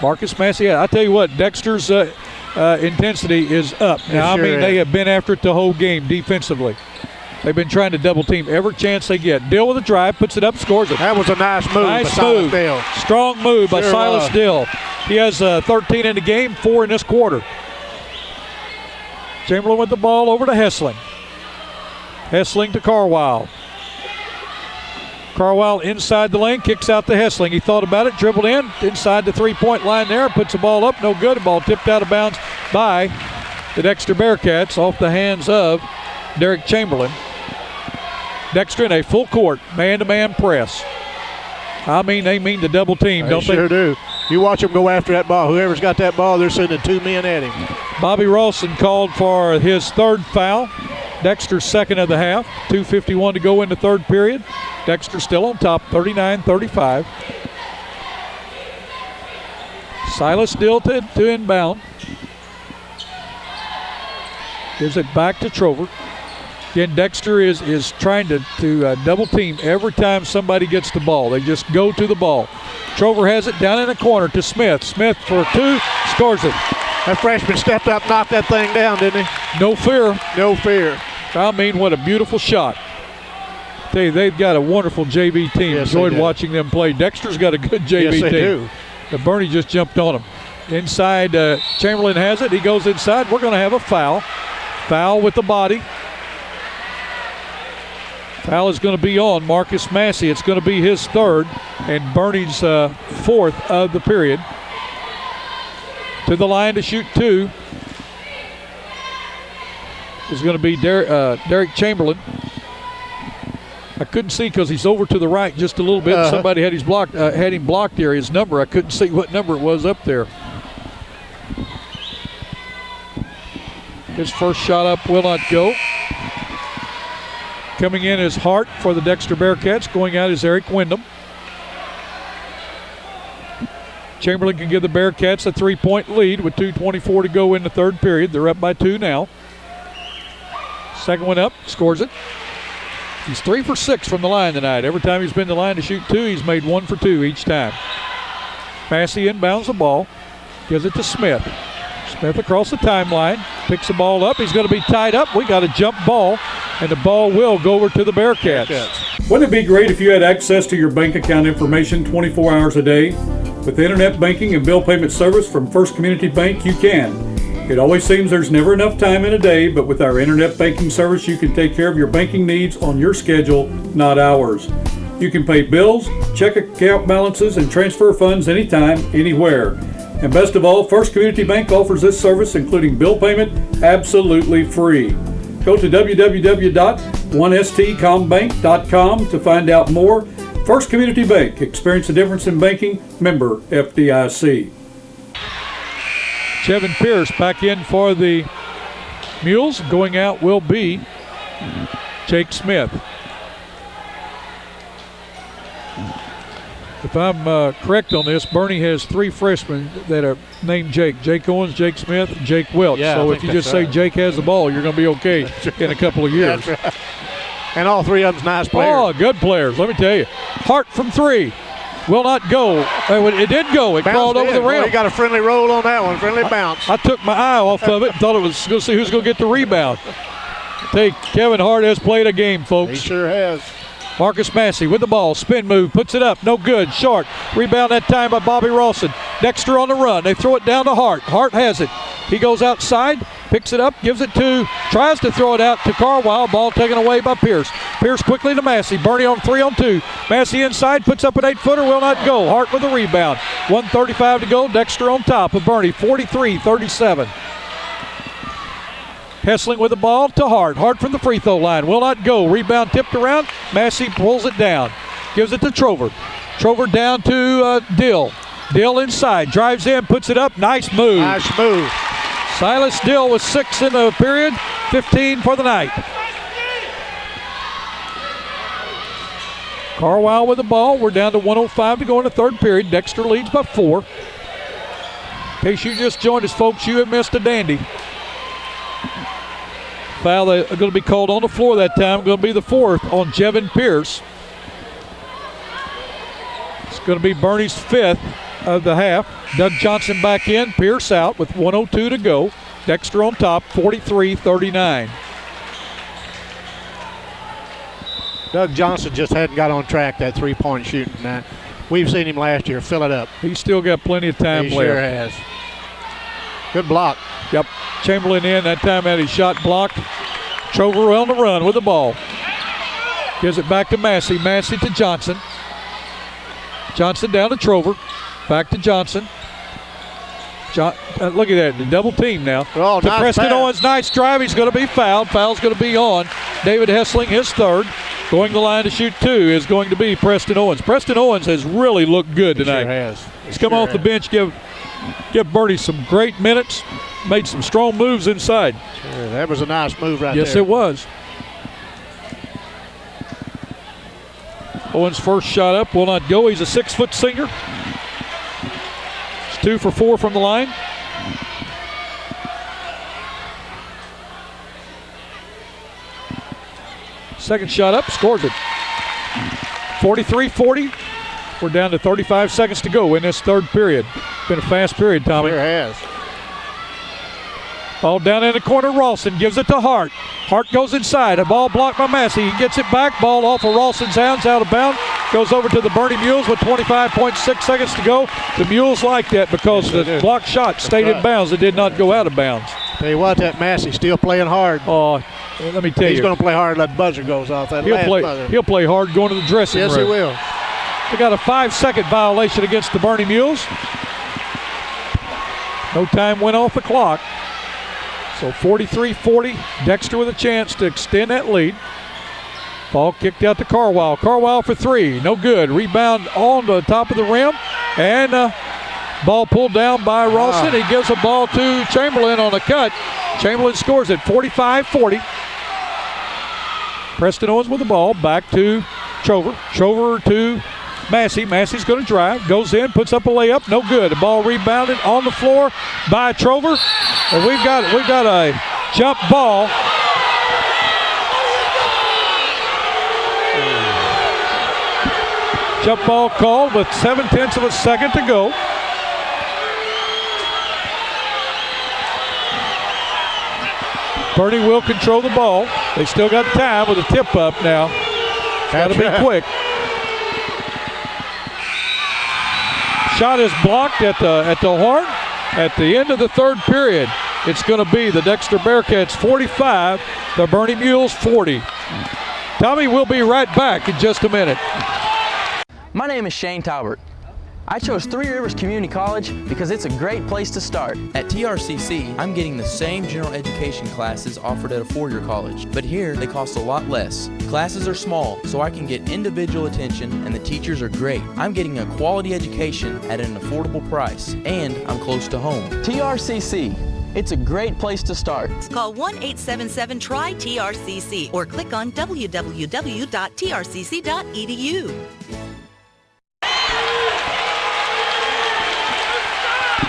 Marcus Massey, I tell you what, Dexter's intensity is up. Now, they have been after it the whole game defensively. They've been trying to double team every chance they get. Dill with a drive, puts it up, scores it. That was a nice move by Silas Dill. Strong move by Silas Dill. He has 13 in the game, 4 in this quarter. Chamberlain with the ball over to Hessling. Hessling to Carwile. Carwile inside the lane, kicks out to Hessling. He thought about it, dribbled inside the three-point line there, puts the ball up, no good. The ball tipped out of bounds by the Dexter Bearcats off the hands of Derek Chamberlain. Dexter in a full court, man-to-man press. I mean, they mean the double team, don't they? Sure do. You watch them go after that ball. Whoever's got that ball, they're sending 2 men at him. Bobby Rawson called for his third foul. Dexter's second of the half. 2:51 to go in the third period. Dexter still on top, 39-35. Silas Dill to inbound. Gives it back to Trover. Again, Dexter is trying to double team every time somebody gets the ball. They just go to the ball. Trover has it down in the corner to Smith. Smith for 2, scores it. That freshman stepped up, knocked that thing down, didn't he? No fear. No fear. I mean, what a beautiful shot. Tell you, they've got a wonderful JV team. Yes, enjoyed watching them play. Dexter's got a good JV team. Yes, they do. But Bernie just jumped on him. Inside, Chamberlain has it. He goes inside. We're going to have a foul. Foul with the body. Foul is going to be on Marcus Massey. It's going to be his third and Bernie's fourth of the period. To the line to shoot 2 is going to be Derek Chamberlain. I couldn't see because he's over to the right just a little bit. Somebody had him blocked there. His number, I couldn't see what number it was up there. His first shot up will not go. Coming in is Hart for the Dexter Bearcats. Going out is Eric Wyndham. Chamberlain can give the Bearcats a 3-point lead with 2:24 to go in the third period. They're up by 2 now. Second one up, scores it. He's 3 for 6 from the line tonight. Every time he's been to the line to shoot 2, he's made 1 for 2 each time. Massey inbounds the ball, gives it to Smith. Smith across the timeline, picks the ball up. He's going to be tied up. We got a jump ball, and the ball will go over to the Bearcats. Wouldn't it be great if you had access to your bank account information 24 hours a day? With internet banking and bill payment service from First Community Bank, you can. It always seems there's never enough time in a day, but with our internet banking service, you can take care of your banking needs on your schedule, not ours. You can pay bills, check account balances, and transfer funds anytime, anywhere. And best of all, First Community Bank offers this service, including bill payment, absolutely free. Go to www.1stcombank.com to find out more. First Community Bank. Experience the difference in banking. Member FDIC. Chevin Pierce back in for the Mules. Going out will be Jake Smith. If I'm correct on this, Bernie has 3 freshmen that are named Jake. Jake Owens, Jake Smith, Jake Welch. Yeah, so if you just say Jake has the ball, you're going to be okay in a couple of years. That's right. And all 3 of them's nice players. Oh, good players, let me tell you. Hart from 3. Will not go. It did go. It crawled over the rim. Well, he got a friendly roll on that one, friendly bounce. I took my eye off of it and thought it was going to see who's going to get the rebound. Kevin Hart has played a game, folks. He sure has. Marcus Massey with the ball, spin move, puts it up, no good, short. Rebound that time by Bobby Rawson. Dexter on the run, they throw it down to Hart. Hart has it. He goes outside, picks it up, gives it to, tries to throw it out to Carwile. Ball taken away by Pierce. Pierce quickly to Massey. Bernie on 3-on-2. Massey inside, puts up an 8-footer, will not go. Hart with the rebound. 1:35 to go. Dexter on top of Bernie, 43-37. Hessling with the ball to Hart. Hart from the free throw line. Will not go. Rebound tipped around. Massey pulls it down. Gives it to Trover. Trover down to Dill. Dill inside. Drives in. Puts it up. Nice move. Nice move. Silas Dill with 6 in the period. 15 for the night. Carwile with the ball. We're down to 1:05 to go in the third period. Dexter leads by 4. In case you just joined us, folks, you have missed a dandy. Foul that going to be called on the floor that time. Going to be the 4th on Jevin Pierce. It's going to be Bernie's 5th of the half. Doug Johnson back in. Pierce out with 1:02 to go. Dexter on top, 43-39. Doug Johnson just hadn't got on track that 3-point shooting tonight. We've seen him last year. Fill it up. He's still got plenty of time left. He sure has. Good block. Yep. Chamberlain in. That time had his shot blocked. Trover on the run with the ball. Gives it back to Massey. Massey to Johnson. Johnson down to Trover. Back to Johnson. Look at that. The double team now. Oh, to nice Preston pass. Owens. Nice drive. He's going to be fouled. Foul's going to be on David Hessling, his 3rd. Going to the line to shoot 2 is going to be Preston Owens. Preston Owens has really looked good tonight. He sure has. He's come off the bench, give Bernie some great minutes. Made some strong moves inside. Sure, that was a nice move right there. Yes, it was. Owens' first shot up will not go. He's a 6-foot senior. It's 2 for 4 from the line. Second shot up, scores it. 43-40. We're down to 35 seconds to go in this third period. Been a fast period, Tommy. Sure has. Ball down in the corner. Rawson gives it to Hart. Hart goes inside. A ball blocked by Massey. He gets it back. Ball off of Rawson's hands, out of bounds. Goes over to the Bernie Mules with 25.6 seconds to go. The Mules like that because the blocked shot stayed in bounds. It did not go out of bounds. Tell you what, that Massey still playing hard. Oh, let me tell you. He's going to play hard. That buzzer goes off. That last buzzer. He'll play hard going to the dressing room. Yes, he will. They got a 5-second violation against the Bernie Mules. No time went off the clock. So 43-40, Dexter with a chance to extend that lead. Ball kicked out to Carwile. Carwile for 3, no good. Rebound on the top of the rim, and ball pulled down by Rawson. He gives a ball to Chamberlain on a cut. Chamberlain scores it, 45-40. Preston Owens with the ball, back to Trover. Trover to Massey. Massey's going to drive, goes in, puts up a layup, no good. The ball rebounded on the floor by Trover. And we've got a jump ball. Jump ball called with 7/10 of a second to go. Bernie will control the ball. They still got time with a tip up now. Got to be quick. Shot is blocked at the horn at the end of the third period. It's going to be the Dexter Bearcats 45, the Bernie Mules 40. Tommy, we'll be right back in just a minute. My name is Shane Talbert. I chose Three Rivers Community College because it's a great place to start. At TRCC, I'm getting the same general education classes offered at a four-year college, but here they cost a lot less. Classes are small, so I can get individual attention, and the teachers are great. I'm getting a quality education at an affordable price, and I'm close to home. TRCC, it's a great place to start. Call 1-877-TRY-TRCC or click on www.trcc.edu.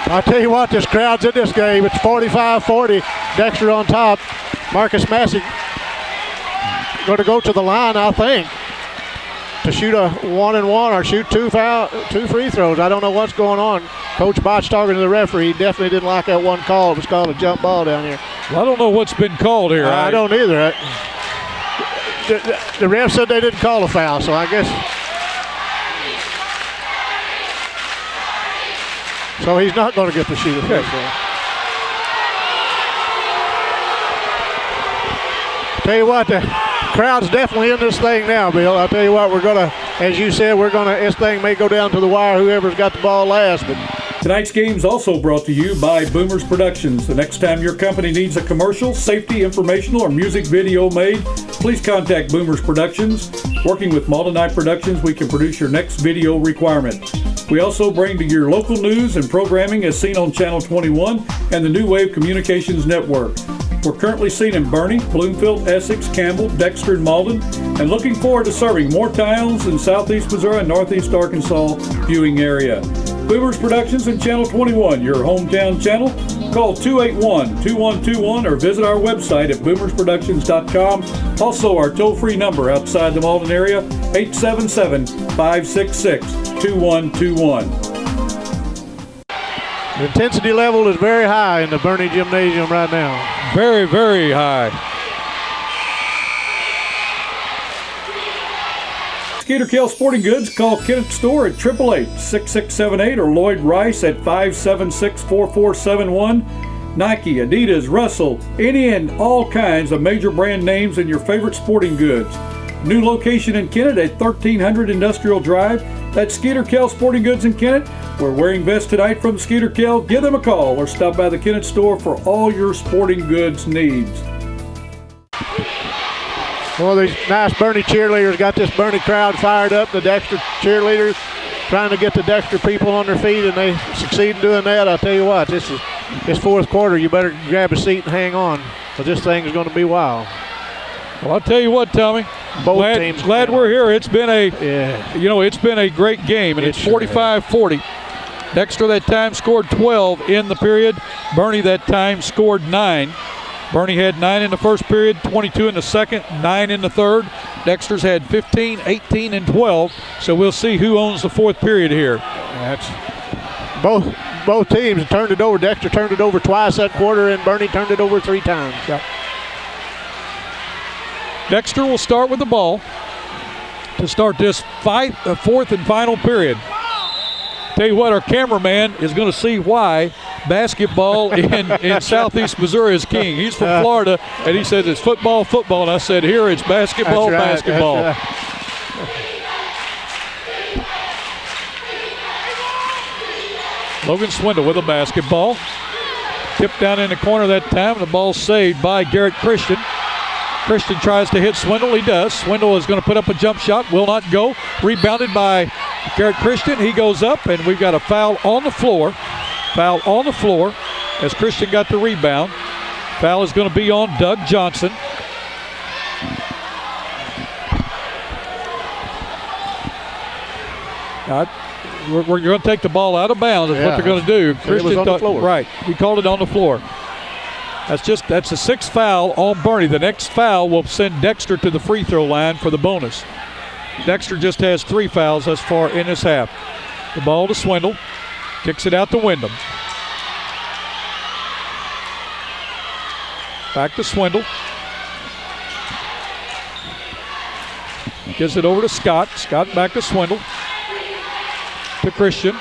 I'll tell you what, this crowd's in this game. It's 45-40. Dexter on top. Marcus Massey going to go to the line, I think, to shoot a 1-and-1 or shoot two free throws. I don't know what's going on. Coach Botch talking to the referee. He definitely didn't like that one call. It was called a jump ball down here. Well, I don't know what's been called here. I don't either. The ref said they didn't call a foul, so I guess. So he's not going to get to shoot a free throw. Tell you what, the crowd's definitely in this thing now, Bill. I'll tell you what, we're going to, as you said, this thing may go down to the wire, whoever's got the ball last. But Tonight's game is also brought to you by Boomers Productions. The next time your company needs a commercial, safety, informational, or music video made, please contact Boomers Productions. Working with Malden Eye Productions, we can produce your next video requirement. We also bring to your local news and programming as seen on Channel 21 and the New Wave Communications Network. We're currently seen in Bernie, Bloomfield, Essex, Campbell, Dexter, and Malden, and looking forward to serving more towns in Southeast Missouri and Northeast Arkansas viewing area. Boomers Productions and Channel 21, your hometown channel. Call 281-2121 or visit our website at boomersproductions.com. Also, our toll-free number outside the Malden area, 877-566-2121. the intensity level is very high in the Bernie Gymnasium right now. Very, very high. Skeeter Kell Sporting Goods. Call Kenneth Store at 888-6678 or Lloyd Rice at 576-4471. Nike, Adidas, Russell, any and all kinds of major brand names and your favorite sporting goods. New location in Kennett at 1300 Industrial Drive. That's Skeeter Kell Sporting Goods in Kennett. We're wearing vests tonight from Skeeter Kell. Give them a call or stop by the Kennett Store for all your sporting goods needs. Well, these nice Bernie cheerleaders got this Bernie crowd fired up. The Dexter cheerleaders trying to get the Dexter people on their feet, and they succeed in doing that. I'll tell you what, this fourth quarter, you better grab a seat and hang on, because this thing is going to be wild. Well, I'll tell you what, Tommy. Both teams glad we're here. It's been it's been a great game, and it's 45-40. Dexter that time scored 12 in the period. Bernie that time scored 9. Bernie had 9 in the first period, 22 in the second, 9 in the third. Dexter's had 15, 18, and 12. So we'll see who owns the fourth period here. That's both teams turned it over. Dexter turned it over twice that quarter, and Bernie turned it over 3 times. Yep. Dexter will start with the ball to start this fourth and final period. Tell you what, our cameraman is going to see why basketball in Southeast Missouri is king. He's from Florida, and he says it's football, football. And I said, here it's basketball, that's right, basketball. That's right. Logan Swindle with a basketball. Tipped down in the corner that time. The ball saved by Garrett Christian. Christian tries to hit Swindle. He does. Swindle is going to put up a jump shot. Will not go. Rebounded by Garrett Christian. He goes up, and we've got a foul on the floor. Foul on the floor as Christian got the rebound. Foul is going to be on Doug Johnson. We're going to take the ball out of bounds. That's what they're going to do. Christian on the floor. Right. He called it on the floor. That's the 6th foul on Bernie. The next foul will send Dexter to the free throw line for the bonus. Dexter just has 3 fouls thus far in this half. The ball to Swindle. Kicks it out to Wyndham. Back to Swindle. Gives it over to Scott. Scott back to Swindle. To Christian.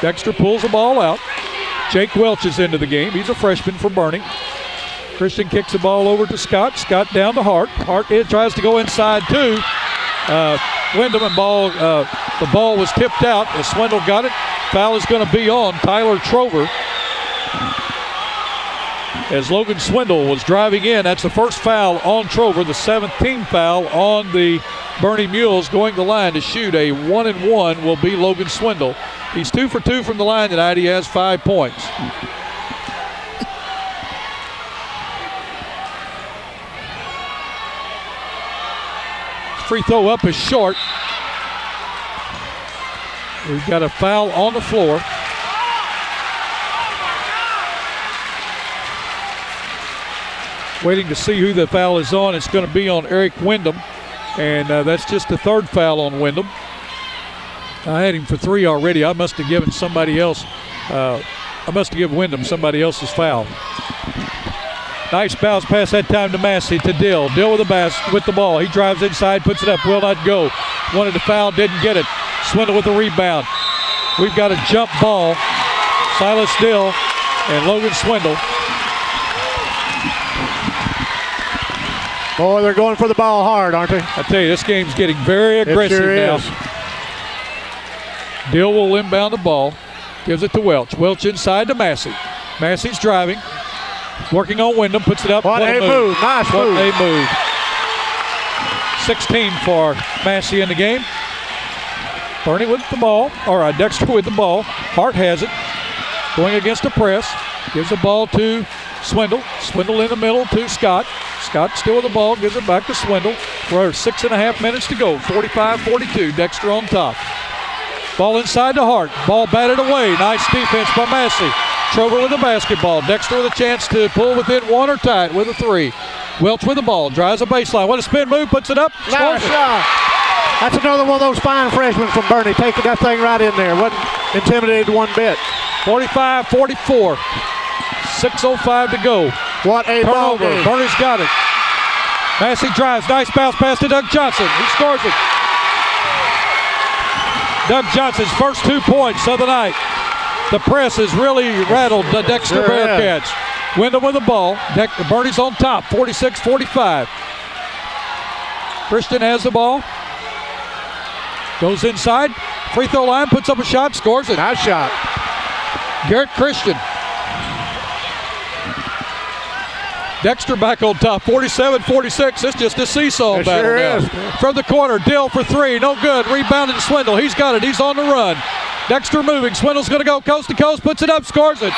Dexter pulls the ball out. Jake Welch is into the game. He's a freshman for Bernie. Christian kicks the ball over to Scott. Scott down to Hart. Hart tries to go inside too. Wyndham and the ball was tipped out as Swindle got it. Foul is going to be on Tyler Trover. As Logan Swindle was driving in, that's the first foul on Trover, the 17th foul on the Bernie Mules. Going to the line to shoot a 1-and-1 will be Logan Swindle. He's 2 for 2 from the line tonight. He has 5 points. Free throw up is short. We've got a foul on the floor. Waiting to see who the foul is on. It's going to be on Eric Wyndham, and that's just the 3rd foul on Wyndham. I had him for 3 already. I must have given somebody else. I must have given Wyndham somebody else's foul. Nice bounce pass that time to Massey, to Dill. Dill with the ball. He drives inside, puts it up, will not go. Wanted to foul, didn't get it. Swindle with the rebound. We've got a jump ball. Silas Dill and Logan Swindle. Boy, they're going for the ball hard, aren't they? I tell you, this game's getting very aggressive now. Is. Dill will inbound the ball. Gives it to Welch. Welch inside to Massey. Massey's driving. Working on Wyndham. Puts it up. What a move. Nice move. What a move. 16 for Massey in the game. Bernie with the ball. Dexter with the ball. Hart has it. Going against the press. Gives the ball to Swindle. Swindle in the middle to Scott. Scott still with the ball. Gives it back to Swindle. For 6.5 minutes to go. 45-42. Dexter on top. Ball inside to Hart. Ball batted away. Nice defense by Massey. Trover with the basketball. Dexter with a chance to pull within 1 or tie it with a 3. Welch with the ball. Drives a baseline. What a spin move. Puts it up. Nice shot. That's another one of those fine freshmen from Bernie. Taking that thing right in there. Wasn't intimidated one bit. 45-44. 6:05 to go. What a ball Turnover. game. Bernie's got it. Massey drives. Nice bounce pass to Doug Johnson. He scores it. Doug Johnson's first 2 points of the night. The press has really rattled the Dexter Bearcats. Wyndham with the ball. Bernie's on top, 46-45. Christian has the ball. Goes inside. Free throw line, puts up a shot, scores it. Nice shot. Garrett Christian. Dexter back on top, 47-46. It's just a seesaw It battle sure now. is. From the corner, Dill for 3, no good. Rebounded to Swindle. He's got it. He's on the run. Dexter moving. Swindle's going to go coast to coast, puts it up, scores it.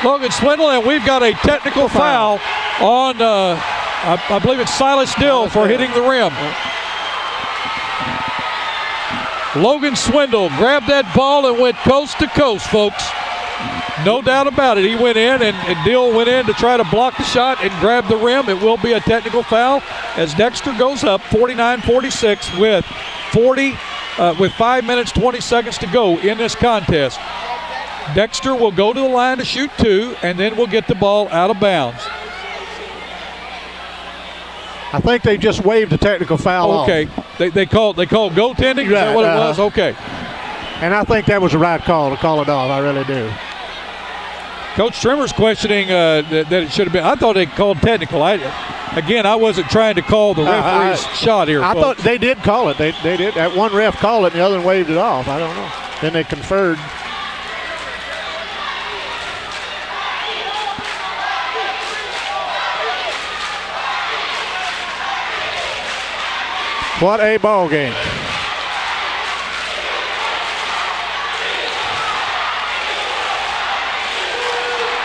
Logan Swindle, and we've got a technical foul on, I believe it's Silas Dill for hitting the rim. Logan Swindle grabbed that ball and went coast to coast, folks. No doubt about it. He went in, and Dill went in to try to block the shot and grab the rim. It will be a technical foul as Dexter goes up 49-46 with 5 minutes, 20 seconds to go in this contest. Dexter will go to the line to shoot 2, and then we'll get the ball out of bounds. I think they just waved the technical foul Okay. off. They called goaltending? Is that what it was? Okay. And I think that was the right call to call it off. I really do. Coach Trimmer's questioning that it should have been. I thought they called technical. I wasn't trying to call the referee's shot here. I folks. thought they did call it. They did. That one ref called it and the other one waved it off. I don't know. Then they conferred. What a ball game.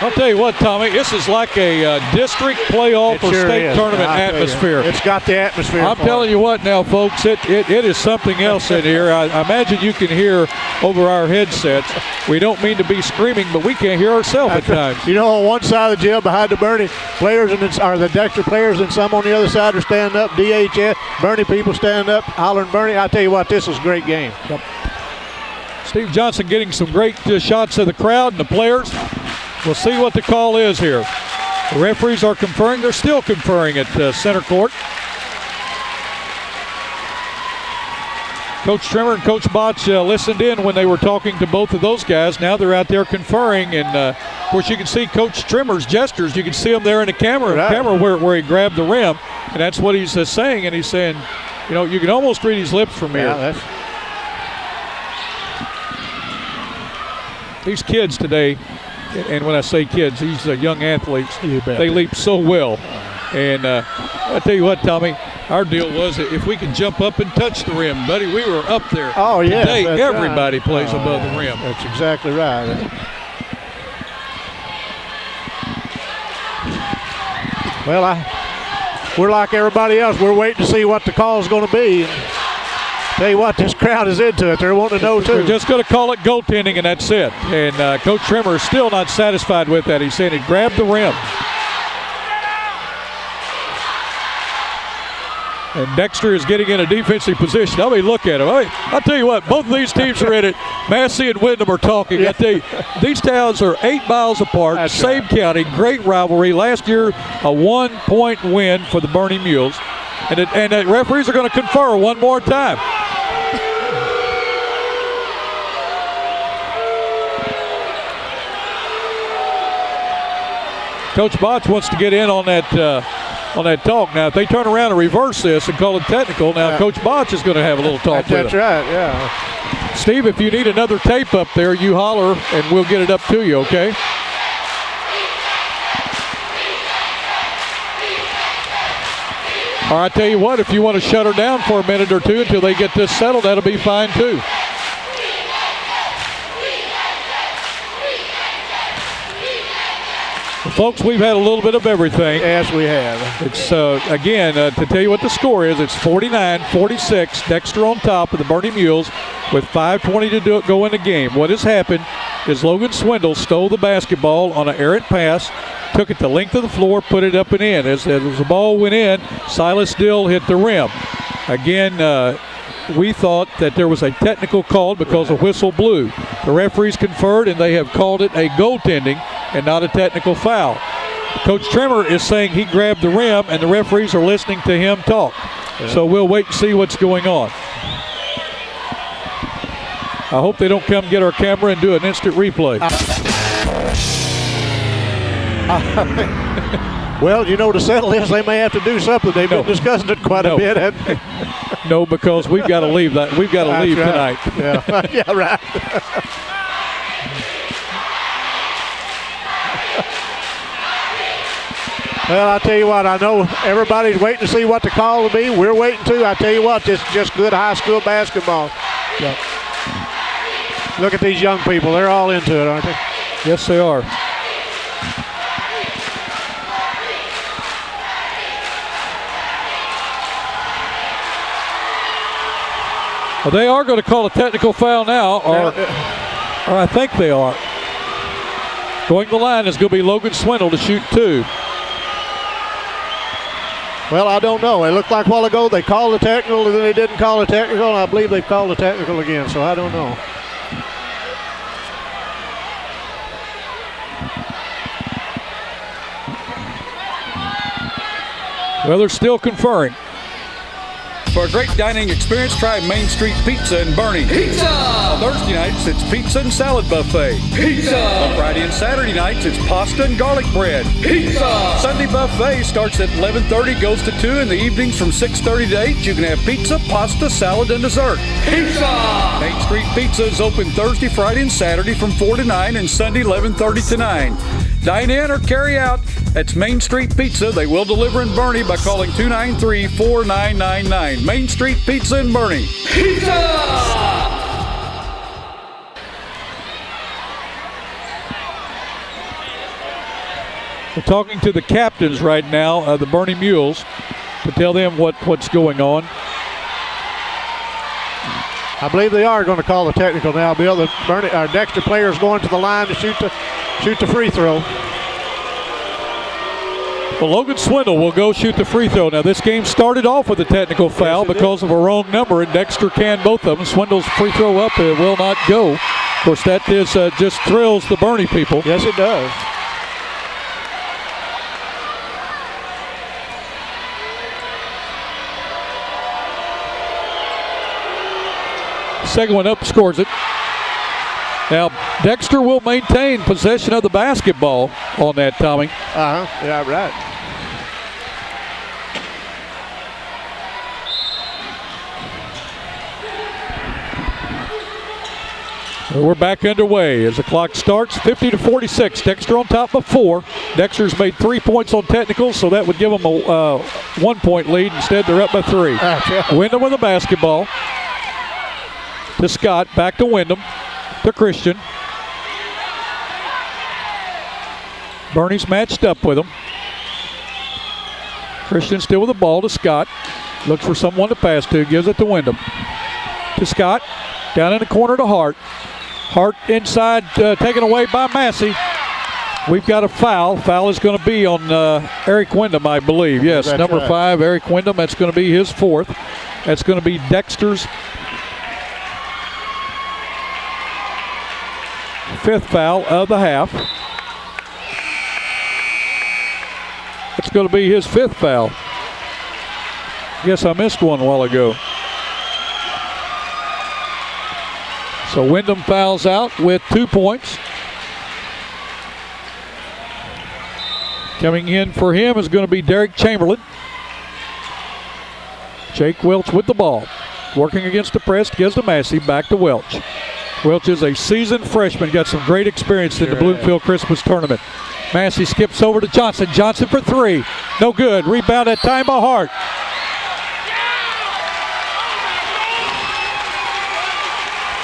I'll tell you what, Tommy, this is like a district playoff or state tournament atmosphere. It's got the atmosphere. I'm telling you what now, folks, it is something else in here. I imagine you can hear over our headsets. We don't mean to be screaming, but we can't hear ourselves at times. You know, on one side of the gym behind the Bernie players are the Dexter players, and some on the other side are standing up. DHS, Bernie people standing up, hollering Bernie. I tell you what, this was a great game. Yep. Steve Johnson getting some great shots of the crowd and the players. We'll see what the call is here. The referees are conferring. They're still conferring at center court. Coach Trimmer and Coach Botch listened in when they were talking to both of those guys. Now they're out there conferring, and of course you can see Coach Trimmer's gestures. You can see him there in the camera where he grabbed the rim, and that's what he's saying. And he's saying, you know, you can almost read his lips from here. These kids today, and when I say kids, these young athletes, they leap so well. And I tell you what, Tommy, our deal was that if we could jump up and touch the rim, buddy, we were up there. Oh, yeah. Today, everybody plays above the rim. That's exactly right. Well, we're like everybody else. We're waiting to see what the call is going to be. Tell you what, this crowd is into it. They're wanting to know, too. They're just going to call it goaltending, and that's it. And Coach Trimmer is still not satisfied with that. He said he grabbed the rim. And Dexter is getting in a defensive position. I mean, look at him. I'll tell you what, both of these teams are in it. Massey and Wyndham are talking. I tell you, these towns are 8 miles apart. That's same county, great rivalry. Last year, a 1-point win for the Bernie Mules. And the referees are going to confer one more time. Coach Botch wants to get in on that talk. Now, if they turn around and reverse this and call it technical, now Coach Botch is going to have a little talk with them. That's right, yeah. Steve, if you need another tape up there, you holler and we'll get it up to you, okay? All right, I tell you what, if you want to shut her down for a minute or two until they get this settled, that'll be fine too. Folks, we've had a little bit of everything. Yes, we have. It's, again, to tell you what the score is, it's 49-46. Dexter on top of the Bernie Mules with 5:20 to go in the game. What has happened is Logan Swindle stole the basketball on an errant pass, took it the length of the floor, put it up and in. As the ball went in, Silas Dill hit the rim. Again, we thought that there was a technical call because a whistle blew. The referees conferred, and they have called it a goaltending and not a technical foul. Coach Trimmer is saying he grabbed the rim, and the referees are listening to him talk. Yeah. So we'll wait and see what's going on. I hope they don't come get our camera and do an instant replay. Well, you know, to settle this, they may have to do something. They've been discussing it quite a bit, haven't they? No, because we've got to leave that. We've got to leave tonight. Yeah, yeah, right. Well, I tell you what, I know everybody's waiting to see what the call will be. We're waiting too. I tell you what, this is just good high school basketball. Yeah. Look at these young people. They're all into it, aren't they? Yes, they are. Well, they are going to call a technical foul now, or I think they are. Going to the line is going to be Logan Swindle to shoot 2. Well, I don't know. It looked like a while ago they called the technical, and then they didn't call the technical, and I believe they've called the technical again, so I don't know. Well, they're still conferring. For a great dining experience, try Main Street Pizza in Bernie. Pizza! On Thursday nights, it's pizza and salad buffet. Pizza! On Friday and Saturday nights, it's pasta and garlic bread. Pizza! Sunday buffet starts at 11:30, goes to 2. In the evenings from 6:30 to 8, you can have pizza, pasta, salad, and dessert. Pizza! Main Street Pizza is open Thursday, Friday, and Saturday from 4 to 9, and Sunday 11:30 to 9. Dine in or carry out. That's Main Street Pizza. They will deliver in Bernie by calling 293-4999. Main Street Pizza in Bernie. Pizza! We're talking to the captains right now of the Bernie Mules to tell them what's going on. I believe they are going to call the technical now, Bill. The Dexter player is going to the line to shoot the free throw. Well, Logan Swindle will go shoot the free throw. Now, this game started off with a technical foul because of a wrong number, and Dexter canned both of them. Swindle's free throw up, it will not go. Of course, that is just thrills the Bernie people. Yes, it does. Second one up, scores it. Now, Dexter will maintain possession of the basketball on that, Tommy. Uh-huh. Yeah, right. We're back underway as the clock starts. 50-46. Dexter on top of 4. Dexter's made 3 points on technicals, so that would give them a 1-point lead. Instead, they're up by 3. Wyndham with the basketball. To Scott, back to Wyndham, to Christian. Bernie's matched up with him. Christian still with the ball to Scott. Looks for someone to pass to, gives it to Wyndham. To Scott, down in the corner to Hart. Hart inside, taken away by Massey. We've got a foul. Foul is going to be on Eric Wyndham, I believe. Yes, That's number right. 5, Eric Wyndham. That's going to be his 4th. That's going to be Dexter's 5th foul of the half. It's going to be his 5th foul. Guess I missed one a while ago. So Wyndham fouls out with 2 points. Coming in for him is going to be Derek Chamberlain. Jake Welch with the ball. Working against the press, gives to Massey, back to Welch. Welch is a seasoned freshman, got some great experience in the Bloomfield Christmas tournament. Massey skips over to Johnson. Johnson for 3. No good. Rebound that time by Hart.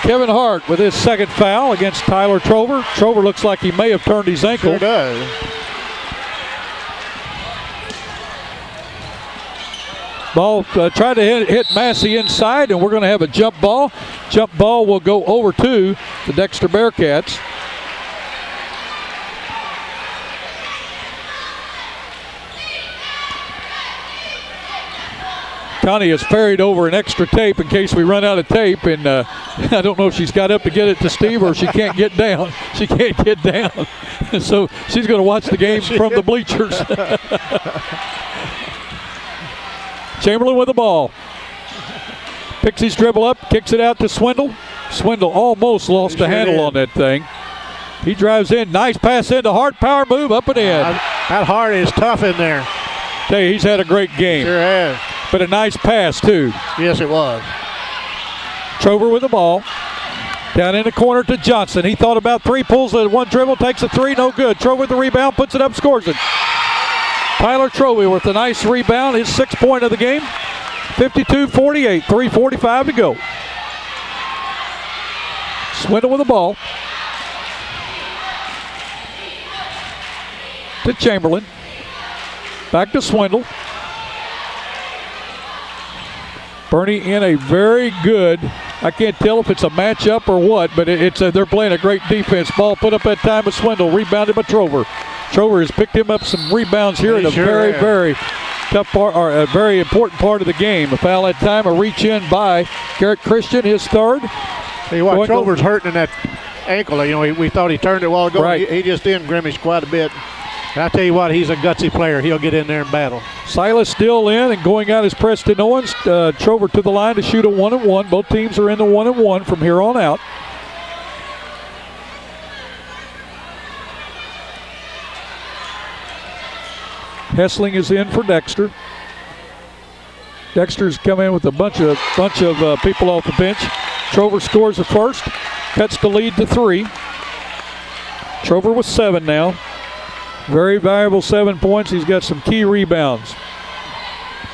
Kevin Hart with his 2nd foul against Tyler Trover. Trover looks like he may have turned his ankle. Sure does. Ball tried to hit Massey inside, and we're going to have a jump ball. Jump ball will go over to the Dexter Bearcats. Connie has ferried over an extra tape in case we run out of tape, and I don't know if she's got up to get it to Steve or she can't get down. She can't get down. So she's going to watch the game from the bleachers. Chamberlain with the ball. Picks his dribble up, kicks it out to Swindle. Swindle almost lost the handle on that thing. He drives in, nice pass into Hart, power move up and in. That Hart is tough in there. Tell you, he's had a great game. Sure has. But a nice pass, too. Yes, it was. Trover with the ball. Down in the corner to Johnson. He thought about 3, pulls it, 1 dribble, takes a 3, no good. Trover with the rebound, puts it up, scores it. Tyler Trover with a nice rebound, his 6th point of the game. 52-48, 3:45 to go. Swindle with the ball. To Chamberlain. Back to Swindle. Bernie in a very good, I can't tell if it's a matchup or what, but they're playing a great defense. Ball put up that time by Swindle, rebounded by Trover. Trover has picked him up some rebounds here in a very tough part, or a very important part of the game. A foul that time, a reach in by Garrett Christian, his 3rd. Tell you what, Trover's hurting in that ankle. You know, we thought he turned it a while ago. Right. He just didn't grimace quite a bit. And I tell you what, he's a gutsy player. He'll get in there and battle. Silas still in, and going out is Preston Owens. Trover to the line to shoot a 1-and-1. Both teams are in the 1-and-1 from here on out. Hessling is in for Dexter. Dexter's come in with a bunch of people off the bench. Trover scores the first, cuts the lead to 3. Trover with 7 now. Very valuable 7 points. He's got some key rebounds.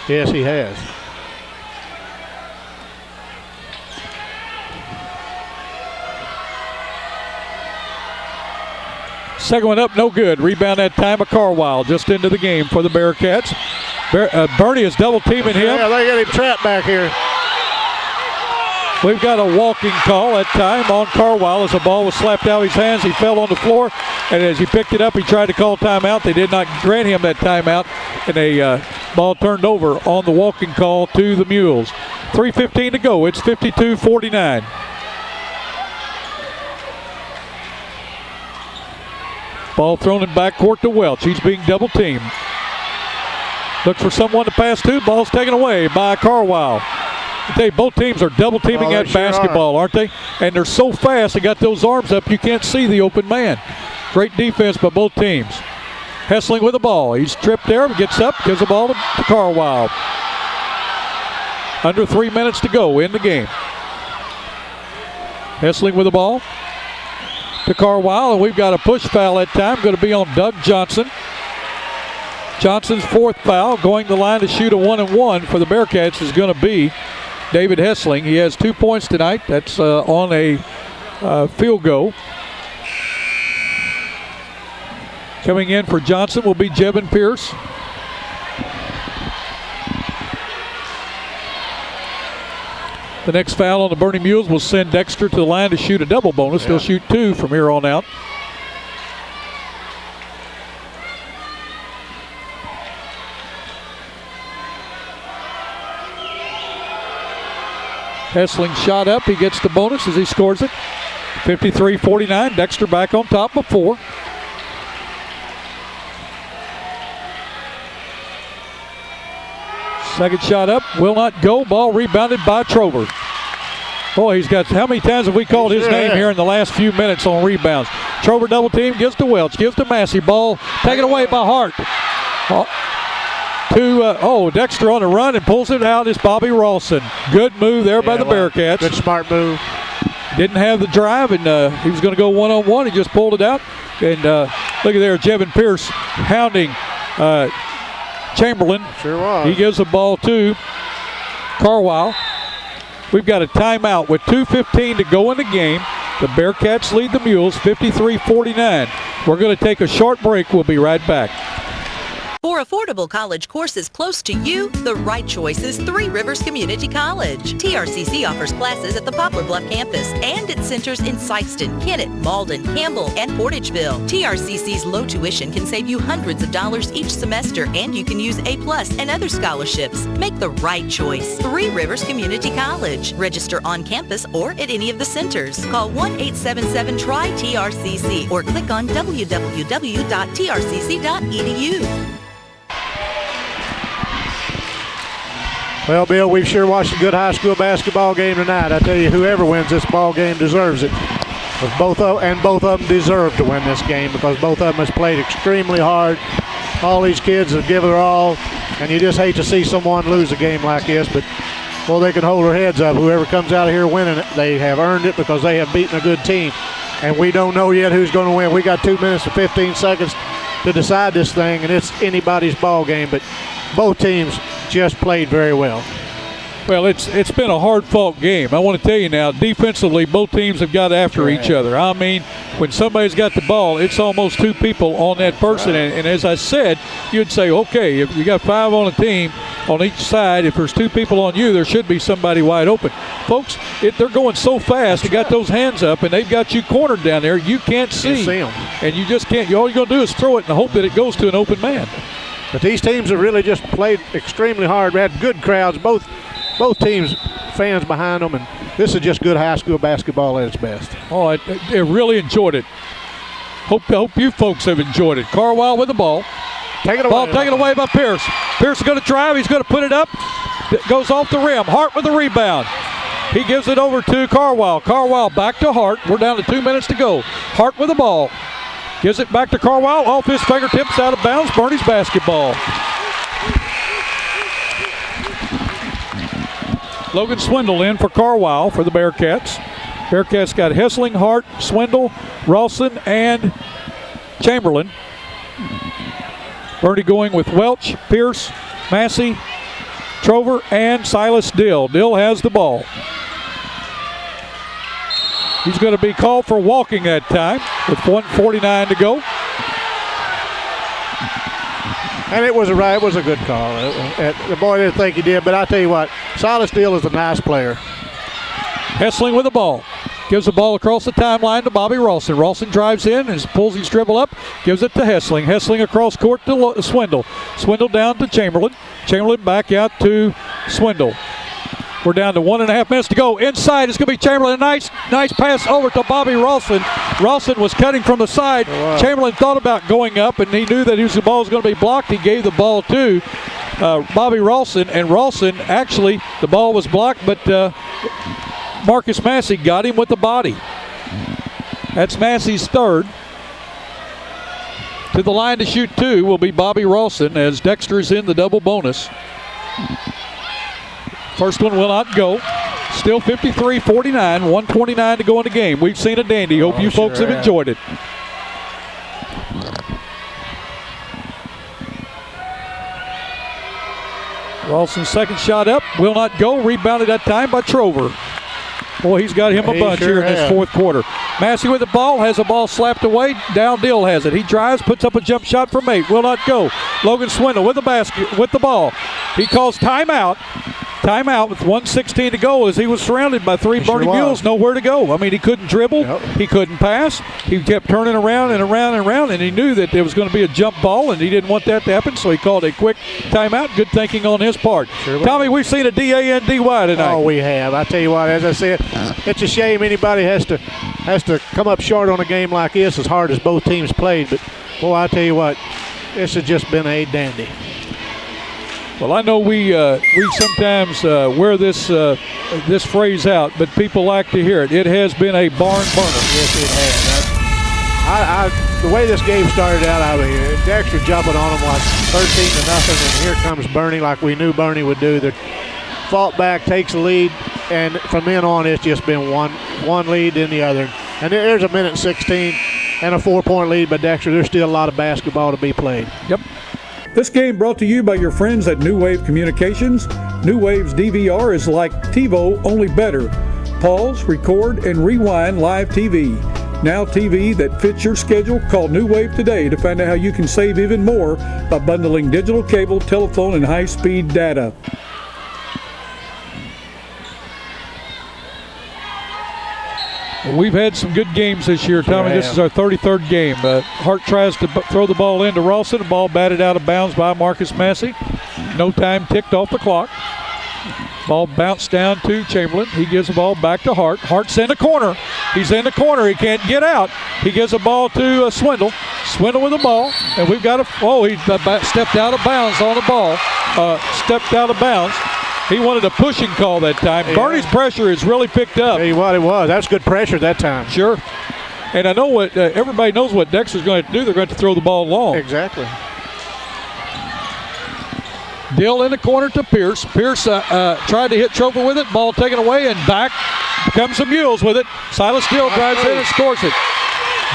Yes, he has. Second one up, no good. Rebound that time of Carwile, just into the game for the Bearcats. Bernie is double teaming him. Yeah, they got him trapped back here. We've got a walking call that time on Carwile as the ball was slapped out of his hands. He fell on the floor, and as he picked it up, he tried to call timeout. They did not grant him that timeout, and a ball turned over on the walking call to the Mules. 3:15 to go. It's 52-49. Ball thrown in backcourt to Welch. He's being double teamed. Looks for someone to pass to. Ball's taken away by Carwile. Both teams are double teaming at basketball, aren't they? And they're so fast, they got those arms up, you can't see the open man. Great defense by both teams. Hessling with the ball. He's tripped there, gets up, gives the ball to Carwile. Under 3 minutes to go in the game. Hessling with the ball to Carwile, and we've got a push foul that time, going to be on Doug Johnson. Johnson's fourth foul, going to the line to shoot a 1-and-1 for the Bearcats is going to be David Hessling. He has 2 points tonight. That's on a field goal. Coming in for Johnson will be Jevin Pierce. The next foul on the Bernie Mules will send Dexter to the line to shoot a double bonus. He'll shoot 2 from here on out. Hessling shot up. He gets the bonus as he scores it. 53-49. Dexter back on top of 4. Second shot up. Will not go. Ball rebounded by Trover. Boy, he's got, how many times have we called his name here in the last few minutes on rebounds? Trover double team, gives to Welch, gives to Massey. Ball taken away by Hart. Dexter on the run and pulls it out. It's Bobby Rawson. Good move there by the Bearcats. Good smart move. Didn't have the drive, and he was going to go one-on-one. He just pulled it out. And look at there, Jevin Pierce hounding Chamberlain. Sure was. He gives the ball to Carwile. We've got a timeout with 2:15 to go in the game. The Bearcats lead the Mules 53-49. We're going to take a short break. We'll be right back. For affordable college courses close to you, the right choice is Three Rivers Community College. TRCC offers classes at the Poplar Bluff campus and its centers in Sykeston, Kennett, Malden, Campbell, and Portageville. TRCC's low tuition can save you hundreds of dollars each semester, and you can use A+ and other scholarships. Make the right choice. Three Rivers Community College. Register on campus or at any of the centers. Call 1-877-TRY-TRCC or click on www.trcc.edu. Well, Bill, we've sure watched a good high school basketball game tonight. I tell you, whoever wins this ball game deserves it. Both of them deserve to win this game because both of them has played extremely hard. All these kids have given their all, and you just hate to see someone lose a game like this. But, well, they can hold their heads up. Whoever comes out of here winning it, they have earned it because they have beaten a good team. And we don't know yet who's going to win. We got 2 minutes and 15 seconds to decide this thing, and it's anybody's ball game. But both teams just played very well. Well, it's been a hard-fought game. I want to tell you now, defensively, both teams have got after each other. I mean, when somebody's got the ball, it's almost 2 people on that person. Right. And as I said, you'd say, okay, if you got 5 on a team on each side, if there's 2 people on you, there should be somebody wide open. Folks, they're going so fast. They got those hands up, and they've got you cornered down there. You can't see them. And you just can't. All you're going to do is throw it and hope that it goes to an open man. But these teams have really just played extremely hard. We had good crowds, both teams, fans behind them, and this is just good high school basketball at its best. Oh, I really enjoyed it. Hope you folks have enjoyed it. Carwile with the ball. Ball taken away by Pierce. Pierce is going to drive. He's going to put it up. It goes off the rim. Hart with the rebound. He gives it over to Carwile. Carwile back to Hart. We're down to 2 minutes to go. Hart with the ball. Gives it back to Carwile. Off his fingertips, out of bounds. Bernie's basketball. Logan Swindle in for Carwile for the Bearcats. Bearcats got Hessling, Hart, Swindle, Rawson, and Chamberlain. Bernie going with Welch, Pierce, Massey, Trover, and Silas Dill. Dill has the ball. He's going to be called for walking that time with 1:49 to go. And it was a good call. The boy didn't think he did, but I tell you what, Silas Deal is a nice player. Hessling with the ball. Gives the ball across the timeline to Bobby Ralston. Ralston drives in and pulls his dribble up. Gives it to Hessling. Hessling across court to Swindle. Swindle down to Chamberlain. Chamberlain back out to Swindle. We're down to 1.5 minutes to go. Inside, it's going to be Chamberlain. A nice pass over to Bobby Ralston. Ralston was cutting from the side. Wow. Chamberlain thought about going up, and he knew that the ball was going to be blocked. He gave the ball to Bobby Ralston, and Ralston, actually, the ball was blocked, but Marcus Massey got him with the body. That's Massey's third. To the line to shoot two will be Bobby Ralston as Dexter's in the double bonus. First one will not go. Still 53-49, 1:29 to go in the game. We've seen a dandy. Hope you folks have enjoyed it. Ralston's second shot up. Will not go. Rebounded that time by Trover. Boy, he's got him a bunch here in this fourth quarter. Massey with the ball, has the ball slapped away. Down Dill has it. He drives, puts up a jump shot from 8. Will not go. Logan Swindle with the basket, with the ball. He calls timeout. Timeout with 1:16 to go as he was surrounded by three Bernie Mules, nowhere to go. I mean, he couldn't dribble. Yep. He couldn't pass. He kept turning around and around and around, and he knew that there was going to be a jump ball, and he didn't want that to happen, so he called a quick timeout. Good thinking on his part. Tommy, we've seen a D-A-N-D-Y tonight. Oh, we have. I tell you what, as I said, it's a shame anybody has to come up short on a game like this as hard as both teams played, but, boy, I tell you what, this has just been a dandy. Well, I know we sometimes wear this phrase out, but people like to hear it. It has been a barn burner. Yes, it has. The way this game started out, I mean, Dexter jumping on them like 13-0, and here comes Bernie, like we knew Bernie would do. They fought back, takes the lead, and from then on, it's just been one lead in the other. And there's a minute 16 and a 4-point lead by Dexter. There's still a lot of basketball to be played. Yep. This game brought to you by your friends at New Wave Communications. New Wave's DVR is like TiVo, only better. Pause, record, and rewind live TV. Now TV that fits your schedule. Call New Wave today to find out how you can save even more by bundling digital cable, telephone, and high-speed data. We've had some good games this year, Tommy. This is our 33rd game. Hart tries to throw the ball into Ralston. The ball batted out of bounds by Marcus Massey. No time ticked off the clock. Ball bounced down to Chamberlain. He gives the ball back to Hart. Hart's in the corner. He's in the corner. He can't get out. He gives the ball to Swindle. Swindle with the ball. And we've got he stepped out of bounds on the ball. Stepped out of bounds. He wanted a pushing call that time. Yeah. Bernie's pressure has really picked up. Tell you what, it was. That was good pressure that time. Sure. And I know what everybody knows what Dexter's going to do. They're going to throw the ball long. Exactly. Dill in the corner to Pierce. Pierce tried to hit Trover with it. Ball taken away and back comes the Mules with it. Silas Dill drives in and scores it.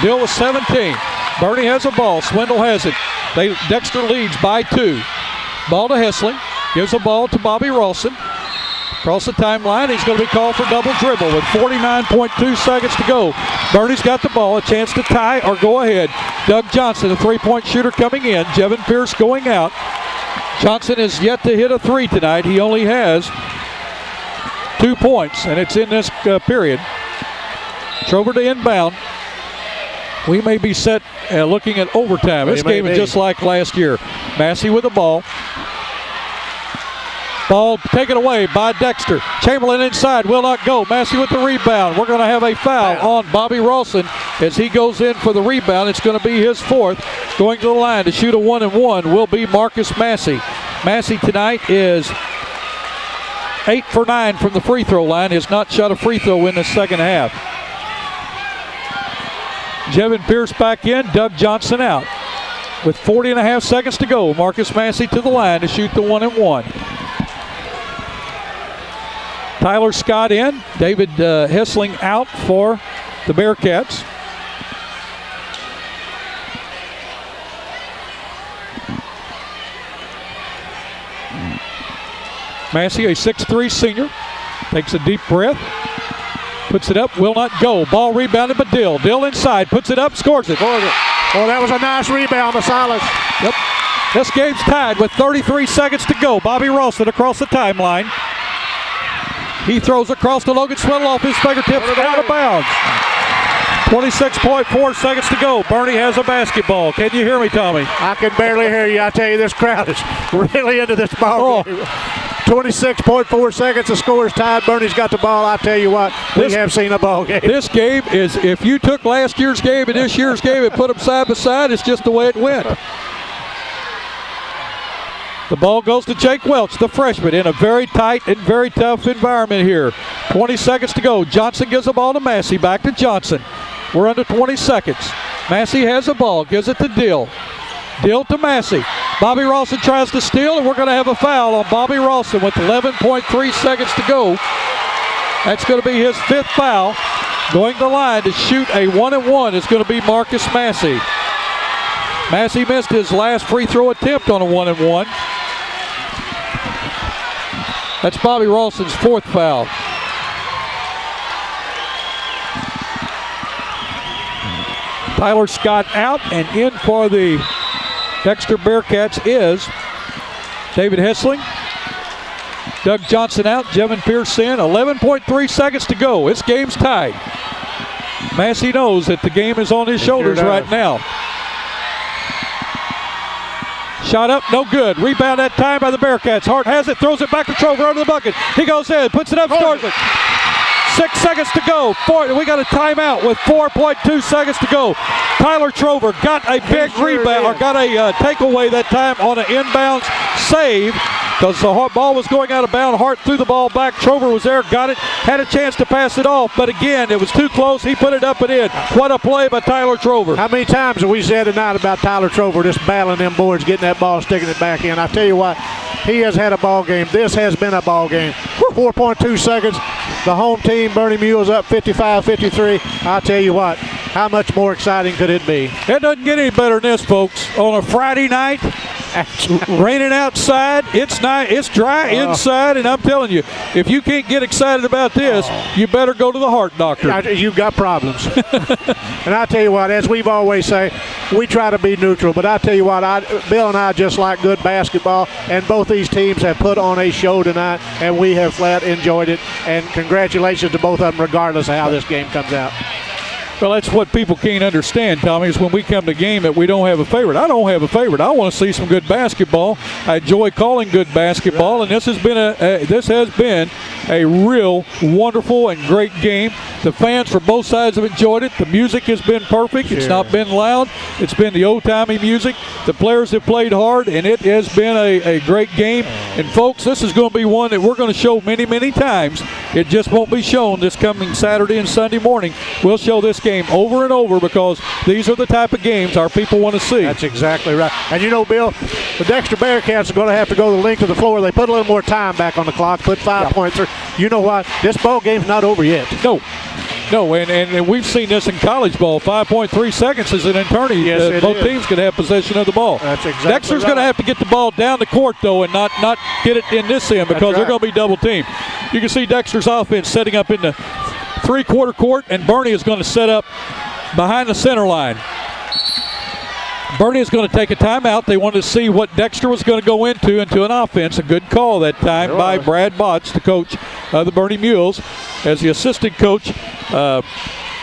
Dill with 17. Bernie has the ball. Swindle has it. Dexter leads by 2. Ball to Hessling. Gives the ball to Bobby Ralston. Across the timeline, he's going to be called for double dribble with 49.2 seconds to go. Bernie's got the ball, a chance to tie or go ahead. Doug Johnson, a three-point shooter coming in. Jevin Pierce going out. Johnson has yet to hit a 3 tonight. He only has 2 points, and it's in this period. Trover to inbound. We may be set looking at overtime. This game is just like last year. Massey with the ball. Ball taken away by Dexter. Chamberlain inside, will not go. Massey with the rebound. We're going to have a foul on Bobby Ralston as he goes in for the rebound. It's going to be his 4th. Going to the line to shoot a 1-and-1 will be Marcus Massey. Massey tonight is 8 for 9 from the free throw line. Has not shot a free throw in the second half. Jevin Pierce back in, Doug Johnson out. With 40.5 seconds to go, Marcus Massey to the line to shoot the 1-and-1. Tyler Scott in, David Hessling out for the Bearcats. Massey, a 6'3 senior, takes a deep breath, puts it up, will not go. Ball rebounded by Dill. Dill inside, puts it up, scores it. Oh, that was a nice rebound by Silas. Yep. This game's tied with 33 seconds to go. Bobby Ralston across the timeline. He throws across to Logan Swindle off his fingertips, out of bounds. 26.4 seconds to go. Bernie has a basketball. Can you hear me, Tommy? I can barely hear you. I tell you, this crowd is really into this ball game. 26.4 seconds. The score is tied. Bernie's got the ball. I tell you what, we have seen a ball game. This game is, if you took last year's game and this year's game and put them side by side, it's just the way it went. The ball goes to Jake Welch, the freshman, in a very tight and very tough environment here. 20 seconds to go. Johnson gives the ball to Massey. Back to Johnson. We're under 20 seconds. Massey has the ball. Gives it to Dill. Dill to Massey. Bobby Ralston tries to steal, and we're going to have a foul on Bobby Ralston with 11.3 seconds to go. That's going to be his 5th foul. Going to the line to shoot a 1-and-1 is going to be Marcus Massey. Massey missed his last free throw attempt on a 1-and-1. That's Bobby Ralston's 4th foul. Tyler Scott out, and in for the Dexter Bearcats is David Hessling. Doug Johnson out, Jevin Pierce in. 11.3 seconds to go. This game's tied. Massey knows that the game is on his shoulders right now. Shot up, no good. Rebound that time by the Bearcats. Hart has it, throws it back to Trover under the bucket. He goes in, puts it up, scores it. 6 seconds to go. We got a timeout with 4.2 seconds to go. Tyler Trover got a big rebound, or got a takeaway that time on an inbounds save, because the ball was going out of bounds. Hart threw the ball back. Trover was there, got it, had a chance to pass it off, but again, it was too close. He put it up and in. What a play by Tyler Trover. How many times have we said tonight about Tyler Trover just battling them boards, getting that ball, sticking it back in? I tell you what, he has had a ball game. This has been a ball game. 4.2 seconds. The home team, Bernie Mules, up 55-53. I'll tell you what, how much more exciting could it be? It doesn't get any better than this, folks. On a Friday night, raining outside, it's dry inside, and I'm telling you, if you can't get excited about this, you better go to the heart doctor. You've got problems. And I tell you what, as we've always say, we try to be neutral, but I tell you what, Bill and I just like good basketball, and both these teams have put on a show tonight, and we have flat enjoyed it, and congratulations to both of them regardless of how this game comes out. Well, that's what people can't understand, Tommy, is when we come to game that we don't have a favorite. I don't have a favorite. I want to see some good basketball. I enjoy calling good basketball, and this has been a real wonderful and great game. The fans for both sides have enjoyed it. The music has been perfect. It's not been loud. It's been the old-timey music. The players have played hard, and it has been a great game. And, folks, this is going to be one that we're going to show many, many times. It just won't be shown this coming Saturday and Sunday morning. We'll show this game over and over because these are the type of games our people want to see. That's exactly right. And you know, Bill, the Dexter Bearcats are going to have to go the length of the floor. They put a little more time back on the clock, put 5.3. You know what? This ball game's not over yet. No, and we've seen this in college ball. 5.3 seconds is an eternity. Yes, both teams could have possession of the ball. That's exactly Dexter's going to have to get the ball down the court, though, and not get it in this end because they're going to be double teamed. You can see Dexter's offense setting up in the three-quarter court, and Bernie is going to set up behind the center line. Bernie is going to take a timeout. They wanted to see what Dexter was going to go into an offense. A good call that time by Brad Botts, the coach of the Bernie Mules, as the assistant coach,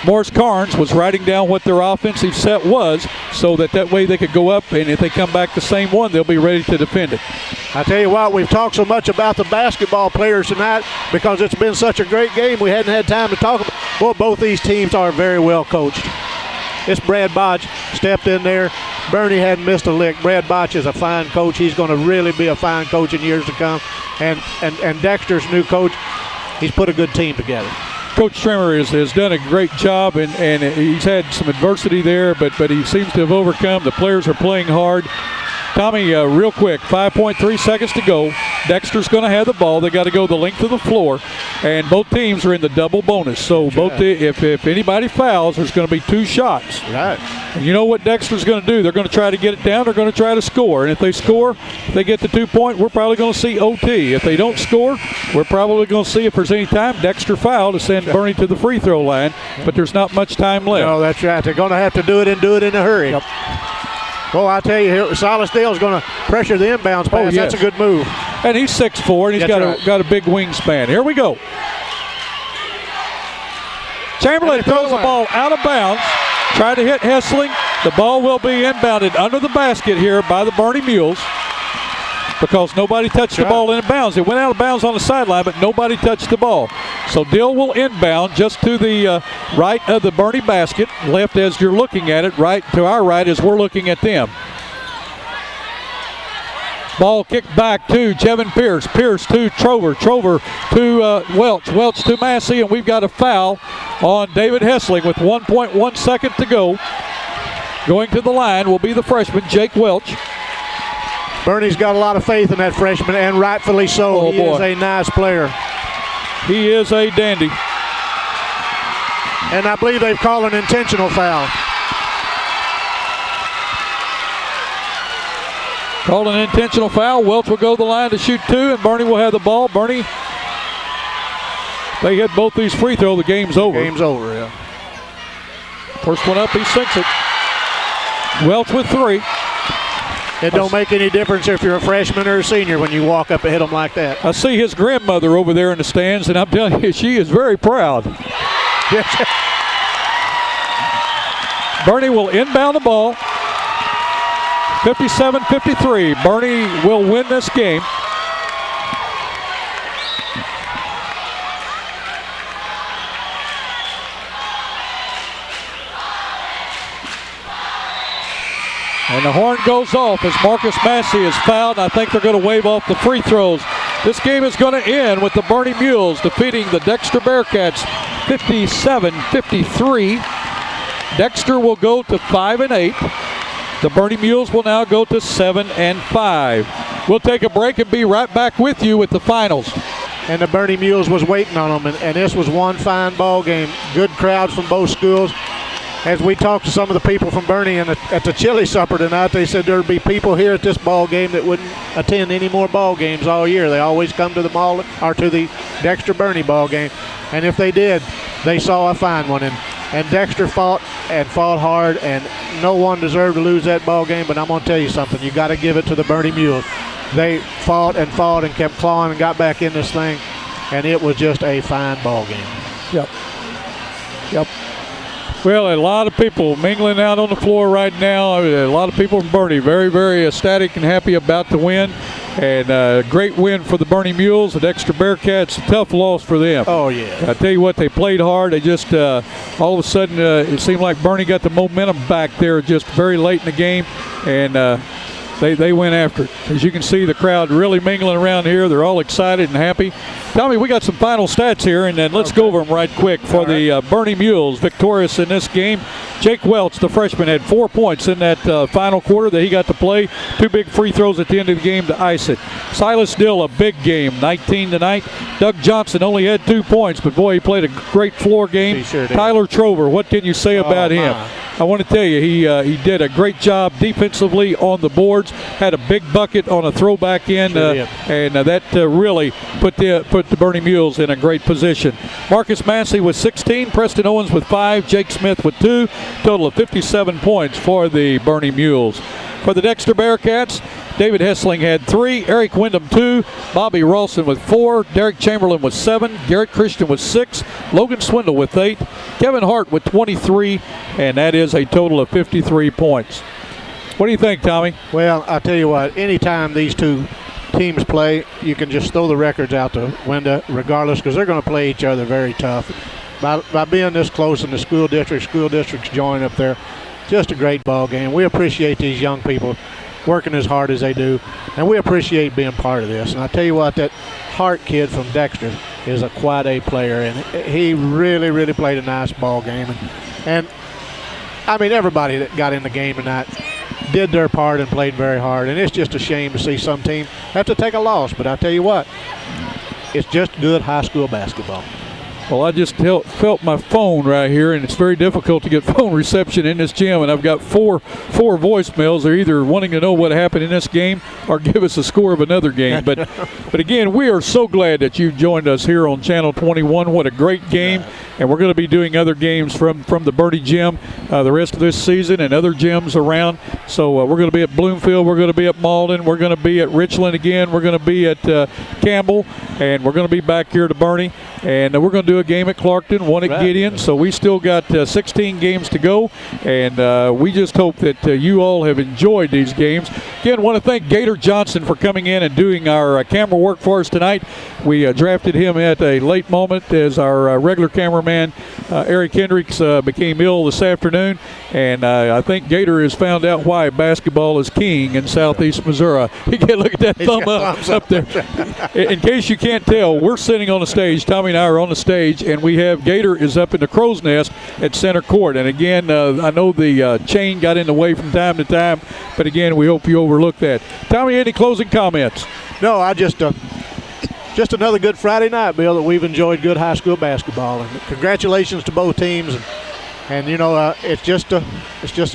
Morris Carnes, was writing down what their offensive set was so that way they could go up, and if they come back the same one, they'll be ready to defend it. I tell you what, we've talked so much about the basketball players tonight because it's been such a great game. We hadn't had time to talk about. Well, both these teams are very well coached. This Brad Botch stepped in there. Bernie hadn't missed a lick. Brad Botch is a fine coach. He's going to really be a fine coach in years to come. And Dexter's new coach, he's put a good team together. Coach Trimmer has done a great job, and he's had some adversity there, but he seems to have overcome. The players are playing hard. Tommy, real quick, 5.3 seconds to go. Dexter's going to have the ball. They got to go the length of the floor, and both teams are in the double bonus. So if anybody fouls, there's going to be two shots. Right. And you know what Dexter's going to do? They're going to try to get it down. They're going to try to score. And if they score, if they get the 2-point, we're probably going to see OT. If they don't score, we're probably going to see if there's any time Dexter foul to send Bernie to the free throw line. But there's not much time left. No, that's right. They're going to have to do it in a hurry. Yep. Well, I tell you, Silas Dale's going to pressure the inbounds pass. Oh, yes. That's a good move. And he's 6'4", and he's got a big wingspan. Here we go. Chamberlain throws the ball out of bounds. Try to hit Hessling. The ball will be inbounded under the basket here by the Bernie Mules because nobody touched the ball in bounds. It went out of bounds on the sideline, but nobody touched the ball. So Dill will inbound just to the right of the Bernie basket, left as you're looking at it, right to our right as we're looking at them. Ball kicked back to Jevin Pierce. Pierce to Trover. Trover to Welch. Welch to Massey, and we've got a foul on David Hessling with 1.1 second to go. Going to the line will be the freshman, Jake Welch. Bernie's got a lot of faith in that freshman, and rightfully so. He is a nice player. He is a dandy. And I believe they've called an intentional foul. Called an intentional foul. Welch will go to the line to shoot 2, and Bernie will have the ball. Bernie, they hit both these free throws. The game's over. Game's over, yeah. First one up, he sinks it. Welch with 3. It don't make any difference if you're a freshman or a senior when you walk up and hit them like that. I see his grandmother over there in the stands, and I'm telling you, she is very proud. Bernie will inbound the ball. 57-53. Bernie will win this game. And the horn goes off as Marcus Massey is fouled. I think they're going to wave off the free throws. This game is going to end with the Bernie Mules defeating the Dexter Bearcats 57-53. Dexter will go to 5-8. The Bernie Mules will now go to 7-5. We'll take a break and be right back with you with the finals. And the Bernie Mules was waiting on them, and this was one fine ball game. Good crowds from both schools. As we talked to some of the people from Bernie at the chili supper tonight, they said there would be people here at this ball game that wouldn't attend any more ball games all year. They always come to the mall or to the Dexter Bernie ball game, and if they did, they saw a fine one. And Dexter fought hard, and no one deserved to lose that ball game. But I'm going to tell you something. You got to give it to the Bernie Mules. They fought and kept clawing and got back in this thing, and it was just a fine ball game. Yep. Well, a lot of people mingling out on the floor right now. A lot of people from Bernie very, very ecstatic and happy about the win. And a great win for the Bernie Mules. The Dexter Bearcats, a tough loss for them. Oh, yeah. I tell you what, they played hard. They just, all of a sudden, it seemed like Bernie got the momentum back there just very late in the game. And they went after it. As you can see, the crowd really mingling around here. They're all excited and happy. Tommy, we got some final stats here, and then let's go over them right quick. For the Bernie Mules, victorious in this game, Jake Welch, the freshman, had 4 points in that final quarter that he got to play. 2 big free throws at the end of the game to ice it. Silas Dill, a big game, 19 tonight. Doug Johnson only had 2 points, but boy, he played a great floor game. He sure did. Tyler Trover, what can you say about him? I want to tell you, he did a great job defensively on the boards. Had a big bucket on a throwback in, and that really put the Bernie Mules in a great position. Marcus Massey with 16, Preston Owens with 5, Jake Smith with 2, total of 57 points for the Bernie Mules. For the Dexter Bearcats, David Hessling had 3, Eric Wyndham 2, Bobby Ralston with 4, Derek Chamberlain with 7, Garrett Christian with 6, Logan Swindle with 8, Kevin Hart with 23, and that is a total of 53 points. What do you think, Tommy? Well, I'll tell you what, anytime these two teams play, you can just throw the records out the window regardless, because they're going to play each other very tough. By being this close in the school districts join up there, just a great ball game. We appreciate these young people working as hard as they do, and we appreciate being part of this. And I tell you what, that Hart kid from Dexter is a quad A player, and he really, really played a nice ball game. And I mean, everybody that got in the game tonight did their part and played very hard. And it's just a shame to see some team have to take a loss. But I tell you what, it's just good high school basketball. Well, I just felt my phone right here, and it's very difficult to get phone reception in this gym, and I've got four voicemails. They're either wanting to know what happened in this game or give us a score of another game. But again, we are so glad that you joined us here on Channel 21. What a great game, and we're going to be doing other games from the Bernie Gym the rest of this season and other gyms around. So we're going to be at Bloomfield, we're going to be at Malden, we're going to be at Richland again, we're going to be at Campbell, and we're going to be back here to Bernie, and we're going to do a game at Clarkton, one at Gideon. So we still got 16 games to go, and we just hope that you all have enjoyed these games. Again, want to thank Gator Johnson for coming in and doing our camera work for us tonight. We drafted him at a late moment as our regular cameraman, Eric Hendricks, became ill this afternoon, and I think Gator has found out why basketball is king in southeast Missouri. You can look at that thumb up there. In case you can't tell, we're sitting on the stage. Tommy and I are on the stage, and we have Gator is up in the crow's nest at center court. And again, I know the chain got in the way from time to time, but again, we hope you overlook that. Tommy, any closing comments? No, I just another good Friday night, Bill, that we've enjoyed good high school basketball. And congratulations to both teams. And you know, it's just a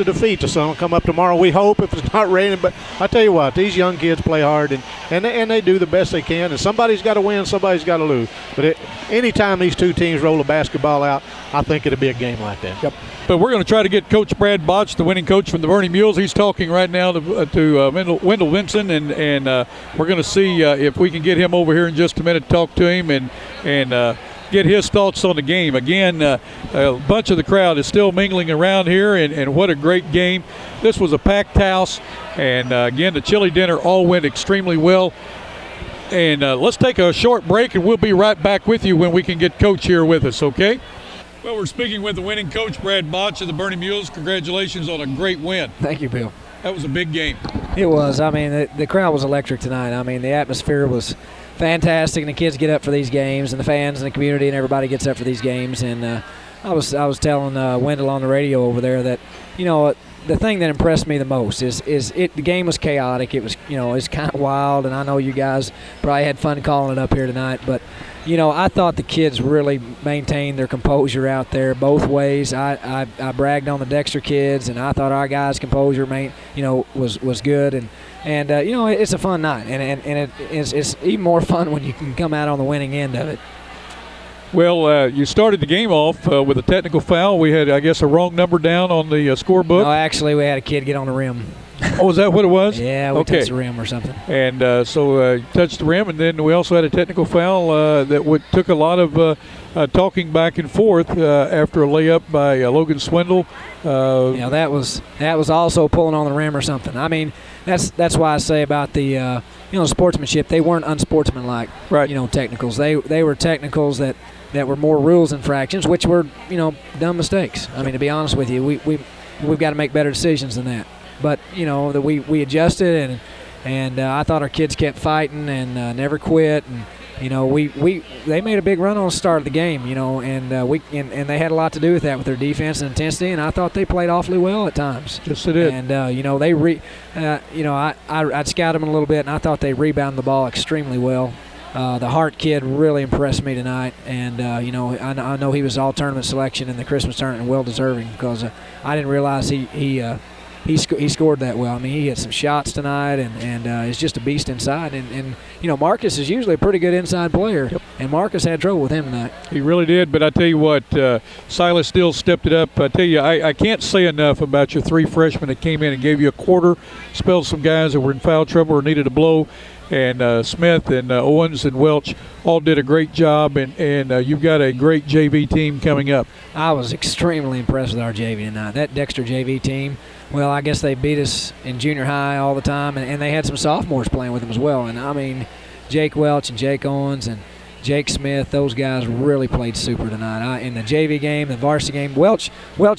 defeat. The sun will come up tomorrow, we hope, if it's not raining. But I tell you what, these young kids play hard, and they do the best they can. And somebody's got to win, somebody's got to lose. But anytime these two teams roll a basketball out, I think it'll be a game like that. Yep. But we're going to try to get Coach Brad Botch, the winning coach from the Bernie Mules. He's talking right now to Wendell Vinson, and we're going to see if we can get him over here in just a minute to talk to him and get his thoughts on the game. Again, a bunch of the crowd is still mingling around here, and what a great game. This was a packed house, and again, the chili dinner all went extremely well. And let's take a short break, and we'll be right back with you when we can get Coach here with us, okay? Well, we're speaking with the winning coach, Brad Botch of the Bernie Mules. Congratulations on a great win. Thank you, Bill. That was a big game. It was. I mean, the crowd was electric tonight. I mean, the atmosphere was fantastic, and the kids get up for these games, and the fans and the community and everybody gets up for these games. And I was telling Wendell on the radio over there that, you know, the thing that impressed me the most is the game was chaotic. It was, you know, it's kind of wild, and I know you guys probably had fun calling it up here tonight, but you know, I thought the kids really maintained their composure out there both ways. I bragged on the Dexter kids, and I thought our guys' composure, was good. And you know, it's a fun night, and it's even more fun when you can come out on the winning end of it. Well, you started the game off with a technical foul. We had, I guess, a wrong number down on the scorebook. No, actually, we had a kid get on the rim. Oh, is that what it was? Yeah, we touched the rim or something. And so touched the rim, and then we also had a technical foul that took a lot of talking back and forth after a layup by Logan Swindle. Yeah, that was also pulling on the rim or something. I mean, that's why I say about the sportsmanship. They weren't unsportsmanlike. Right. You know, technicals. They were technicals that were more rules infractions, which were, you know, dumb mistakes. I mean, to be honest with you, we've got to make better decisions than that. But, you know, that we adjusted, and I thought our kids kept fighting and never quit. And, you know, they made a big run on the start of the game, you know, and they had a lot to do with that, with their defense and intensity. And I thought they played awfully well at times. Yes, they did. And you know, I'd scout them a little bit, and I thought they rebounded the ball extremely well. The Hart kid really impressed me tonight, and you know, I know he was all tournament selection in the Christmas tournament, and well deserving, because I didn't realize he scored that well. I mean, he had some shots tonight, and he's just a beast inside. And you know, Marcus is usually a pretty good inside player, yep. And Marcus had trouble with him tonight. He really did, but I tell you what, Silas still stepped it up. I tell you, I can't say enough about your three freshmen that came in and gave you a quarter, spelled some guys that were in foul trouble or needed a blow. And Smith and Owens and Welch all did a great job, and you've got a great JV team coming up. I was extremely impressed with our JV tonight. That Dexter JV team, well, I guess they beat us in junior high all the time, and they had some sophomores playing with them as well. And, I mean, Jake Welch and Jake Owens and Jake Smith, those guys really played super tonight. In the JV game, the varsity game, Welch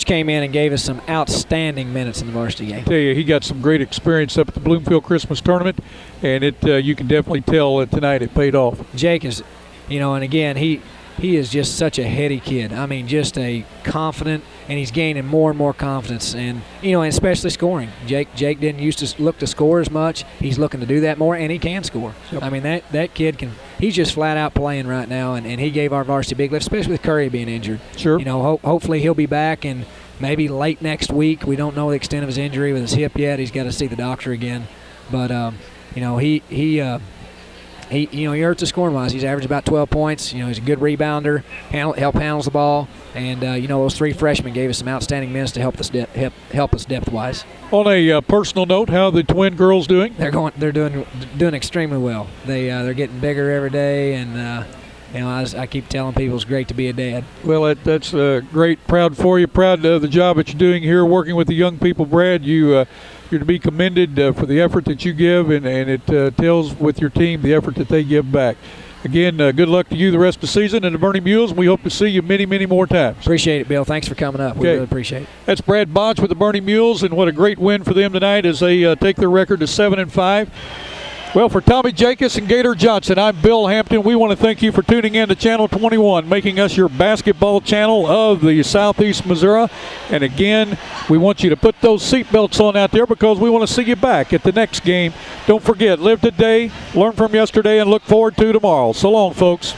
came in and gave us some outstanding minutes in the varsity game. I tell you, he got some great experience up at the Bloomfield Christmas Tournament, and you can definitely tell tonight it paid off. Jake is, you know, and again, he is just such a heady kid. I mean, just a confident, and he's gaining more and more confidence, and you know, and especially scoring. Jake didn't used to look to score as much. He's looking to do that more, and he can score. Yep. I mean, that kid can he's just flat out playing right now, and he gave our varsity big lift, especially with Curry being injured. Sure. You know, hopefully he'll be back, and maybe late next week. We don't know the extent of his injury with his hip yet. He's got to see the doctor again. But you know, he hurts the scoring wise. He's averaged about 12 points. You know, he's a good rebounder, handles the ball, and you know, those 3 freshmen gave us some outstanding minutes to help us depth wise. On a personal note, how are the twin girls doing? They're doing extremely well. They're getting bigger every day, and you know, I keep telling people it's great to be a dad. Well, that's great. Proud for you. Proud of the job that you're doing here, working with the young people, Brad. You're to be commended for the effort that you give, and it tells with your team the effort that they give back. Again, good luck to you the rest of the season and the Bernie Mules. We hope to see you many, many more times. Appreciate it, Bill. Thanks for coming up. Okay. We really appreciate it. That's Brad Bonch with the Bernie Mules, and what a great win for them tonight as they take their record to 7-5. Well, for Tommy Jacobs and Gator Johnson, I'm Bill Hampton. We want to thank you for tuning in to Channel 21, making us your basketball channel of the Southeast Missouri. And again, we want you to put those seatbelts on out there because we want to see you back at the next game. Don't forget, live today, learn from yesterday, and look forward to tomorrow. So long, folks.